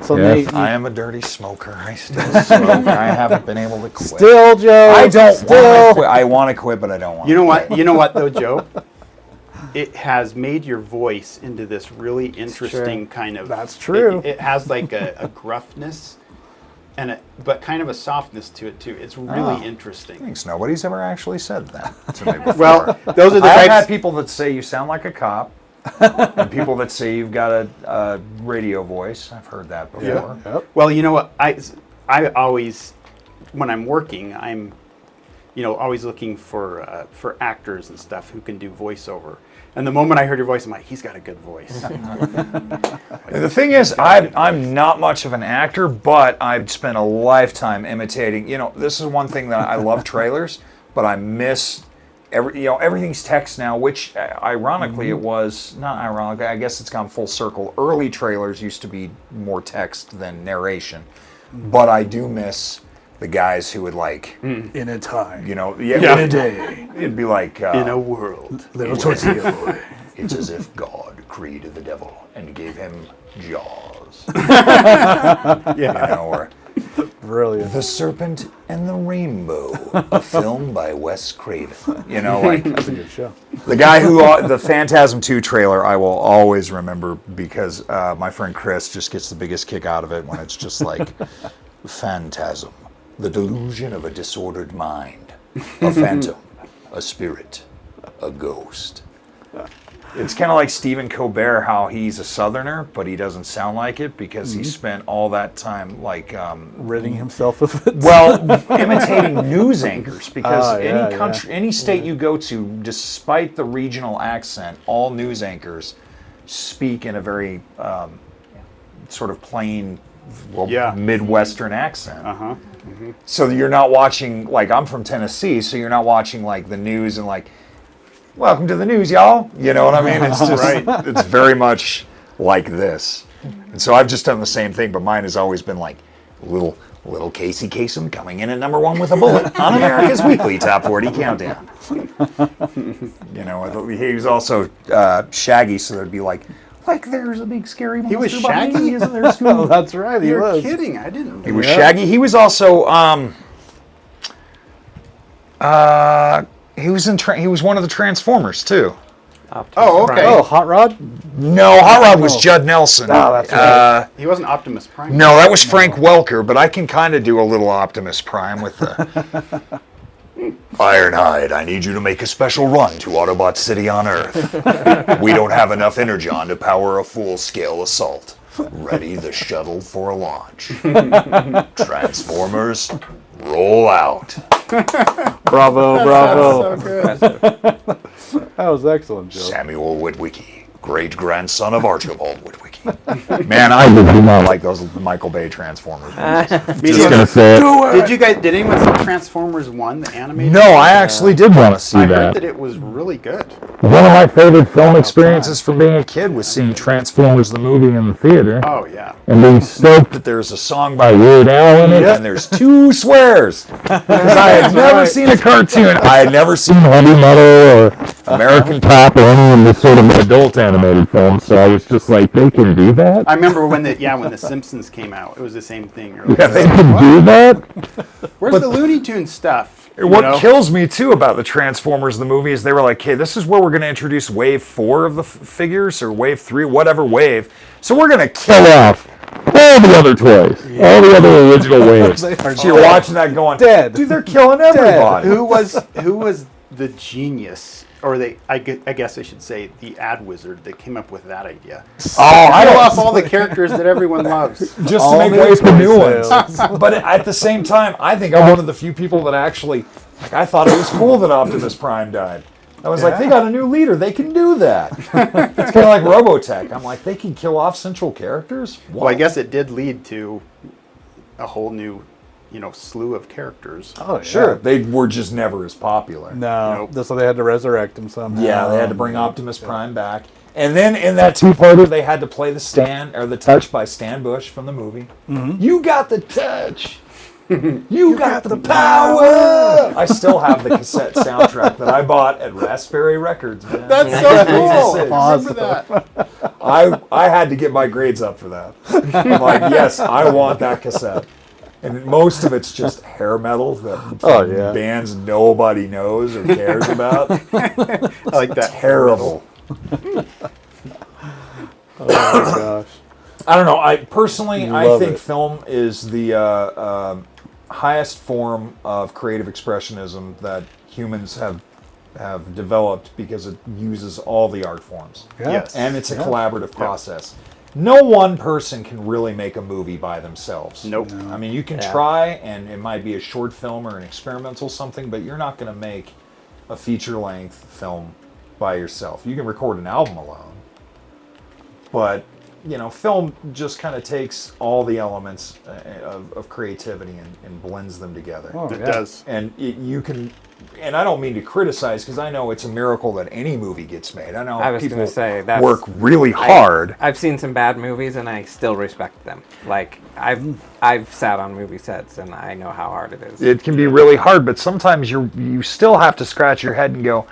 So Yeah. Nate, I am a dirty smoker. I still smoke. I haven't been able to quit. still Joe. I don't want still. to quit. I want to quit, but I don't want You to know quit. what? You know what though, Joe? It has made your voice into this really interesting kind of. That's true. It has like a gruffness, but kind of a softness to it too. It's really interesting. Thanks. Nobody's ever actually said that to me before. Well, those are the I've had types. people that say you sound like a cop, and people that say you've got a radio voice. I've heard that before. Yep. Well, you know what? I always, when I'm working, I'm, always looking for actors and stuff who can do voiceover. And the moment I heard your voice, I'm like, he's got a good voice. The thing is, I'm not much of an actor, but I've spent a lifetime imitating. This is one thing that I love trailers, but I miss everything's text now, which ironically it was not ironically. I guess it's gone full circle. Early trailers used to be more text than narration, but I do miss the guys who would like, In a time. in In a day. it'd be like, In a world. Little tortilla boy. it's as if God created the devil and gave him jaws. Or Brilliant. The Serpent and the Rainbow, a film by Wes Craven. That's a good show. The guy who, the Phantasm 2 trailer, I will always remember because my friend Chris just gets the biggest kick out of it when it's just like, phantasm, the delusion of a disordered mind, a phantom, a spirit, a ghost. It's kind of like Stephen Colbert, how he's a Southerner, but he doesn't sound like it because he spent all that time Ridding himself of it. well, imitating news anchors because yeah, any country, any state you go to, despite the regional accent, all news anchors speak in a very sort of plain, Midwestern accent. Uh-huh. So you're not watching, like, I'm from Tennessee, so you're not watching like the news and like, welcome to the news, y'all. You know what I mean? It's just, it's very much like this. And so I've just done the same thing, but mine has always been like little Casey Kasem coming in at number 1 with a bullet on America's Weekly Top 40 Countdown. He was also Shaggy, so there'd be like there's a big scary monster. He was behind Shaggy? me, isn't there? Oh, that's right. He You're was. kidding. I didn't know. He was Shaggy. He was also he was one of the Transformers too. Oh, okay. Oh, Hot Rod? No, Hot Rod was Judd Nelson. Oh, that's right. He wasn't Optimus Prime. No, that was Frank Welker, but I can kind of do a little Optimus Prime with the Ironhide. I need you to make a special run to Autobot City on Earth. We don't have enough energon to power a full-scale assault. Ready the shuttle for a launch. Transformers, roll out. Bravo. So good. That was excellent, Joe. Samuel Witwicky, great-grandson of Archibald Witwicky. Man, I do not like those Michael Bay Transformers movies. Just gonna say it. Did anyone see Transformers 1, the animated? No, I actually did want to see I that. heard that it was really good. One of my favorite film experiences from being a kid was seeing Transformers the movie in the theater Oh, yeah. and being stoked That there's a song by by Weird Al in it. and there's 2 swears. Because I had never seen a cartoon. I had never seen Heavy Metal or American Pop or any of the sort of adult animated films, so I was just like, they can do that? I remember when the Simpsons came out, it was the same thing. You're like, Yeah, they Can do that? where's the Looney Tunes stuff? What kills me too about the Transformers the movie is they were like, "Hey, this is where we're going to introduce wave 4 of the figures or wave 3, whatever wave. So we're going to Kill off all the other toys, all the other original waves. They are So you're watching that going, Dead. dude, they're killing everybody. Who was the genius, or I guess I should say the ad wizard that came up with that idea? I Kill don't off all the characters that everyone loves. just to All make new way for toy new ones. sales. But at the same time, I think I'm one of the few people that actually, I thought it was cool that Optimus Prime died. I was like, they got a new leader. They can do that. It's kind of like Robotech. I'm like, they can kill off central characters? Well, I guess it did lead to a whole new, slew of characters. Oh, yeah. Sure, they were just never as popular. No, Nope. so they had to resurrect him somehow. Yeah, they had to bring Optimus Prime back. And then in that two-parter, they had to play the Stand or the Touch by Stan Bush from the movie. You got the touch. You got the power. I still have the cassette soundtrack that I bought at Raspberry Records, man. That's so cool. I Awesome. remember that. I had to get my grades up for that. I'm like, yes, I want that cassette. And most of it's just hair metal that bands nobody knows or cares about. I like that. Terrible. Oh my gosh. I don't know. I personally, I Love think it. film is the highest form of creative expressionism that humans have developed because it uses all the art forms. Yeah. Yes. And it's a collaborative process. No one person can really make a movie by themselves. Nope. I mean, you can try, and it might be a short film or an experimental something, but you're not going to make a feature-length film by yourself. You can record an album alone, but you know, film just kind of takes all the elements of creativity and blends them together. Oh, It yeah. does. And you can, and I don't mean to criticize because I know it's a miracle that any movie gets made. I know I was people gonna say, that's- work really hard. I've seen some bad movies and I still respect them. Like I've sat on movie sets and I know how hard it is. It can be really hard, but sometimes you still have to scratch your head and go,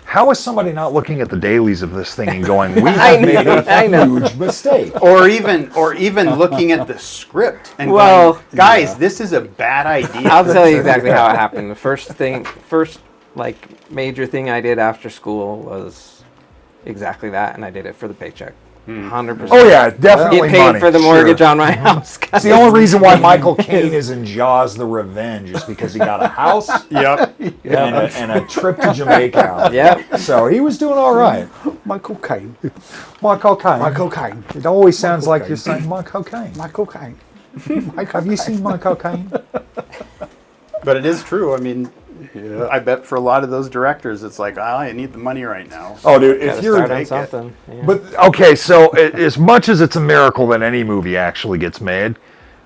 how is somebody not looking at the dailies of this thing and going, we have made a huge mistake? Or even looking at the script and Well, going, guys, this is a bad idea. I'll tell you exactly how it happened. The first like major thing I did after school was exactly that, and I did it for the paycheck. 100%. Oh yeah, definitely Get paid money. for the mortgage Sure. on my house. It's the only reason why Michael Caine is in Jaws: The Revenge is because he got a house Yep. and a trip to Jamaica. Yep. So he was doing all right. Michael Caine. Michael Caine. Michael Caine. It always sounds Michael like Caine. you're saying Michael Caine. Michael Caine. Have you seen Michael Caine? But it is true. I mean, I bet for a lot of those directors, it's like, I need the money right now. Oh, dude, Gotta if you're start on take it. something. Yeah. But okay, so as much as it's a miracle that any movie actually gets made,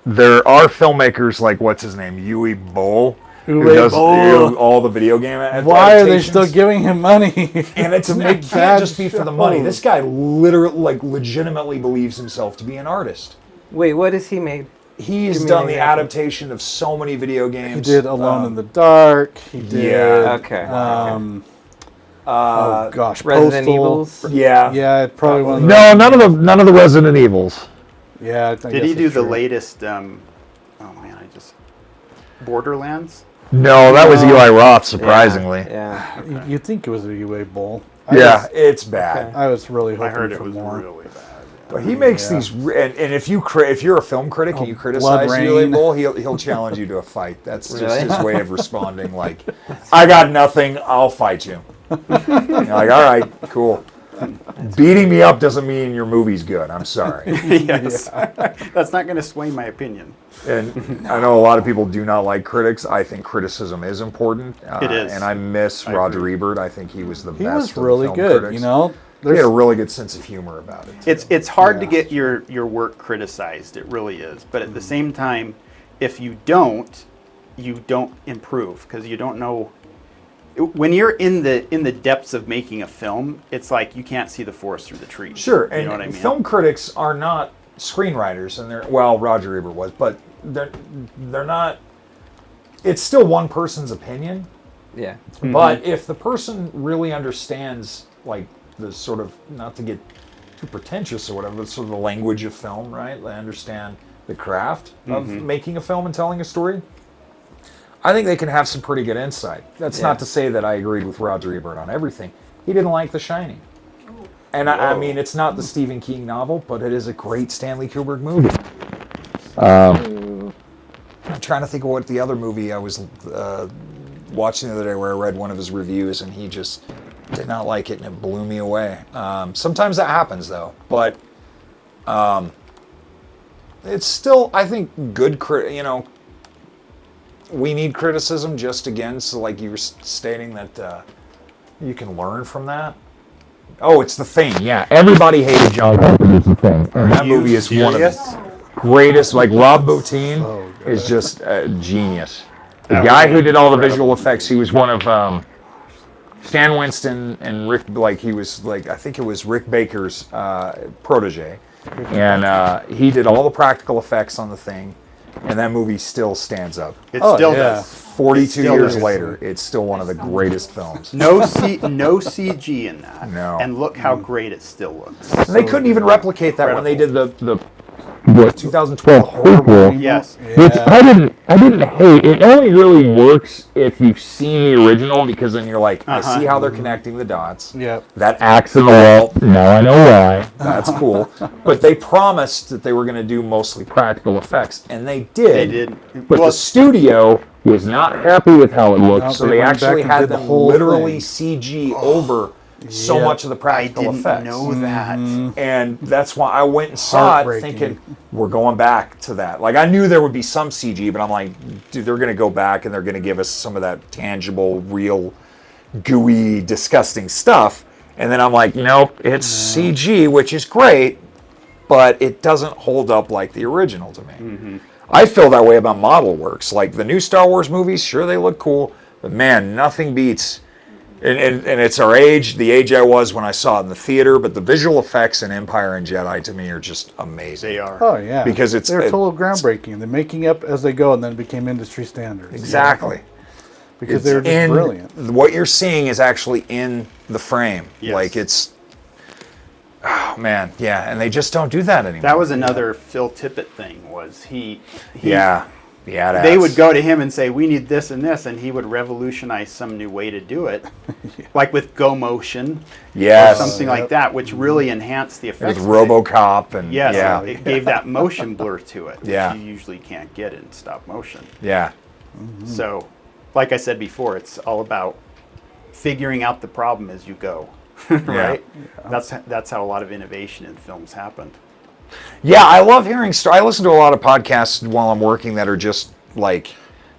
there are filmmakers like what's his name, Uwe Boll, who Uwe does Boll. all the video game adaptations. Why are they still giving him money? And it make can't bad just be for the money. shows? This guy literally, legitimately believes himself to be an artist. Wait, what has he made? He's Give me done an the example. adaptation of so many video games. He did Alone in the Dark. He did. Yeah. Okay. Oh gosh, Resident Postal. Evils. Yeah. Yeah, probably one of the. No, none of the Resident Evils. Yeah. I Did guess he do that's the true. latest, Borderlands? No, that was Eli Roth, surprisingly. Yeah. You'd think it was a UA Bowl. Yeah, it's bad. I was really hoping I heard it for was more. really bad. But he makes these, and if you're a film critic and you criticize Blood Uwe Rain. Boll, he'll challenge you to a fight. That's just Really? his way of responding. Like, I got nothing, I'll fight you. You're like, all right, cool. Beating me up doesn't mean your movie's good. I'm sorry. Yes. That's not going to sway my opinion. And I know a lot of people do not like critics. I think criticism is important. It is. And I miss Roger Ebert. I think he was the He best. was of the really film good. critics. You know, He had a really good sense of humor about it. It's hard to Yeah. get your work criticized. It really is. But at the same time, if you don't improve because you don't know. When you're in the depths of making a film, it's like you can't see the forest through the trees. Sure, You and know what I mean? film critics are not screenwriters, and Roger Ebert was, but they're not. It's still one person's opinion, Yeah. but if the person really understands, like the sort of, not to get too pretentious or whatever, but sort of the language of film, right? They understand the craft of making a film and telling a story. I think they can have some pretty good insight. That's Yeah. not to say that I agreed with Roger Ebert on everything. He didn't like The Shining. And I mean, it's not the Stephen King novel, but it is a great Stanley Kubrick movie. I'm trying to think of what the other movie I was watching the other day where I read one of his reviews and he just did not like it and it blew me away. Sometimes that happens though, but it's still, I think, good, we need criticism just again, so like you were stating that you can learn from that. Oh, it's The Thing. Yeah, everybody hated John Carpenter's The Thing. That movie is one of Serious? the greatest. Like Rob Bottin is just a genius. The guy who did all the visual effects, he was one of Stan Winston and Rick, like he was like, I think it was Rick Baker's protege. And he did all the practical effects on the thing. And that movie still stands up. It still yeah. does. 42 still years does. later, it's still one of the greatest films. No CG in that. No. And look how great it still looks. And they couldn't even replicate that when they did the 2012 horror prequel. movie. Yes. Which I didn't hate. It only really works if you've seen the original, because then you're like, I see how they're connecting the dots. Yep. That axe in the wall, now I know why. That's cool. But they promised that they were going to do mostly practical effects, and they did. They did. But Well, the studio was not happy with how it looked, No, so they they went back actually and had did the them whole Literally thing. CG over so Yeah. much of the I practical didn't effects. know that. And that's why I went and saw it Heartbreaking. thinking, we're going back to that. Like, I knew there would be some CG, but I'm like, dude, they're going to go back and they're going to give us some of that tangible, real, gooey, disgusting stuff. And then I'm like, nope, it's CG, which is great, but it doesn't hold up like the original to me. I feel that way about model works. Like, the new Star Wars movies, sure, they look cool, but man, nothing beats... And it's our age, the age I was when I saw it in the theater, but the visual effects in Empire and Jedi to me are just amazing. They are. Oh yeah. Because they're total groundbreaking. They're making up as they go, and then became industry standards. Exactly. Because It's they're just in- brilliant. What you're seeing is actually in the frame. Yes. Like, it's... Oh, man, yeah, and they just don't do that anymore. That was another Phil Tippett thing, was he Yeah. Yeah, they would go to him and say, we need this and this, and he would revolutionize some new way to do it. Like with Go Motion Yes. or something like that, which really enhanced the With effects. RoboCop and... Yes, Yeah. it gave that motion blur to it, which Yeah. you usually can't get in stop motion. Yeah. So, like I said before, it's all about figuring out the problem as you go, right? That's how a lot of innovation in films happened. Yeah, I love hearing... I listen to a lot of podcasts while I'm working that are just, like,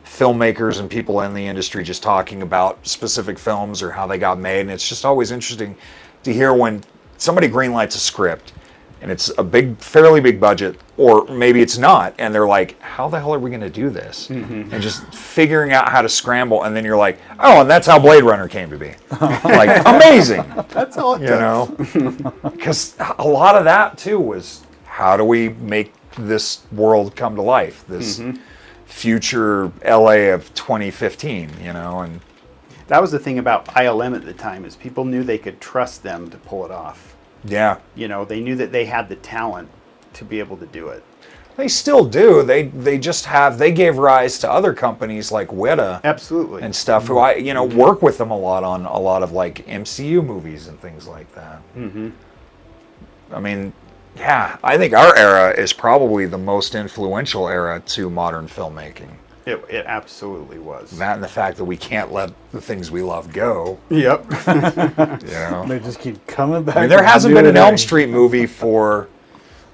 filmmakers and people in the industry just talking about specific films or how they got made, and it's just always interesting to hear when somebody greenlights a script, and it's a fairly big budget, or maybe it's not, and they're like, how the hell are we going to do this? And just figuring out how to scramble, and then you're like, oh, and that's how Blade Runner came to be. Like, amazing! That's all it You know? Because a lot of that, too, was... How do we make this world come to life? This future LA of 2015, you know? And That was the thing about ILM at the time, is people knew they could trust them to pull it off. yeah, You know, they knew that they had the talent to be able to do it. they still do. They just have, they gave rise to other companies like Weta Absolutely. and stuff who I, work with them a lot on a lot of like MCU movies and things like that. I mean, yeah, I think our era is probably the most influential era to modern filmmaking. It absolutely was. That and the fact that we can't let the things we love go. Yep. You know? They just keep coming back. I mean, there and hasn't been doing an Elm it. Street movie for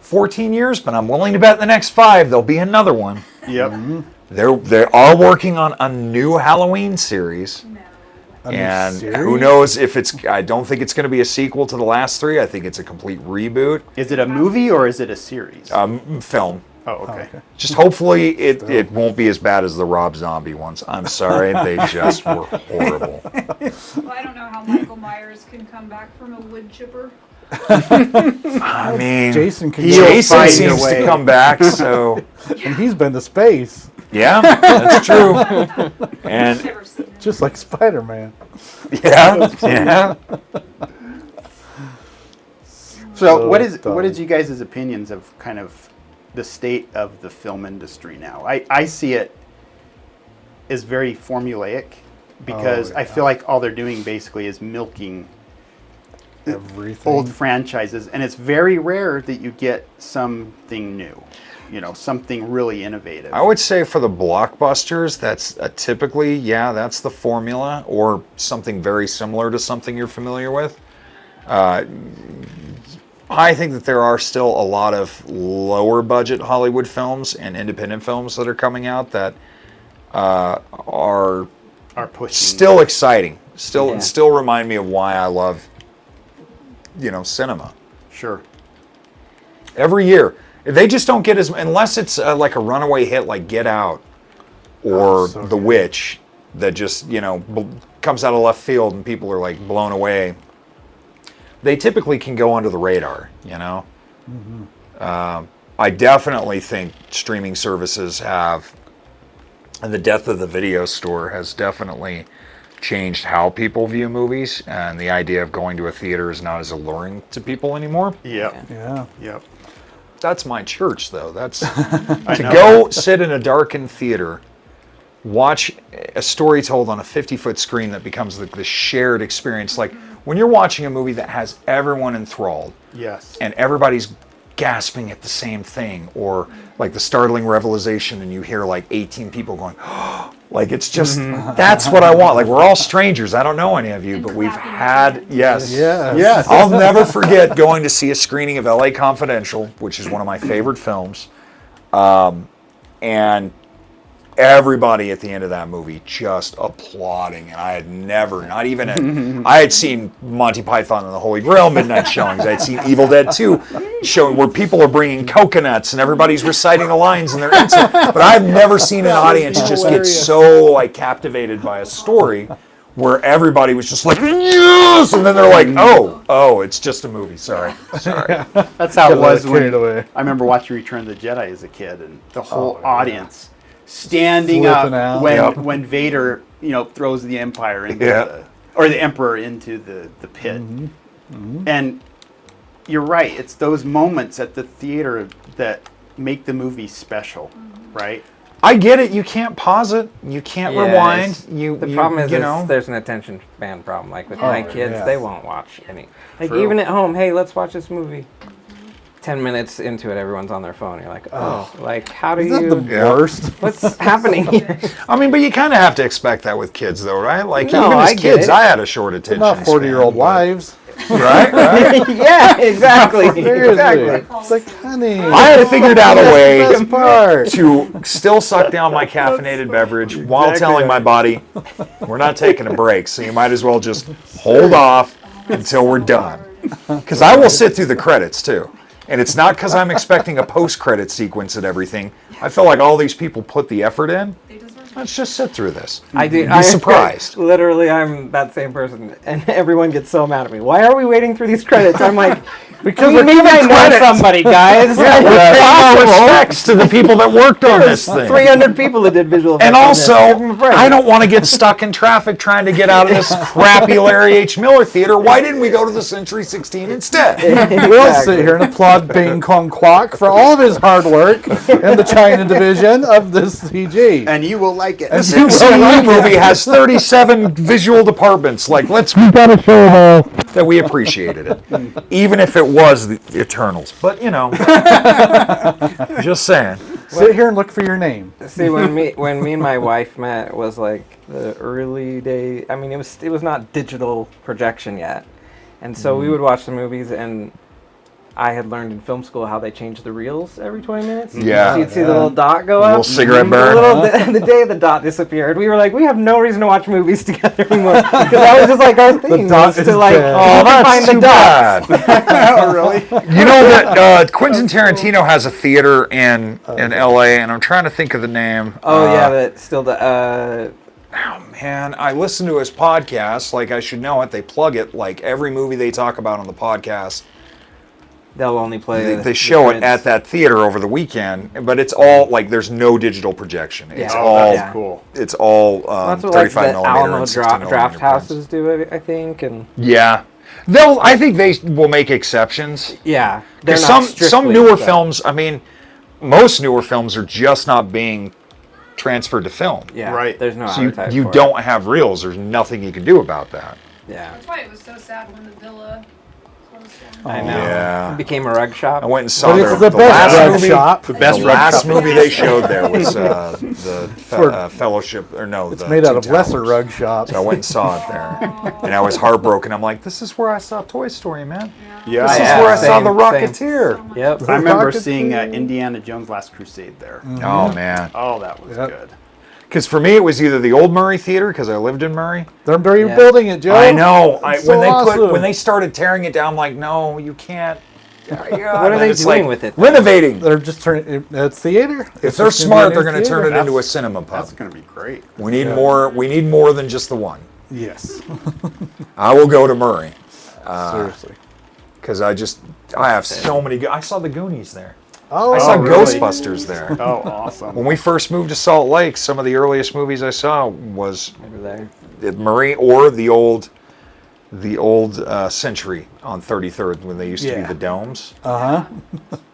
14 years, but I'm willing to bet in the next 5 there'll be another one. Yep. They are working on a new Halloween series. No. A new And series? who knows if it's... I don't think it's going to be a sequel to the last 3. I think it's a complete reboot. Is it a movie or is it a series? Film. Oh, okay. Just hopefully it won't be as bad as the Rob Zombie ones. I'm sorry, they just were horrible. Well, I don't know how Michael Myers can come back from a wood chipper. I mean, Jason can He'll go, Jason find a seems way. to come back, so... and he's been to space, Yeah, that's true. And Never seen it. just like Spider-Man. yeah. So what dumb. is you guys' opinions of kind of the state of the film industry now? I see it as very formulaic because I feel like all they're doing basically is milking Everything. old franchises, and it's very rare that you get something new, something really innovative. I would say for the blockbusters, that's typically, that's the formula, or something very similar to something you're familiar with. I think that there are still a lot of lower budget Hollywood films and independent films that are coming out that are pushing still exciting. Yeah. Still remind me of why I love, cinema. Sure. Every year, they just don't get as, unless it's like a runaway hit like Get Out or so The good. Witch, that just comes out of left field and people are like blown away, they typically can go under the radar, you know? I definitely think streaming services have, and the death of the video store has definitely changed how people view movies, and the idea of going to a theater is not as alluring to people anymore. Yep. Yeah. Yep. That's my church, though. That's I to know. go sit in a darkened theater, watch a story told on a 50-foot screen that becomes the shared experience. Like when you're watching a movie that has everyone enthralled, Yes. and everybody's gasping at the same thing, or like the startling revelation, and you hear like 18 people going, like it's just that's what I want. Like we're all strangers. I don't know any of you, And but we've clapping had hands. yes. Yes. I'll never forget going to see a screening of LA Confidential, which is one of my favorite films, and everybody at the end of that movie just applauding. And I had never, not even, I had seen Monty Python and the Holy Grail midnight showings. I had seen Evil Dead 2 showing where people are bringing coconuts and everybody's reciting the lines and they're insane. But I've never seen an audience just get so like captivated by a story where everybody was just like, yes! And then they're like, oh, it's just a movie. Sorry. That's how it was carried when away. I remember watching Return of the Jedi as a kid, and the whole audience standing Flipping up out. when Yep. when Vader, throws the Empire into Yeah. the Emperor into the pit. And you're right. It's those moments at the theater that make the movie special, right? I get it. You can't pause it. You can't Yeah, rewind. it's- You The problem is, you know. there's an attention span problem. Like with my kids, yeah. they won't watch any. Like True. even at home, hey, let's watch this movie. 10 minutes into it, everyone's on their phone. You're like, oh, like how do Isn't you? that the worst? What's happening here? I mean, but you kind of have to expect that with kids, though, right? Like No, even as I get kids, it. I had a short attention Not 40-year-old span, wives. but- right? Yeah, exactly. Seriously. Exactly. It's like, honey. I had figured out a way Best part. to still suck down my caffeinated beverage while Exactly telling my right. body, we're not taking a break, so you might as well just hold off until we're done. Because I will sit through the credits, too. And it's not because I'm expecting a post-credit sequence and everything. I feel like all these people put the effort in. They deserve Let's just sit through this. I do. Be surprised. Literally, I'm that same person, and everyone gets so mad at me. Why are we waiting through these credits? I'm like, Because maybe I know somebody, guys. We're paying our respects to the people that worked on this thing. 300 people that did visual effects. And on this. also, Give them a break. I don't want to get stuck in traffic trying to get out of this crappy Larry H. Miller theater. Why didn't we go to the Century 16 instead? We'll sit here and applaud Bing Kong Kwok for all of his hard work in the China division of this CG. And you will like it. This MCU movie has 37 visual departments. Like, we gotta show them all that we appreciated it, even if it was the Eternals. But you know, just saying. Sit here and look for your name. See, when me and my wife met was like the early day. I mean, it was not digital projection yet, and so we would watch the movies, and I had learned in film school how they change the reels every 20 minutes. Yeah. So you'd see the little dot go up. Little cigarette burn. The day the dot disappeared, we were like, we have no reason to watch movies together anymore. Because that was just like our thing. dot Was is to like dead. Oh, that's find too the dots. bad. Oh, really? You know that Quentin Tarantino has a theater in L.A. and I'm trying to think of the name. Oh yeah, that still the. Man, I listen to his podcast like I should know it. They plug it like every movie they talk about on the podcast. They'll only play. They show it at that theater over the weekend, but it's all like there's no digital projection. It's Yeah. all That's cool. it's all That's what like 35 the millimeter Alamo and 60 millimeter draft prints. houses do, I think, and Yeah, I think they will make exceptions. yeah, they're 'Cause not some strictly, newer but- films, I mean, most newer films are just not being transferred to film. Yeah, Right. There's no So appetite you for don't have reels. There's nothing you can do about that. It. Yeah, That's why it was so sad when the villa closed down. I know. Yeah. It became a rug shop. I went and saw But their, it's the the best last rug movie. shop. The best The rug last shop. movie they showed there was the Fellowship, or no, It's the made out Two of lesser Towers. rug shops. So I went and saw it there, and I was heartbroken. I'm like, this is where I saw Toy Story, man. Yeah. This is Yeah, where I saw same, The same. Rocketeer. Yep. I remember Rocketeer. seeing Indiana Jones Last Crusade there. Oh man, Oh, that was Yep. good. because for me it was either the old Murray Theater because I lived in Murray. They're Yeah. building it, Joe. I know. It's so when awesome. they started tearing it down, I'm like, no, you can't. What are they doing with it? Renovating. They're just turning it's theater. If they're smart, they're going to turn it into a cinema That's pub. going to be great. We need more. We need more than just the one. Yes. I will go to Murray. Seriously. Because I have so many. I saw the Goonies there. Oh, I saw really? Ghostbusters there. Oh, awesome. When we first moved to Salt Lake, some of the earliest movies I saw was Over there. at Murray or the old Century on 33rd when they used to be Yeah. the domes, Uh-huh.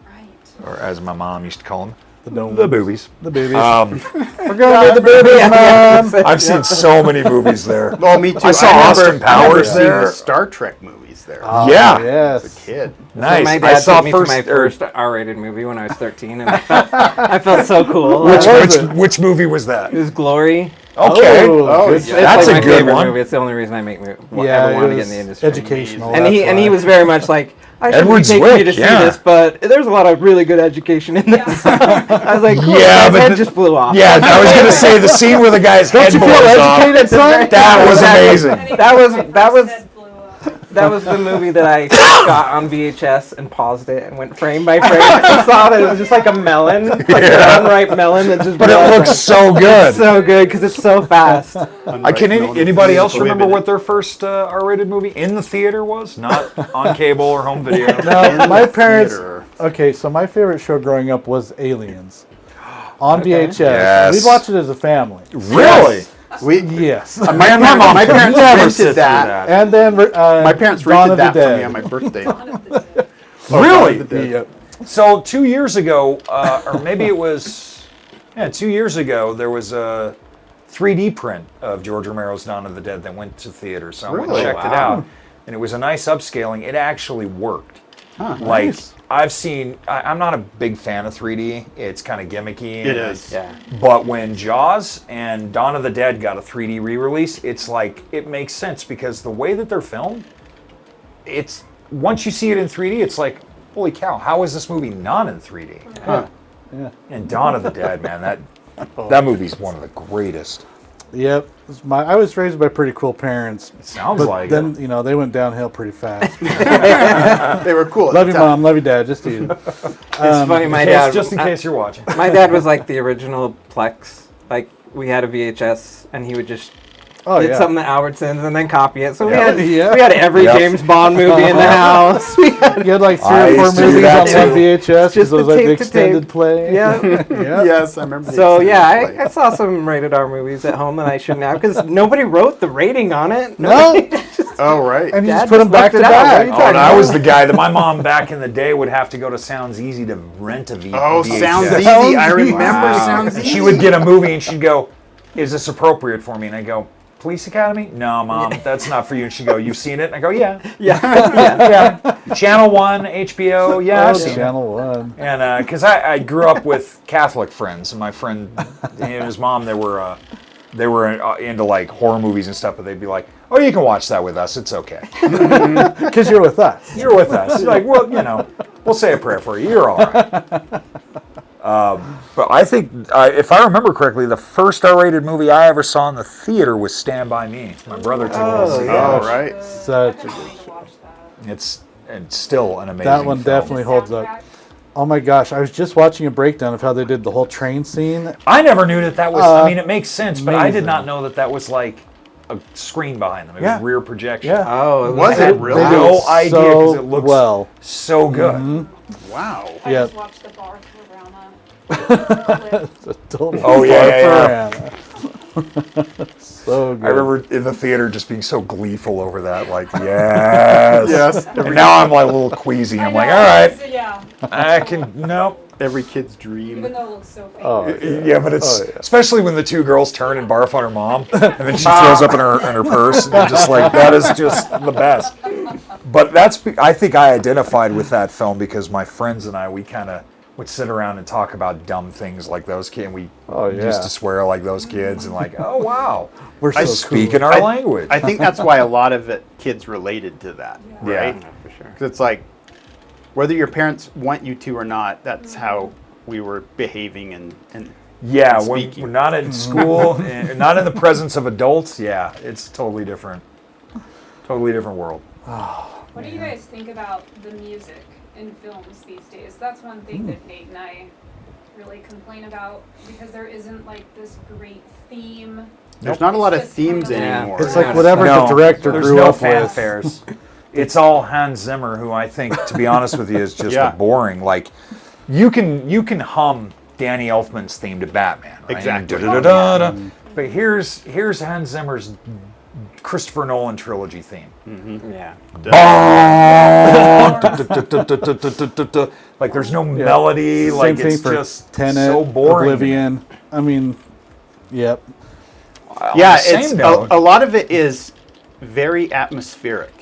Right. or as my mom used to call them, The the boobies. The babies. We're going to the boobies, Mom. I've seen so many movies there. Oh, me too. I saw remember- Austin I remember Powers seeing there. the Star Trek movies there. Yeah. Yes. As a kid. Nice. So my I dad saw took me to my first R-rated movie when I was 13, and I felt so cool. Which movie was that? It was Glory. Okay. Oh, it's- good. That's like a my good favorite one. movie. It's the only reason I Yeah, ever it wanted to get was in the industry. educational. And he that's he why. was very much like, I should Edward be taking you Zwick, to see yeah. this, but there's a lot of really good education in this. I was like, cool, Yeah, his but head the- just blew off. Yeah, I was gonna say the scene where the guy's head you feel blows off. educated, son? That was amazing. That was the movie that I got on VHS and paused it and went frame by frame and saw that it was just like a melon, like an unripe melon that just. But it looks so good. It's so good because it's so fast. Anybody else remember Women. what their first R-rated movie in the theater was? Not on cable or home video. No, my parents. Theater. Okay, so my favorite show growing up was Aliens on VHS. Yes. We'd watch it as a family. Really? We, Yes. my parents never sit rented through that. And then My parents Dawn rented of the that for Dead. me on my birthday. Really? Yeah. So 2 years ago, or maybe it was, 2 years ago, there was a 3D print of George Romero's Dawn of the Dead that went to theater. So I went and Really? checked it out, and it was a nice upscaling. It actually worked. Like Nice. I've seen, I'm not a big fan of 3D. It's kind of gimmicky. It is. Yeah. But when Jaws and Dawn of the Dead got a 3D re-release, it's like, it makes sense because the way that they're filmed, it's, once you see it in 3D, it's like, holy cow, how is this movie not in 3D? Yeah. And Dawn of the Dead, man, that movie's one of the greatest. Yep. I was raised by pretty cool parents. Sounds But like then, it. you know, they went downhill pretty fast. They were cool. at Love the you, time. Mom. Love you, Dad. Just you. It's funny, my Just- dad. just in case you're watching. My dad was like the original Plex. Like we had a VHS, and he would just Oh, did yeah. something that Albertsons and then copy it. So Yeah. we had every Yep. James Bond movie in the house. We had, You had like 3 I or 4 used to do movies that on too. one VHS. Just It was the like the tape to extended tape. play. yeah. Yeah. Yes, I remember. So the yeah, extended I saw some rated R movies at home that I shouldn't have because nobody wrote the rating on it. No. Oh, right. And you Dad just put them just back to left it out. What are back. you Oh, talking and I was the guy that my mom back in the day would have to go to Sounds Easy to rent a Oh, VHS. Sounds Easy. Sounds I Easy. remember Wow. Sounds And Easy. she would get a movie and she'd go, "Is this appropriate for me?" And I go, "Police Academy? No, Mom, that's not for you." And she'd go, "You've seen it?" And I go, "Yeah, yeah. Channel 1, HBO, yeah, I've Oh, seen it." Channel 1. And because I grew up with Catholic friends, and my friend and his mom, they were into like horror movies and stuff, but they'd be like, "Oh, you can watch that with us. It's okay. Because you're with us. You're with us." Like, well, we'll say a prayer for you. You're all right. But I think, if I remember correctly, the first R-rated movie I ever saw in the theater was Stand By Me. My brother took me to see Oh, it. right. Such a It's still an amazing That one film. definitely holds up. Oh my gosh, I was just watching a breakdown of how they did the whole train scene. I never knew that was. I mean, it makes sense, but I did amazing. not know that was like a screen behind them. It Yeah. was rear projection. Yeah. Oh, Was They it did really? it No idea because so it looks well. so good. Wow. I Yep. just watched the Bartholorama. Totally Oh, yeah. So good. I remember in the theater just being so gleeful over that, like, yes. Yes. And now I'm like a little queasy. I'm like, all right, So, yeah, I can, nope. Every kid's dream. even though it looks so fake. Oh, Yeah, but it's, Oh, yeah. especially when the two girls turn and barf on her mom, and then she throws up in her purse, and you're just like, that is just the best. But I think I identified with that film because my friends and I, we kind of would sit around and talk about dumb things like those kids, and we used to swear like those kids, and like, oh wow, We're so speaking cool. our language. I think that's why a lot of kids related to that, Yeah. right? for sure. Because it's like, whether your parents want you to or not, that's how we were behaving and Yeah, and when speaking. we're not in school, and not in the presence of adults, yeah, it's totally different. Totally different world. What do you guys think about the music in films these days? That's one thing that Nate and I really complain about because there isn't like this great theme There's not a lot of Just themes kind of- anymore. It's like whatever No, the director there's grew no up with. fanfares. It's all Hans Zimmer, who I think, to be honest with you, is just Yeah. boring. Like, you can hum Danny Elfman's theme to Batman, right? Exactly. Da-da-da-da-da. But here's Hans Zimmer's Christopher Nolan trilogy theme. Yeah. Like, there's no melody. Same Like, thing it's for just Tenet, so boring. Oblivion. I mean, yep. Yeah, On the same it's note, a lot of it is very atmospheric,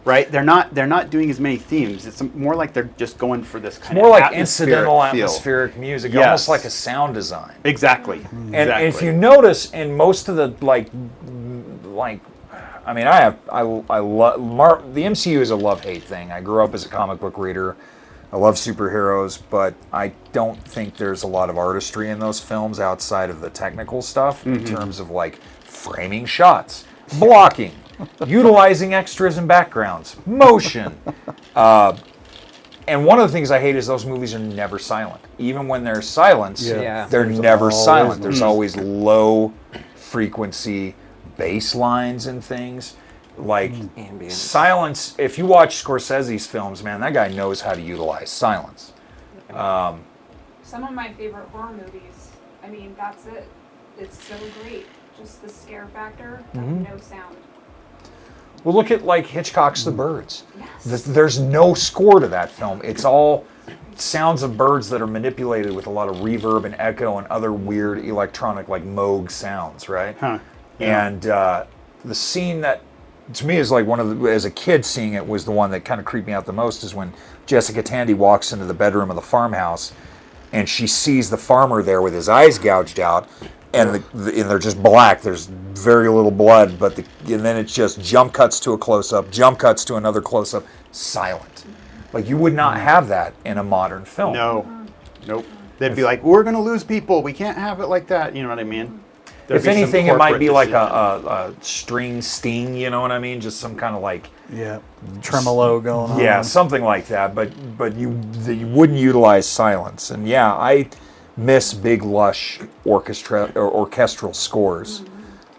right? They're not doing as many themes. It's more like they're just going for this kind more of like atmospheric incidental feel. atmospheric music, Yes. almost like a sound design. Exactly. And Exactly. if you notice in most of the like, I mean, I love the MCU is a love-hate thing. I grew up as a comic book reader. I love superheroes, but I don't think there's a lot of artistry in those films outside of the technical stuff in terms of like framing shots, blocking, utilizing extras and backgrounds, motion. And one of the things I hate is those movies are never silent. Even when there's silence, Yeah. they're There's never always silent. There's always low frequency bass lines and things. Like Ambient. silence, if you watch Scorsese's films, man, that guy knows how to utilize silence. Some of my favorite horror movies. I mean, that's it. It's so great. Just the scare factor, no sound. Well, look at like Hitchcock's The Birds. Yes. There's no score to that film. It's all sounds of birds that are manipulated with a lot of reverb and echo and other weird electronic like Moog sounds, right? Huh. Yeah. And the scene that to me is like one of the, as a kid seeing it was the one that kind of creeped me out the most is when Jessica Tandy walks into the bedroom of the farmhouse and she sees the farmer there with his eyes gouged out and, and they're just black. There's very little blood, but and then it's just jump cuts to a close-up, jump cuts to another close-up, silent. Like you would not have that in a modern film. No. Nope. They'd be like, we're going to lose people. We can't have it like that. You know what I mean? There'd If be some anything, it might corporate be like decision. a string sting, you know what I mean? Just some kind of like, Yeah. Tremolo going on. yeah, something like that. But you wouldn't utilize silence. And yeah, I miss big, lush orchestral scores.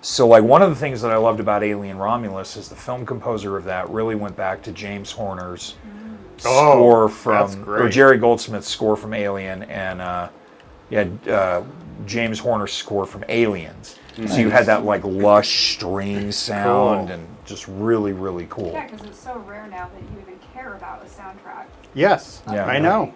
So like one of the things that I loved about Alien Romulus is the film composer of that really went back to James Horner's score that's from, great. or Jerry Goldsmith's score from Alien, and James Horner's score from Aliens. So you had that like lush string sound Cool. and just really, really cool. Yeah, because it's so rare now that you even care about a soundtrack. Yes. Yeah. I know.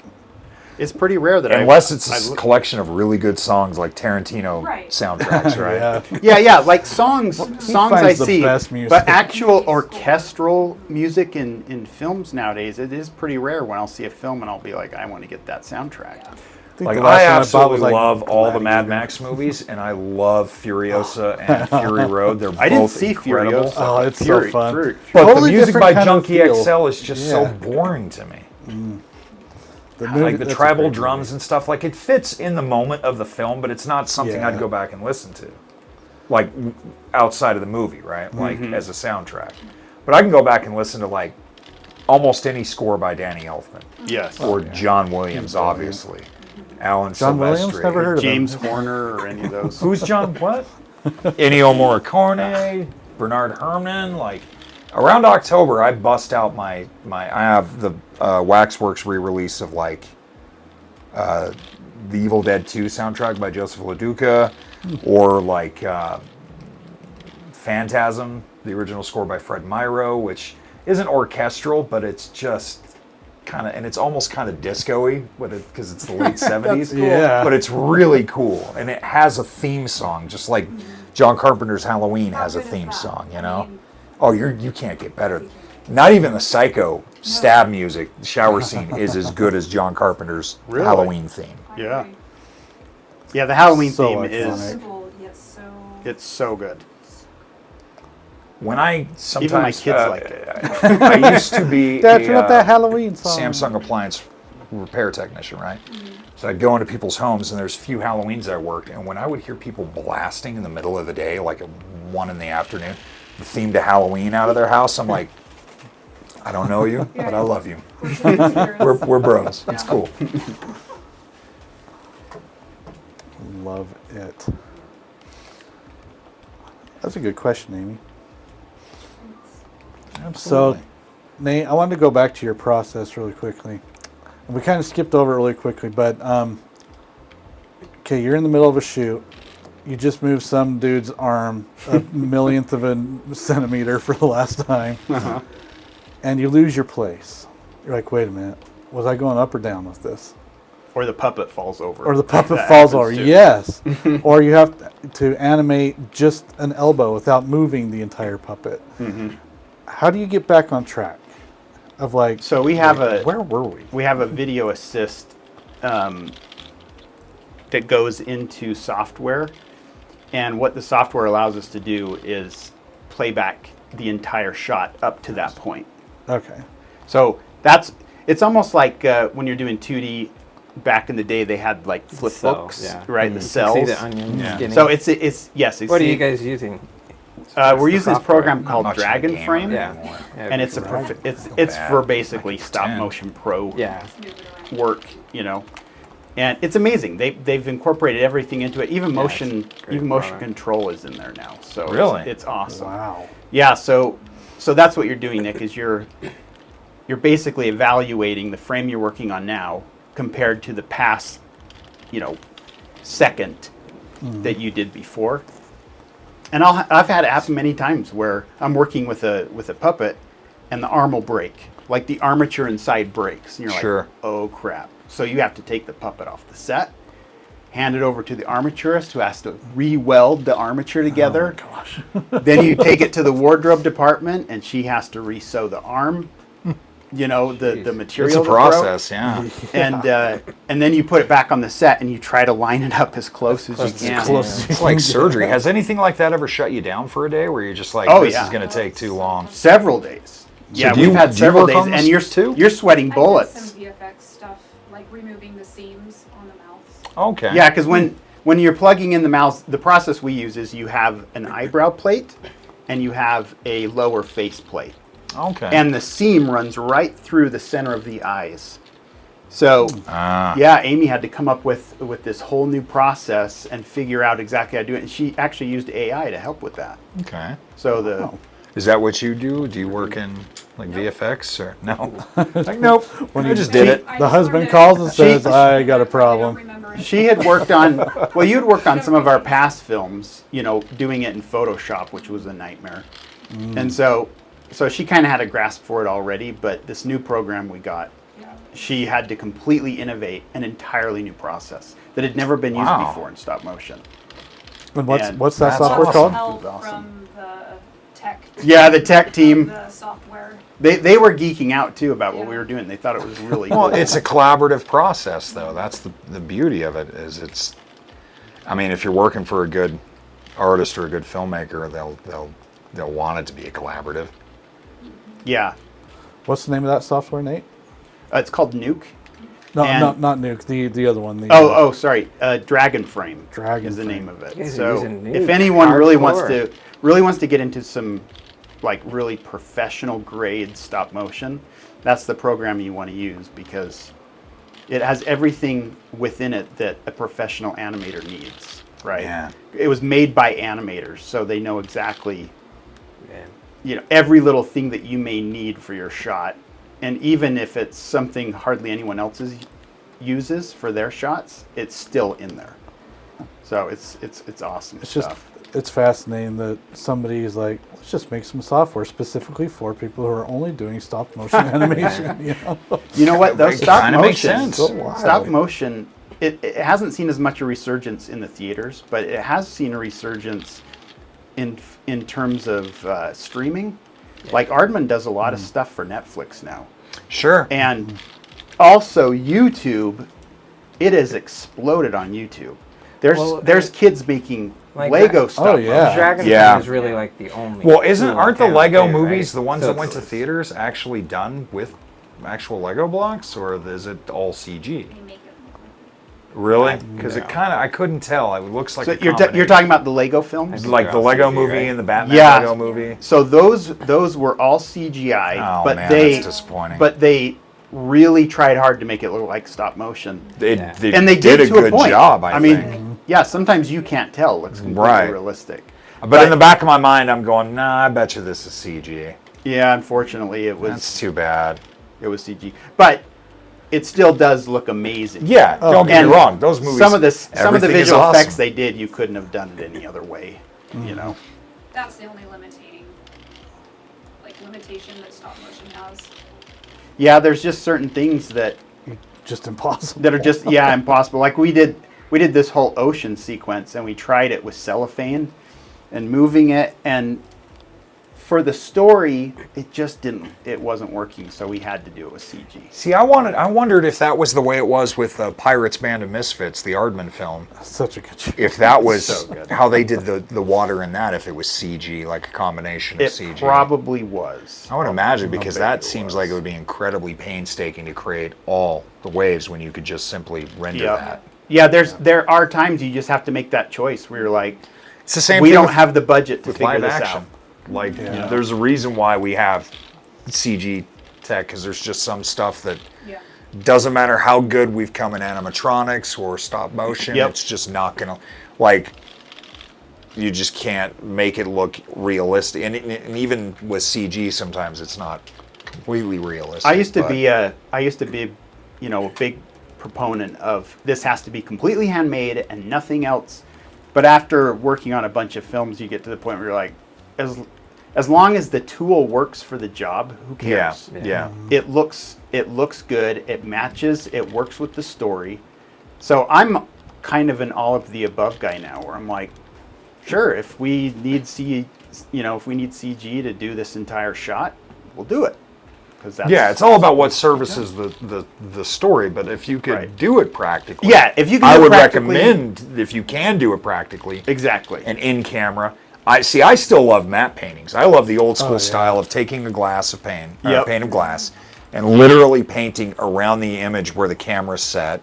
It's pretty rare that Unless it's a collection of really good songs like Tarantino Right. soundtracks, right? Yeah. Yeah, like songs I finds the see, best music? but actual orchestral music in films nowadays, it is pretty rare when I'll see a film and I'll be like, I want to get that soundtrack. I think Like the last I one bought absolutely was, like, love all the Mad Gladiator. Max movies, and I love Furiosa and Fury Road. They're I didn't both see incredible. Furiosa. Oh, it's so Fury, fun. Fury. But Totally the music different by kind of Junkie feel. XL is just so Yeah. boring to me. The movie- Like the that's a tribal great drums and stuff, like it fits in the moment of the film, but it's not something Yeah. I'd go back and listen to. Like outside of the movie, right? Like as a soundtrack. But I can go back and listen to like almost any score by Danny Elfman. Yes. Or John Williams, obviously. Alan John Williams? Silvestri. Never heard of James him. Horner or any of those. Who's John what? Ennio Morricone, Bernard Herrmann, like around October I bust out my I have the Waxworks re-release of like the Evil Dead 2 soundtrack by Joseph LaDuca, or like Phantasm, the original score by Fred Myrow, which isn't orchestral, but it's just kind of, and it's almost kind of disco-y, because it's the late 70s. cool. Yeah. But it's really cool, and it has a theme song, just like John Carpenter's Halloween How has a good is theme that? song, you I know? mean, Oh, you can't get better. Not even the Psycho stab music, the shower scene, is as good as John Carpenter's Really? Halloween theme. I Yeah. agree. Yeah, the Halloween So theme iconic. is Simple, yet so. it's so good. When I sometimes Even my kids like it. I used to be Dad, a turn up that Halloween song. Samsung appliance repair technician, right? So I'd go into people's homes, and there's a few Halloweens I worked, and when I would hear people blasting in the middle of the day, like at 1 in the afternoon, the theme to Halloween out of their house, I'm like, I don't know you, but I love you. We're bros. It's cool. Love it. That's a good question, Amy. Absolutely. So, Nate, I wanted to go back to your process really quickly. We kind of skipped over it really quickly, but okay, you're in the middle of a shoot. You just moved some dude's arm a millionth of a centimeter for the last time, and you lose your place. You're like, wait a minute, was I going up or down with this? Or the puppet falls over. Or the puppet That falls happens over, too. yes. Or you have to animate just an elbow without moving the entire puppet. How do you get back on track? Of like, So we have where were we? We have a video assist that goes into software, and what the software allows us to do is play back the entire shot up to that point. Okay. So it's almost like when you're doing 2D. Back in the day, they had like flip books, right? The You cells. can see the onion skinning. So it's yes. What are you guys using? We're using this software? program called much of a Dragon gamer Frame, anymore. and it's it's bad. for basically Back in stop 10. motion pro Yeah. work, and it's amazing. They've incorporated everything into it. Even motion great motion product. control is in there now. So Really? it's awesome. Wow. Yeah. So that's what you're doing, Nick. Is you're basically evaluating the frame you're working on now compared to the past, second that you did before. And I've had it happen many times where I'm working with a puppet, and the arm will break, like the armature inside breaks, and you're Sure. like, oh crap! So you have to take the puppet off the set, hand it over to the armaturist who has to re-weld the armature together. Oh, gosh. Then you take it to the wardrobe department, and she has to re-sew the arm. The material. It's a process, yeah. And then you put it back on the set, and you try to line it up as close as you can. It's like surgery. Has anything like that ever shut you down for a day where you're just like, Oh, this yeah. is going to take too long? Several days. Yeah, do we've you- had do you several work days, on and this too? you're sweating I bullets. did some VFX stuff, like removing the seams on the mouths. Okay. Yeah, because when you're plugging in the mouth, the process we use is you have an eyebrow plate, and you have a lower face plate. Okay. And the seam runs right through the center of the eyes. So, Ah. yeah, Amy had to come up with this whole new process and figure out exactly how to do it. And she actually used AI to help with that. Okay. So Is that what you do? Do you work in like VFX or no? Like nope. When I you just did it. I The just husband learned calls it. and says, I got a I don't problem. remember it. she had worked on, well, you'd worked on some of our past films, doing it in Photoshop, which was a nightmare. And so she kind of had a grasp for it already, but this new program we got, she had to completely innovate an entirely new process that had never been used Wow. before in stop motion. And what's And that that's software awesome. called? Help Awesome. from the tech. Yeah, the tech team, The software. they were geeking out too about what we were doing. They thought it was really Well, cool. it's a collaborative process, though. That's the beauty of it. Is I mean, if you're working for a good artist or a good filmmaker, they'll want it to be a collaborative. Yeah. What's the name of that software, Nate? It's called Nuke. No, And- not Nuke. The other one. Sorry. Dragon Frame Dragon is the Frame. name of it. You guys are So using Nuke. if anyone really wants Hardcore. to get into some like really professional grade stop motion, that's the program you want to use because it has everything within it that a professional animator needs. Right. Yeah. It was made by animators, so they know exactly Yeah. every little thing that you may need for your shot. And even if it's something hardly anyone else uses for their shots, it's still in there. So it's awesome It's just, stuff. it's fascinating that somebody is like, let's just make some software specifically for people who are only doing stop motion animation. You know what? Those It stop kinda makes motion, sense. stop motion, it hasn't seen as much a resurgence in the theaters, but it has seen a resurgence in terms of streaming. Like Aardman does a lot of stuff for Netflix now. Sure. And also YouTube, it has exploded on YouTube. There's kids making Like Lego that- stuff. Oh, yeah. Dragon Yeah. Frame is really like the only. Well, tool aren't the in Lego town, movies right? the ones So that went to it's- theaters actually done with actual Lego blocks, or is it all CG? They make it look like Really? Because it kind of, I couldn't tell. It looks like So a you're combination. talking about the Lego films? like the Lego CG, movie right? and the Batman Yeah. Lego movie. So those were all CGI, Oh but man, they that's disappointing. but they really tried hard to make it look like stop motion. they, Yeah. And they did a to a good point. job, I mean, think. yeah, sometimes you can't tell. It looks completely Right. realistic. But in the back of my mind, I'm going, nah, I bet you this is CG. Yeah, unfortunately, That's too bad. it was CG, but it still does look amazing. Yeah, don't get And me wrong. Those movies, some of the everything is visual awesome. effects they did, you couldn't have done it any other way. You know. That's the only limitation that stop motion has. Yeah, there's just certain things that Just impossible. are just impossible. Like we did this whole ocean sequence, and we tried it with cellophane and moving it, and for the story, it wasn't working, so we had to do it with CG. See, I wondered if that was the way it was with Pirates Band of Misfits, the Aardman film. Such a good show. If that was So good. how they did the water in that, if it was CG, like a combination of It CG. probably was. I would imagine, because bet that it seems was. like it would be incredibly painstaking to create all the waves when you could just simply render that. Yeah, there are times you just have to make that choice where you're like, It's the same we thing don't with, have the budget to with figure live this action. out. Like, you know, there's a reason why we have CG tech, because there's just some stuff that Yeah. doesn't matter how good we've come in animatronics or stop motion, Yep. it's just not gonna, like, you just can't make it look realistic. And even with CG, sometimes it's not completely realistic. I used to but- be a big proponent of this has to be completely handmade and nothing else. But after working on a bunch of films, you get to the point where you're like, as long as the tool works for the job, who Yeah, cares? yeah. It looks good. It matches. It works with the story. So I'm kind of an all of the above guy now, where I'm like, sure, if we need CG to do this entire shot, we'll do it. Yeah, it's all about what services the story. But if you could Right. do it practically, Yeah, if you can I do it would practically- recommend, if you can do it practically, exactly. and in camera. I still love matte paintings. I love the old school yeah. style of taking a glass of paint, Yep. pane of glass, and literally painting around the image where the camera's set,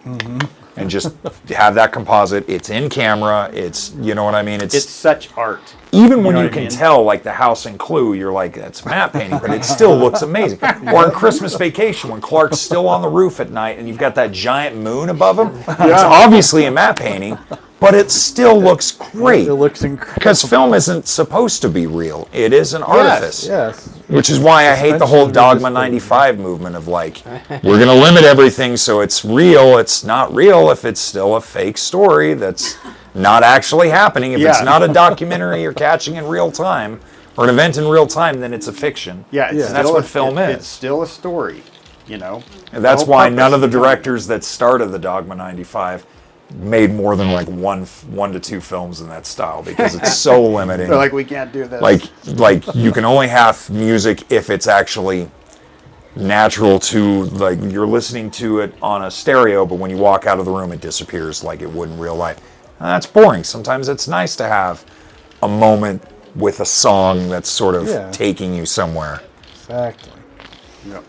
and just have that composite. It's in camera. It's, you know what I mean. It's such art. Even when know you what I can mean? tell, like the house in Clue, you're like, that's matte painting, but it still looks amazing. Or in Christmas Vacation, when Clark's still on the roof at night and you've got that giant moon above him, it's obviously a matte painting, but it still looks great. It looks incredible. Because film isn't supposed to be real. It is an artifice. Yes. Which is why I hate the whole Dogma 95 movement of like, we're going to limit everything so it's real. It's not real if it's still a fake story that's not actually happening. If it's Yeah. not a documentary you're catching in real time or an event in real time, then it's a fiction. Yeah, it's Yeah. still That's what film is. It's still a story, you know. And that's The whole why purpose none of the film. directors that started the Dogma 95 made more than like one to two films in that style, because it's so limiting. They're like, we can't do this. Like you can only have music if it's actually natural to, like, you're listening to it on a stereo, but when you walk out of the room it disappears like it would in real life. That's boring. Sometimes it's nice to have a moment with a song that's sort of Yeah. taking you somewhere. Exactly. Yep.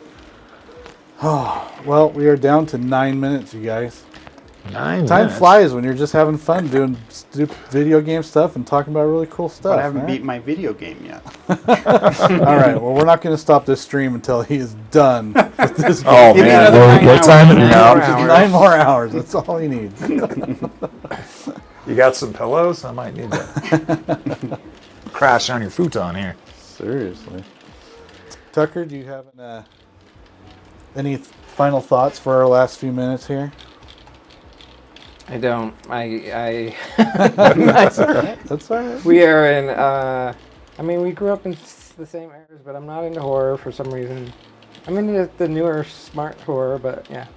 Well, we are down to 9 minutes, you guys. 9 Time minutes. flies when you're just having fun doing stupid video game stuff and talking about really cool stuff. But I haven't man. beat my video game yet. All right, well, we're not going to stop this stream until he is done with this game. Oh Give me man, another Well, 9 what time hours. is it now? Just 9 more hours. That's all he needs. you got some pillows? I might need to crash on your futon here. Seriously. Tucker, do you have any final thoughts for our last few minutes here? I don't. I That's all right. That's all right. we are in. I mean, we grew up in the same eras, but I'm not into horror for some reason. I'm into the newer, smart horror, but yeah.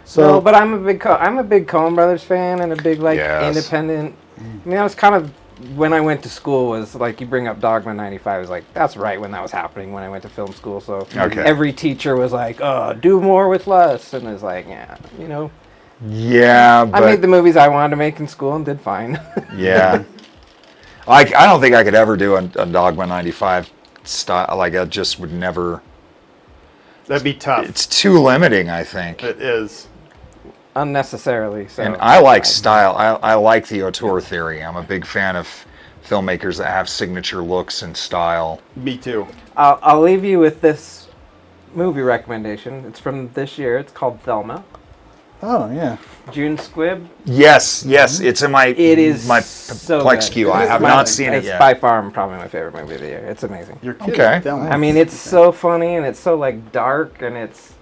So, No, but I'm a big Coen Brothers fan and a big Yes. independent. I mean, that was kind of when I went to school. Was like, you bring up Dogma 95. Was like, that's right when that was happening when I went to film school. So Okay. every teacher was like, "Oh, do more with less," and it's like, yeah, you know. Yeah, but I made the movies I wanted to make in school and did fine. yeah. I don't think I could ever do a Dogma 95 style. Like, I just would never. That'd be tough. It's too limiting, I think. It is. Unnecessarily. So. And I like style. I like the auteur theory. I'm a big fan of filmmakers that have signature looks and style. Me too. I'll leave you with this movie recommendation. It's from this year. It's called Thelma. Oh yeah. June Squibb. Yes, it's in my It is my so Plex good. queue. I have not seen it It's yet. by far probably my favorite movie of the year. It's amazing. You're kidding. Okay. Tell me. I mean, it's so funny and it's so like dark and it's.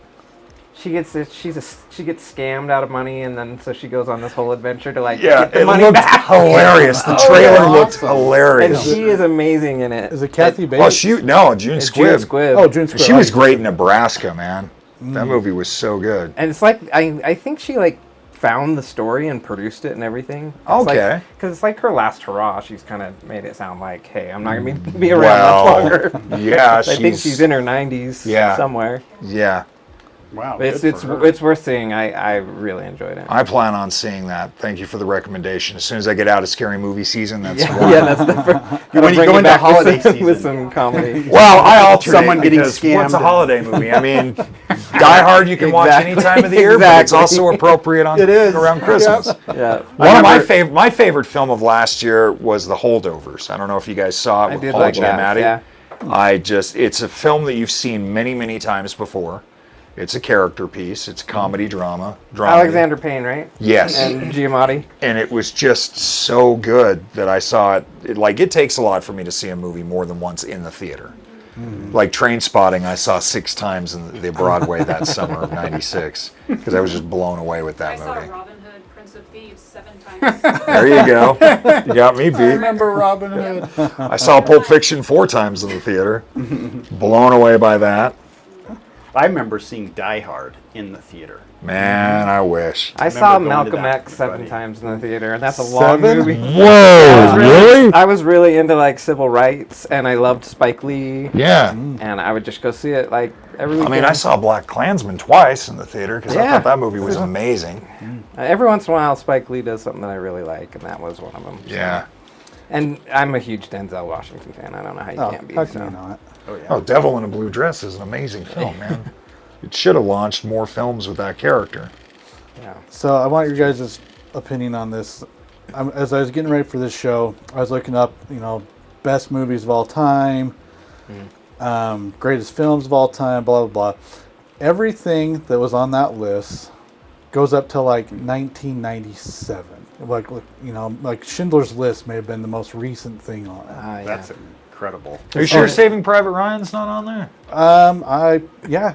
She gets scammed out of money and then so she goes on this whole adventure to like Yeah, get the it money looked back. hilarious. The Oh, trailer yeah. looked Awesome. And hilarious. she is amazing in it. Is it Kathy Bates? Oh, June It's June Squibb. Squibb. Oh, June Squibb. She was great in Nebraska, man. That movie was so good. And it's like I think she like found the story and produced it and everything. Okay. Because it's like her last hurrah. She's kind of made it sound like, hey, I'm not gonna be around Well, much longer. yeah, I think she's in her 90s somewhere. Yeah. Wow. But good for her. it's worth seeing. I really enjoyed it. I plan on seeing that. Thank you for the recommendation. As soon as I get out of scary movie season, that's one. Yeah, that's the When you go into holiday season. with some comedy. Well, I alternate Someone getting because scammed what's a and- holiday movie? I mean, Die Hard you can watch any Exactly. time of the year, but it's Exactly. also appropriate on It is. around Christmas. Yeah, One of my favorite film of last year was The Holdovers. I don't know if you guys saw it I with did Paul like that. Giamatti. Yeah. It's a film that you've seen many, many times before. It's a character piece. It's a comedy drama. Alexander Payne, right? Yes. And Giamatti. And it was just so good that I saw it. It takes a lot for me to see a movie more than once in the theater. Like Train Spotting, I saw 6 times in the Broadway that summer of '96 because I was just blown away with I that saw movie. Robin Hood, Prince of Thieves 7 times. There you go. You got me I beat. remember Robin Hood. I saw Pulp Fiction 4 times in the theater. Blown away by that. I remember seeing Die Hard in the theater. Man, I wish. I saw remember going to Malcolm that X with 7 Buddy. times in the theater, and that's a long 7? movie. Whoa, really? I was really into like civil rights, and I loved Spike Lee, Yeah. and I would just go see it like every I weekend. mean, I saw Black Klansman twice in the theater because I Yeah. thought that movie was amazing. Every once in a while, Spike Lee does something that I really like, and that was one of them. Yeah. And I'm a huge Denzel Washington fan. I don't know how you Oh, can't be. how can So. you not? Oh, yeah. Oh, Devil in a Blue Dress is an amazing film, man. It should have launched more films with that character. Yeah. So I want your guys' opinion on this. As I was getting ready for this show, I was looking up, best movies of all time, greatest films of all time, blah blah blah. Everything that was on that list goes up to like 1997. Like Schindler's List may have been the most recent thing on it. Yeah. That's incredible. Are you sure Saving Private Ryan's not on there?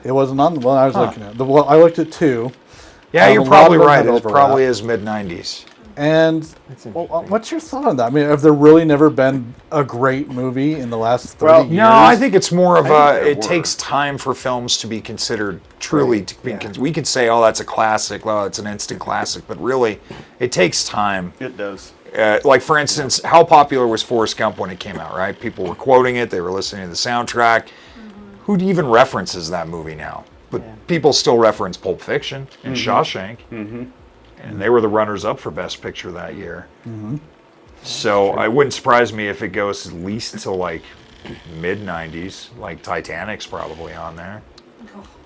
It wasn't on the one I was looking at. I looked at 2, Yeah, a you're lot probably of them right. had It overlap. probably is mid-90s. and interesting. what's your thought on that? I mean, have there really never been a great movie in the last 30 years? No, I think it's more of I think there it were. takes time for films to be considered truly. We could say, oh, that's a classic. Well, it's an instant classic. But really, it takes time. It does. Like, for instance, how popular was Forrest Gump when it came out, right? People were quoting it. They were listening to the soundtrack. Who even references that movie now? But people still reference Pulp Fiction and Shawshank. And they were the runners-up for Best Picture that year. So it wouldn't surprise me if it goes at least to like mid-90s. Like Titanic's probably on there.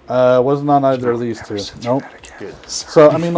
Wasn't on either of these two. Nope. Good. So I mean,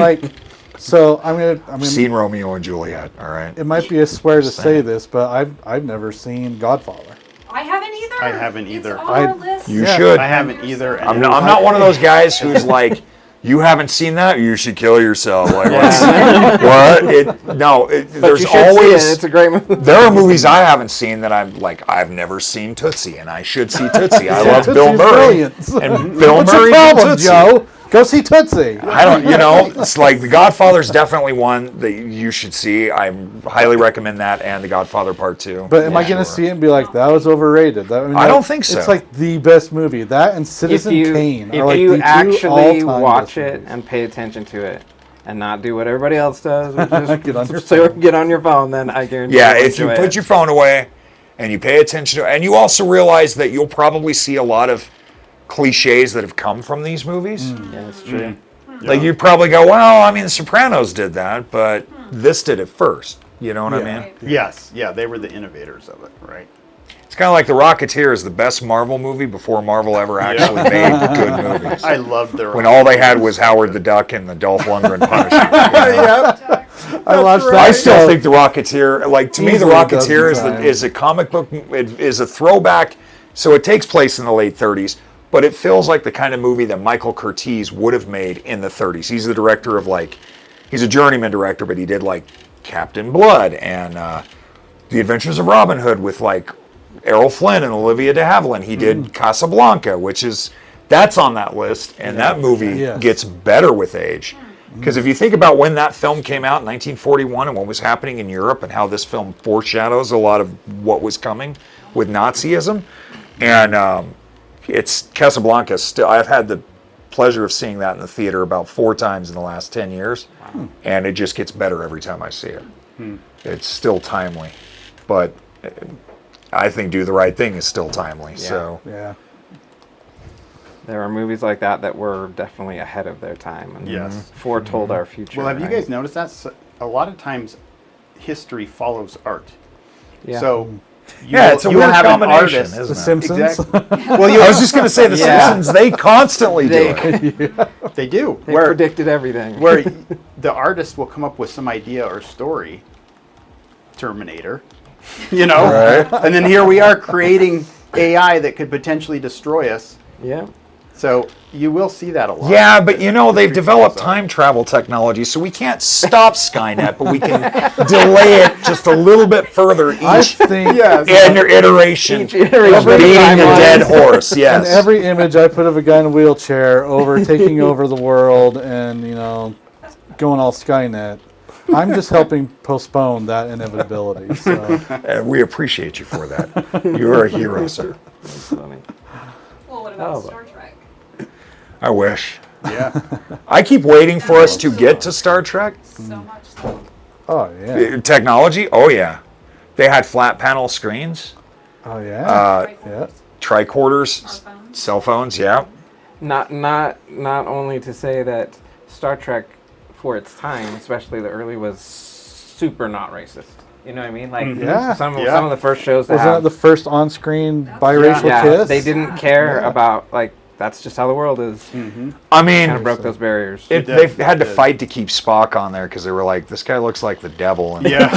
Seen Romeo and Juliet, all right? it might be a swear to say this, but I've never seen Godfather. I haven't either. I haven't either. It's on our I- list. You should. I haven't either. and I'm not one of those guys who's like, you haven't seen that? You should kill yourself. Like, what? There's You should see always... it. It's a great movie. There are movies I haven't seen that I'm like, I've never seen Tootsie, and I should see Tootsie. I love Bill Tootsie's Murray. brilliant. And Bill What's Murray's your in problem, Tootsie. Joe? Go see Tootsie. I don't, it's like The Godfather's definitely one that you should see. I highly recommend that and The Godfather Part 2. But am I going to see it and be like, that was overrated? I don't think so. It's like the best movie. That and Citizen Kane are if like you the two actually all-time watch best it movies. and pay attention to it, and not do what everybody else does, which is Get on your get on your phone, then I guarantee. Yeah, you'll if you enjoy put it. your phone away and you pay attention to it, and you also realize that you'll probably see a lot of cliches that have come from these movies. Yeah, it's true. Like you'd probably go, well, I mean, The Sopranos did that, but this did it first. You know what I mean? Yes. Yeah, they were the innovators of it, right? It's kind of like The Rocketeer is the best Marvel movie before Marvel ever actually made good movies. I loved their. When all they had was Howard the Duck and the Dolph Lundgren Punisher. You know? I watched that. I still show. think The Rocketeer, like to me, The Easily a dozen Rocketeer times. is a comic book, is a throwback. So it takes place in the late 30s, but it feels like the kind of movie that Michael Curtiz would have made in the 30s. He's the director of he's a journeyman director, but he did Captain Blood and The Adventures of Robin Hood with Errol Flynn and Olivia de Havilland. He did Casablanca, that's on that list, and that movie gets better with age. Because if you think about when that film came out in 1941 and what was happening in Europe and how this film foreshadows a lot of what was coming with Nazism, and it's Casablanca. Still, I've had the pleasure of seeing that in the theater about 4 times in the last 10 years, and it just gets better every time I see it. It's still timely, but I think Do the Right Thing is still timely. Yeah. So Yeah. There are movies like that were definitely ahead of their time and Yes. foretold our future. Well, have you right? guys noticed that? A lot of times history follows art. Yeah. So it's a you will weird have an combination, artist. isn't The it? Simpsons. Exactly. Well, I was just going to say the Yeah. Simpsons. They constantly do it. they do. They predicted everything. where the artist will come up with some idea or story. Terminator, Right. and then here we are creating AI that could potentially destroy us. Yeah. So you will see that a lot. Yeah, but they've History developed follows art. time travel technology, so we can't stop Skynet, but we can delay it just a little bit further I each think iteration Each iteration of of beating a timeline. dead horse. in Yes. every image I put of a guy in a wheelchair taking over the world and, going all Skynet, I'm just helping postpone that inevitability. So. And we appreciate you for that. You are a hero, sir. That's funny. Well, what about Oh, Star Trek? I wish. Yeah. I keep waiting for us to get to Star Trek. So much so. Oh, yeah. Technology? Oh, yeah. They had flat panel screens, Oh, yeah. Yeah. tricorders, Our phones. cell phones, yeah. Not only to say that Star Trek for its time, especially the early, was super not racist. You know what I mean? Yeah. Some of the first shows that Wasn't that have, the first on-screen biracial yeah, kiss? they didn't care about that's just how the world is. I mean, Kind of broke those barriers. they did, had to it did. fight to keep Spock on there because they were like, this guy looks like the devil, and, Yeah.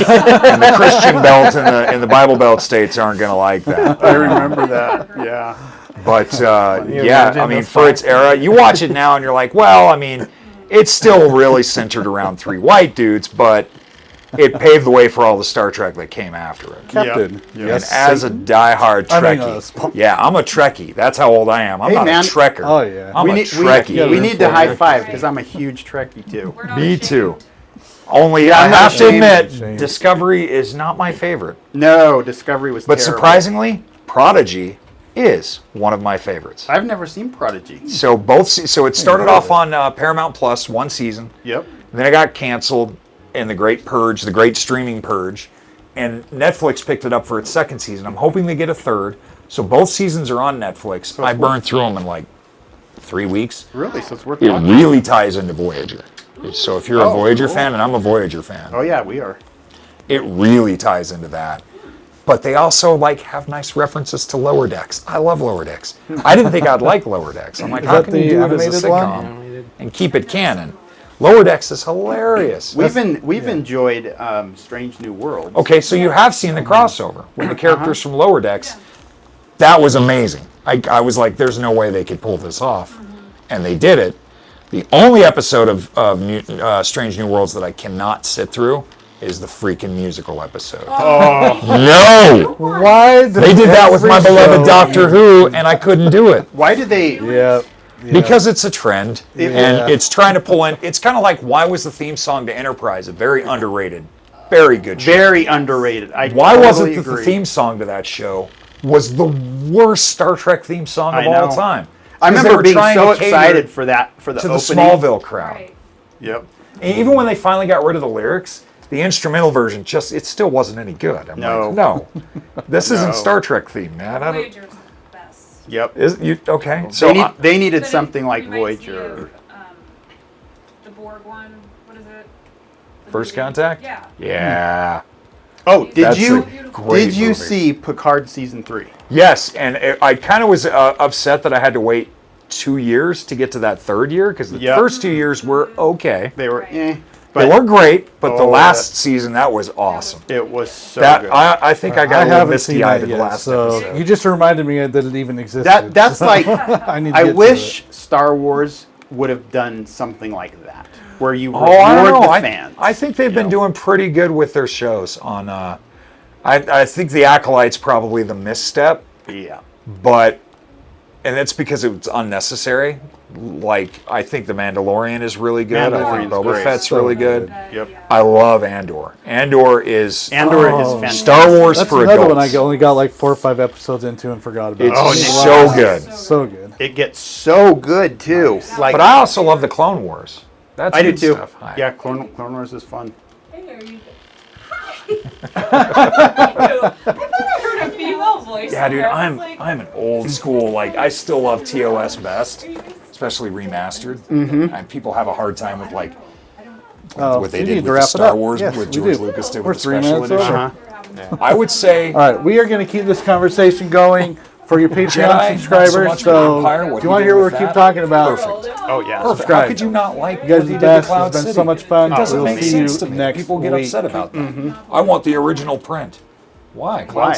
and the Christian belt and the Bible Belt states aren't going to like that. I remember that. Yeah. But you yeah, imagine I mean, those for its era, you watch it now and you're like, well, I mean, it's still really centered around 3 white dudes, but it paved the way for all the Star Trek that came after it. Captain. Yeah. And Yes. as a diehard I mean, Trekkie, yeah, I'm a Trekkie. That's how old I am. I'm Hey, not man. a Trekker. Oh, yeah. I'm we a need, Trekkie. we need to high five because I'm a huge Trekkie too. We're not Me ashamed. too. Only I I'm not have to ashamed. admit, Ashamed. Discovery is not my favorite. No, Discovery was But terrible. surprisingly, Prodigy is one of my favorites. I've never seen Prodigy. So so it started off on Paramount Plus, 1 season. Yep. Then it got canceled in the Great Purge, the Great Streaming Purge, and Netflix picked it up for its 2nd season. I'm hoping they get a 3rd. So both seasons are on Netflix. I burned through them in 3 weeks. Really? So it's worth It watching. really ties into Voyager. So if you're a Oh, Voyager cool. fan, and I'm a Voyager fan, Oh yeah, we are. it really ties into that. But they also have nice references to Lower Decks. I love Lower Decks. I didn't think I'd like Lower Decks. I'm like, how that can you the do it as a animated one? sitcom and keep it canon? Lower Decks is hilarious. We've enjoyed Strange New Worlds. Okay, so you have seen the crossover with the characters from Lower Decks. That was amazing. I was like, there's no way they could pull this off. And they did it. The only episode of Strange New Worlds that I cannot sit through is the freaking musical episode. No! Why? They did that with my beloved Doctor Who, and I couldn't do it. Why did they? Yeah. Because it's a trend, Yeah. and it's trying to pull in. It's kind of like, why was the theme song to Enterprise a very underrated, very good show? Very underrated. Why totally wasn't it the agree. theme song to that show was the worst Star Trek theme song of I all know. time? I 'Cause they remember were being trying so to cater excited for that for the to the opening. Smallville crowd. Right. Yep. And even when they finally got rid of the lyrics, the instrumental version it still wasn't any good. I'm No. like, no, this No. isn't Star Trek theme, man. I don't, Voyager's the best. Yep. okay? So They needed But it something like reminds me Voyager. of, the Borg one. What is it? The First movie? Contact? Yeah. yeah. Oh, did That's you a great did you movie. see Picard season 3? Yes, and I kind of was upset that I had to wait 2 years to get to that 3rd year because the Yep. first 2 years were okay. They were Right. They were great, but the Oh, last season, that was awesome. It was so That good. I think I got a little haven't misty seen eyed that at the yet, last so episode. you just reminded me that it even existed. That's like I need to I get to wish it. Star Wars would have done something like that, where you Oh, I don't reward know. the fans. I think they've been know? doing pretty good with their shows. On, I think the Acolyte's probably the misstep, Yeah. but and it's because it's unnecessary. Like I think the Mandalorian is really good. I think Mandalorian's Boba great. Fett's So really good. Yep. I love Andor. Andor is Andor Oh. is fantastic. Star Wars That's for another adults. one I only got like 4 or 5 episodes into and forgot about. It's Oh, so nice. good. So good. It gets so good too. Like But I also love the Clone Wars. That's I do good too. stuff. Hi. Yeah, Clone Wars is fun. Hey, are you? I thought I heard a female voice. Yeah, dude, there. I I'm was like, an old school. Like I still love TOS best, especially remastered. Mm-hmm. And people have a hard time with like Oh, what they we did need to with wrap the it Star up. Wars, Yes, what we George do. Lucas did We're with the 3 special minutes edition. over. Uh-huh. I would say All right, we are going to keep this conversation going for your Patreon Jedi, not so subscribers. much So, Empire, if what you he want to did hear what with we keep that. talking about, Perfect. Oh yeah. Perfect. Subscribe. How could you not like you guys what are he the did to best. Cloud It's been City? so much fun. It doesn't We'll make see sense you to me. next People get week. upset about that. I want the original print. Why? Cloud Why? City